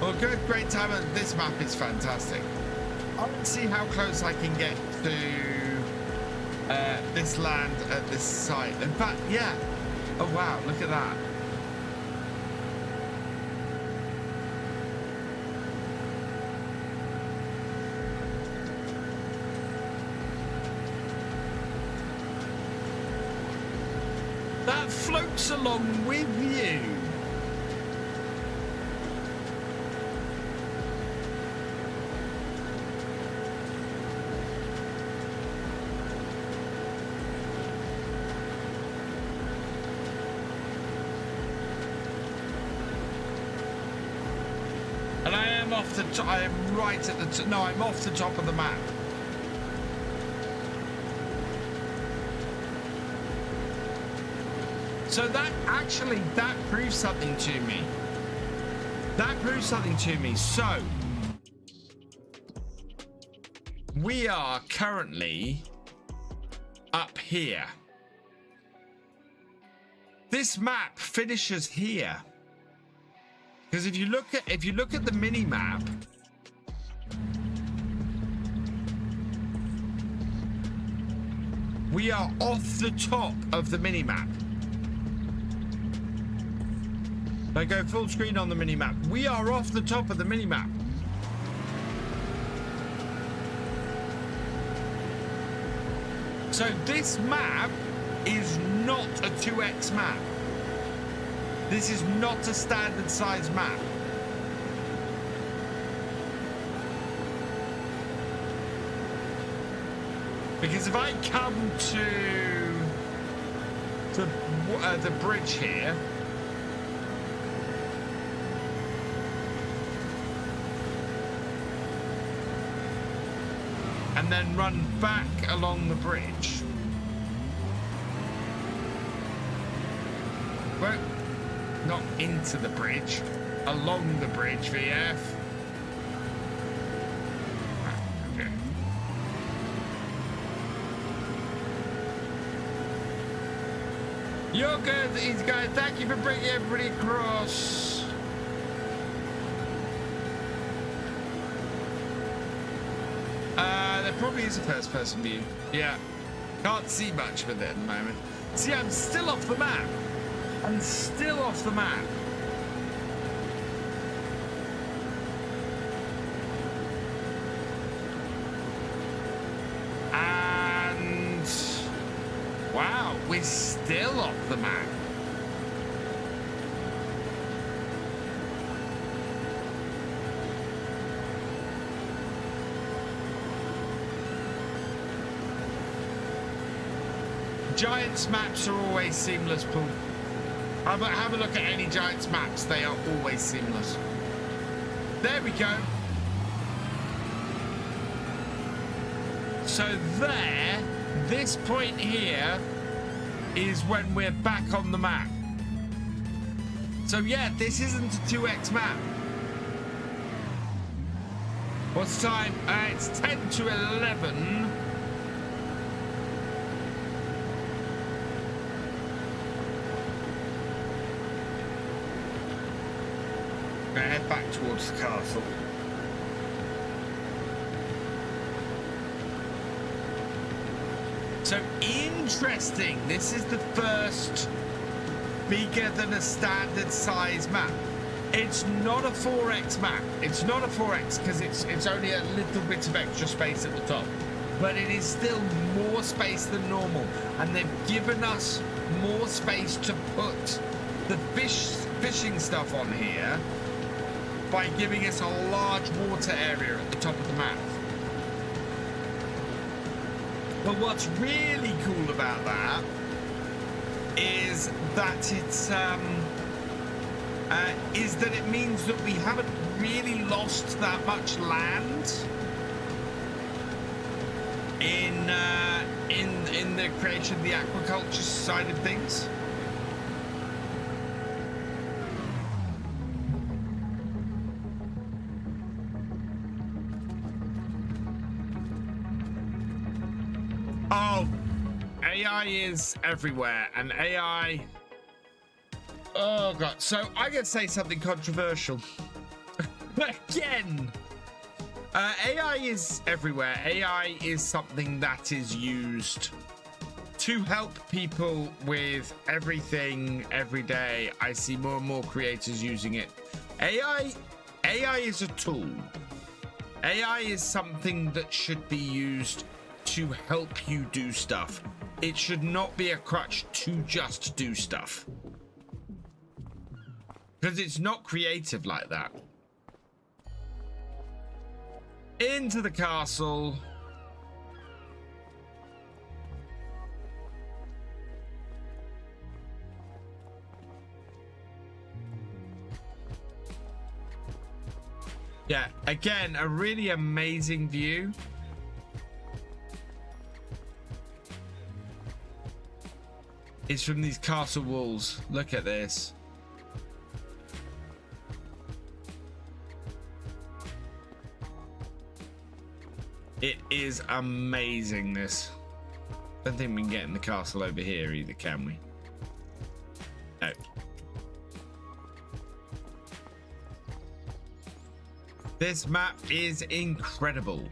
Well, good, great time. This map is fantastic. Let's see how close I can get to this land at this site. In fact, yeah. Oh, wow, look at that. That floats along with you. And I am off the top. I am right at the top. No, I'm off the top of the map. So that actually, that proves something to me. That proves something to me. So we are currently up here. This map finishes here. Because if you look at the mini map, we are off the top of the mini map. I go full screen on the mini map. We are off the top of the mini map. So this map is not a 2x map. This is not a standard size map. Because if I come to the bridge here, and then run back along the bridge, well, not into the bridge, along the bridge, VF. Okay. You're good, these guys. Thank you for bringing everybody across. There probably is a first-person view. Yeah, can't see much with it at the moment. See, I'm still off the map. I'm still off the map. And wow, we're still off the map. Giants maps are always seamless, Paul. Have a look at any Giants maps. They are always seamless. There we go. So there, this point here is when we're back on the map. So yeah, this isn't a 2x map. What's the time? It's 10 to 11. Head back towards the castle. So interesting. This is the first bigger than a standard size map. It's not a 4x map. It's not a 4x because it's only a little bit of extra space at the top. But it is still more space than normal. And they've given us more space to put the fishing stuff on here by giving us a large water area at the top of the map. But what's really cool about that is that it means that we haven't really lost that much land in the creation of the aquaculture side of things. Oh, AI is everywhere, and AI... Oh, God. So, I'm going to say something controversial. Again! AI is everywhere. AI is something that is used to help people with everything, every day. I see more and more creators using it. AI is a tool. AI is something that should be used to help you do stuff. It should not be a crutch to just do stuff. Because it's not creative like that. Into the castle. Yeah, again, a really amazing view. is from these castle walls. Look at this. It is amazing, this. Don't think we can get in the castle over here either, can we? No. This map is incredible.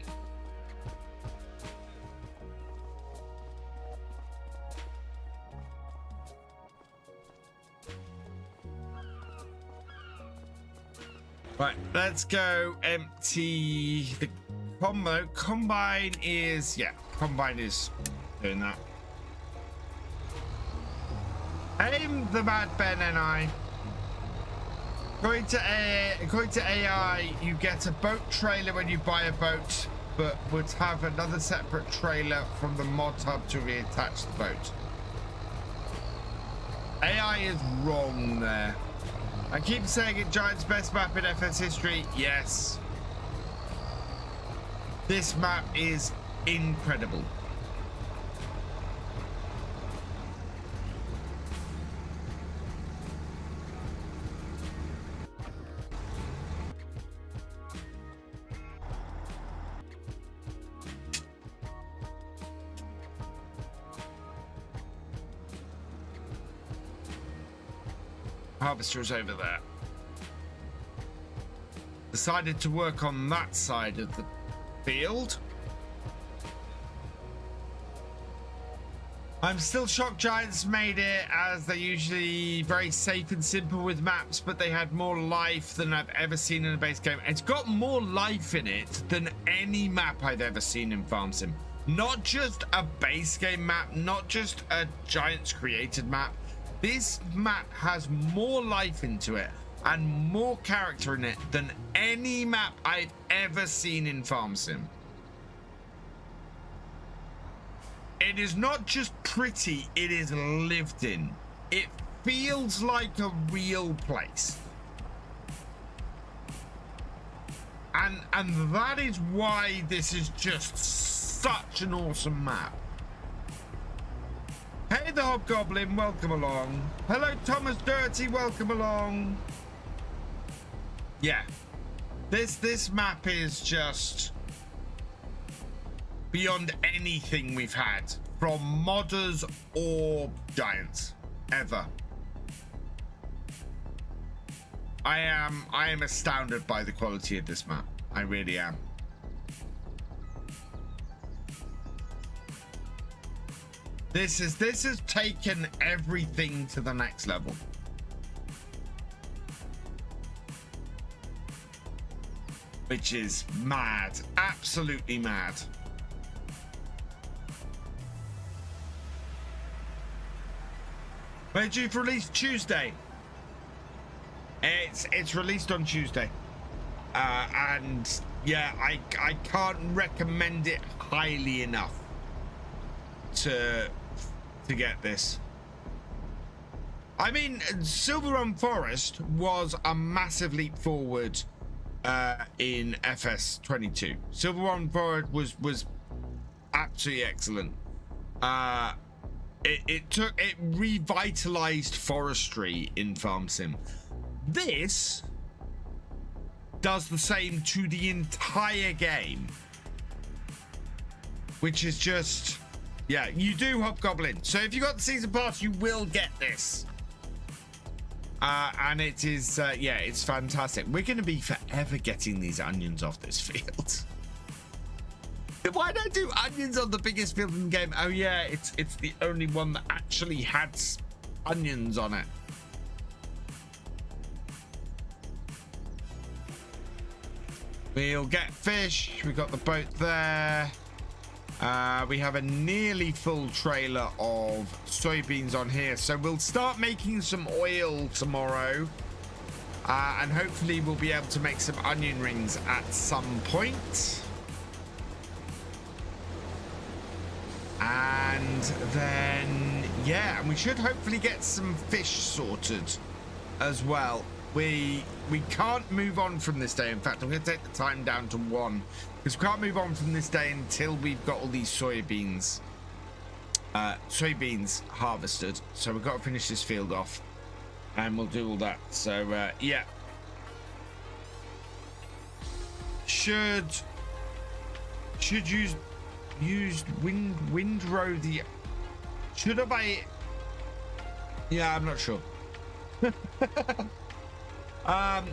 Right, let's go empty the combo. Combine is, yeah, Combine is doing that. Aim the Mad Ben and I. According to AI, you get a boat trailer when you buy a boat, but would have another separate trailer from the mod hub to reattach the boat. AI is wrong there. I keep saying it, Giant's best map in FS history. Yes. This map is incredible. Harvester's over there. Decided to work on that side of the field. I'm still shocked Giants made it, as they're usually very safe and simple with maps, but they had more life than I've ever seen in a base game. It's got more life in it than any map I've ever seen in Farm Sim. Not just a base game map, not just a Giants created map. This map has more life into it and more character in it than any map I've ever seen in Farm Sim. It is not just pretty, it is lived in. It feels like a real place. And that is why this is just such an awesome map. Hey, the Hobgoblin, welcome along. Hello, Thomas Dirty, welcome along. Yeah, this map is just beyond anything we've had from modders or Giants ever. I am astounded by the quality of this map. I really am. This has taken everything to the next level. Which is mad, absolutely mad. When due for release? Tuesday. It's released on Tuesday. And yeah, I can't recommend it highly enough to get this. I mean, Silver Run Forest was a massive leap forward in FS22. Silver Run Forest was absolutely excellent. It revitalized forestry in Farm Sim. This does the same to the entire game, which is just, yeah, you do Hobgoblin. So if you got the season pass, you will get this. And it is, yeah, it's fantastic. We're going to be forever getting these onions off this field. Why don't I do onions on the biggest field in the game? Oh yeah, it's the only one that actually had onions on it. We'll get fish. We got the boat there. We have a nearly full trailer of soybeans on here, so we'll start making some oil tomorrow, and hopefully we'll be able to make some onion rings at some point. And then, yeah, and we should hopefully get some fish sorted as well. We can't move on from this day. In fact, I'm going to take the time down to 1, because we can't move on from this day until we've got all these soybeans soybeans harvested. So we've got to finish this field off, and we'll do all that. So yeah, should use windrow the. Should have I? Yeah, I'm not sure.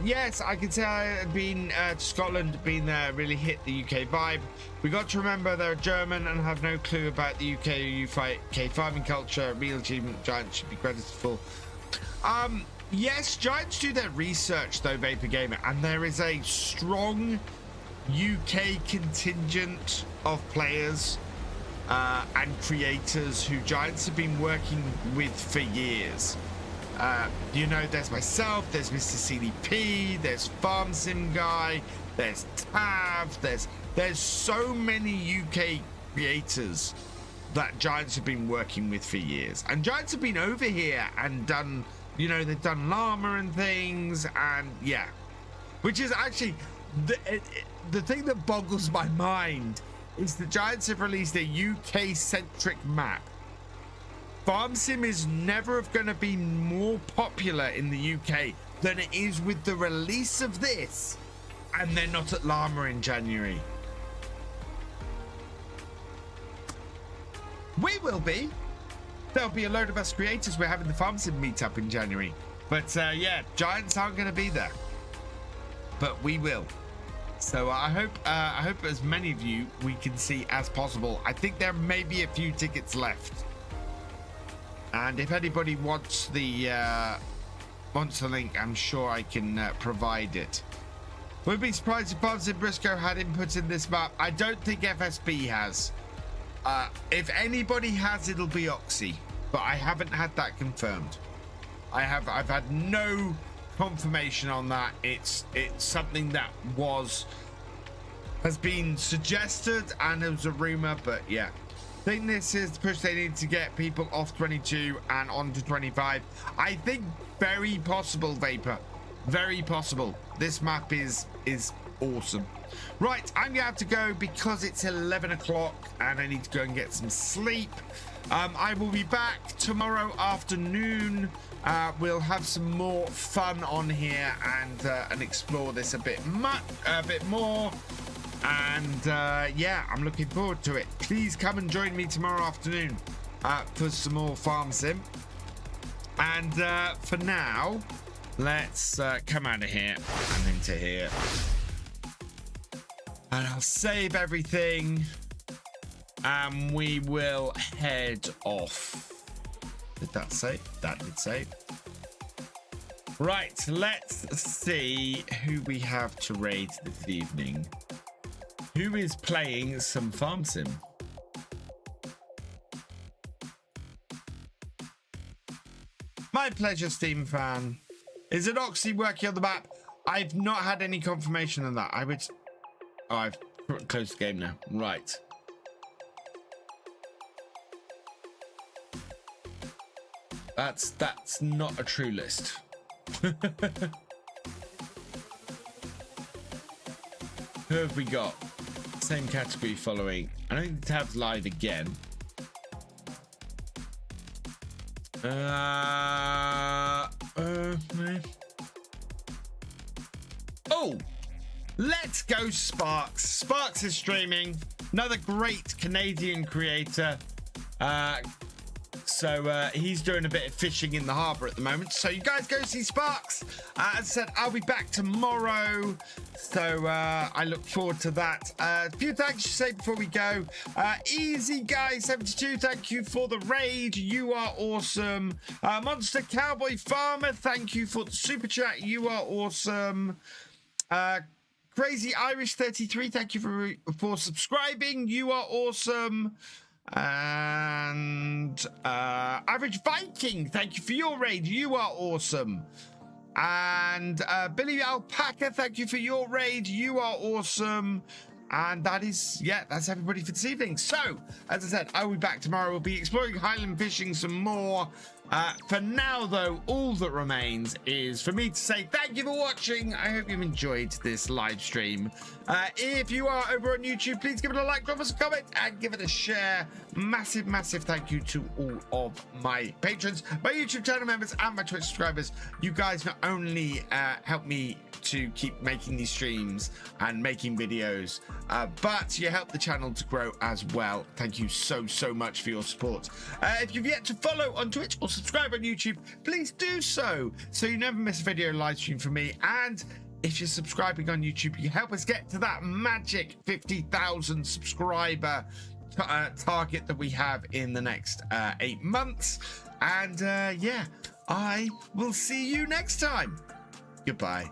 Yes, I can say I've been to Scotland, been there, really hit the UK vibe. We got to remember they're German and have no clue about the UK or UK farming culture. Real achievement, Giants should be credited for. Yes, Giants do their research though, Vapor Gamer, and there is a strong UK contingent of players and creators who Giants have been working with for years. You know, there's myself, there's Mr. CDP, there's Farm Sim Guy, there's Tav, there's so many UK creators that Giants have been working with for years. And Giants have been over here and done, you know, they've done llama and things, and yeah. Which is actually, the thing that boggles my mind is the Giants have released a UK-centric map. Farm Sim is never going to be more popular in the UK than it is with the release of this, and they're not at llama in January. We will be. There'll be a load of us creators. We're having the Farm Sim meetup in January, but yeah, Giants aren't going to be there, but we will. So I hope as many of you we can see as possible. I think there may be a few tickets left. And if anybody wants the link, I'm sure I can provide it. Would be surprised if Bonds and Briscoe had input in this map. I don't think FSB has. If anybody has, it'll be Oxy, but I haven't had that confirmed. I've had no confirmation on that. It's something that has been suggested, and it was a rumor, but yeah. I think this is the push they need to get people off 22 and onto 25. I think very possible, Vapor. Very possible. This map is awesome. Right, I'm gonna have to go because it's 11 o'clock and I need to go and get some sleep. I will be back tomorrow afternoon. We'll have some more fun on here and explore this a bit more. And yeah, I'm looking forward to it. Please come and join me tomorrow afternoon for some more Farm Sim. And for now, let's come out of here and into here. And I'll save everything. And we will head off. Did that save? That did save. Right, let's see who we have to raid this evening. Who is playing some Farm Sim? My pleasure, Steam fan. Is it Oxy working on the map? I've not had any confirmation on that. Oh, I've closed the game now. Right. That's not a true list. Who have we got? Same category following. I don't think the tab's live again. Oh, let's go Sparks. Sparks is streaming. Another great Canadian creator. So he's doing a bit of fishing in the harbour at the moment. So you guys go see Sparks. As I said, I'll be back tomorrow. So I look forward to that. A few thanks to say before we go. Easy Guy 72, thank you for the raid. You are awesome. Monster Cowboy Farmer, thank you for the super chat. You are awesome. Crazy Irish 33, thank you for subscribing. You are awesome. And Average Viking, thank you for your raid. You are awesome. And Billy Alpaca, thank you for your raid. You are awesome. And that is, yeah, that's everybody for this evening. So, as I said, I will be back tomorrow. We'll be exploring Highland fishing some more. For now, though, all that remains is for me to say thank you for watching. I hope you've enjoyed this live stream. If you are over on YouTube, please give it a like, drop us a comment, and give it a share. Massive, massive thank you to all of my patrons, my YouTube channel members, and my Twitch subscribers. You guys not only help me to keep making these streams and making videos, but you help the channel to grow as well. Thank you so much for your support. If you've yet to follow on Twitch or subscribe on YouTube, please do so you never miss a video live stream from me. And if you're subscribing on YouTube, you help us get to that magic 50,000 subscriber target that we have in the next 8 months. And yeah, I will see you next time. Goodbye.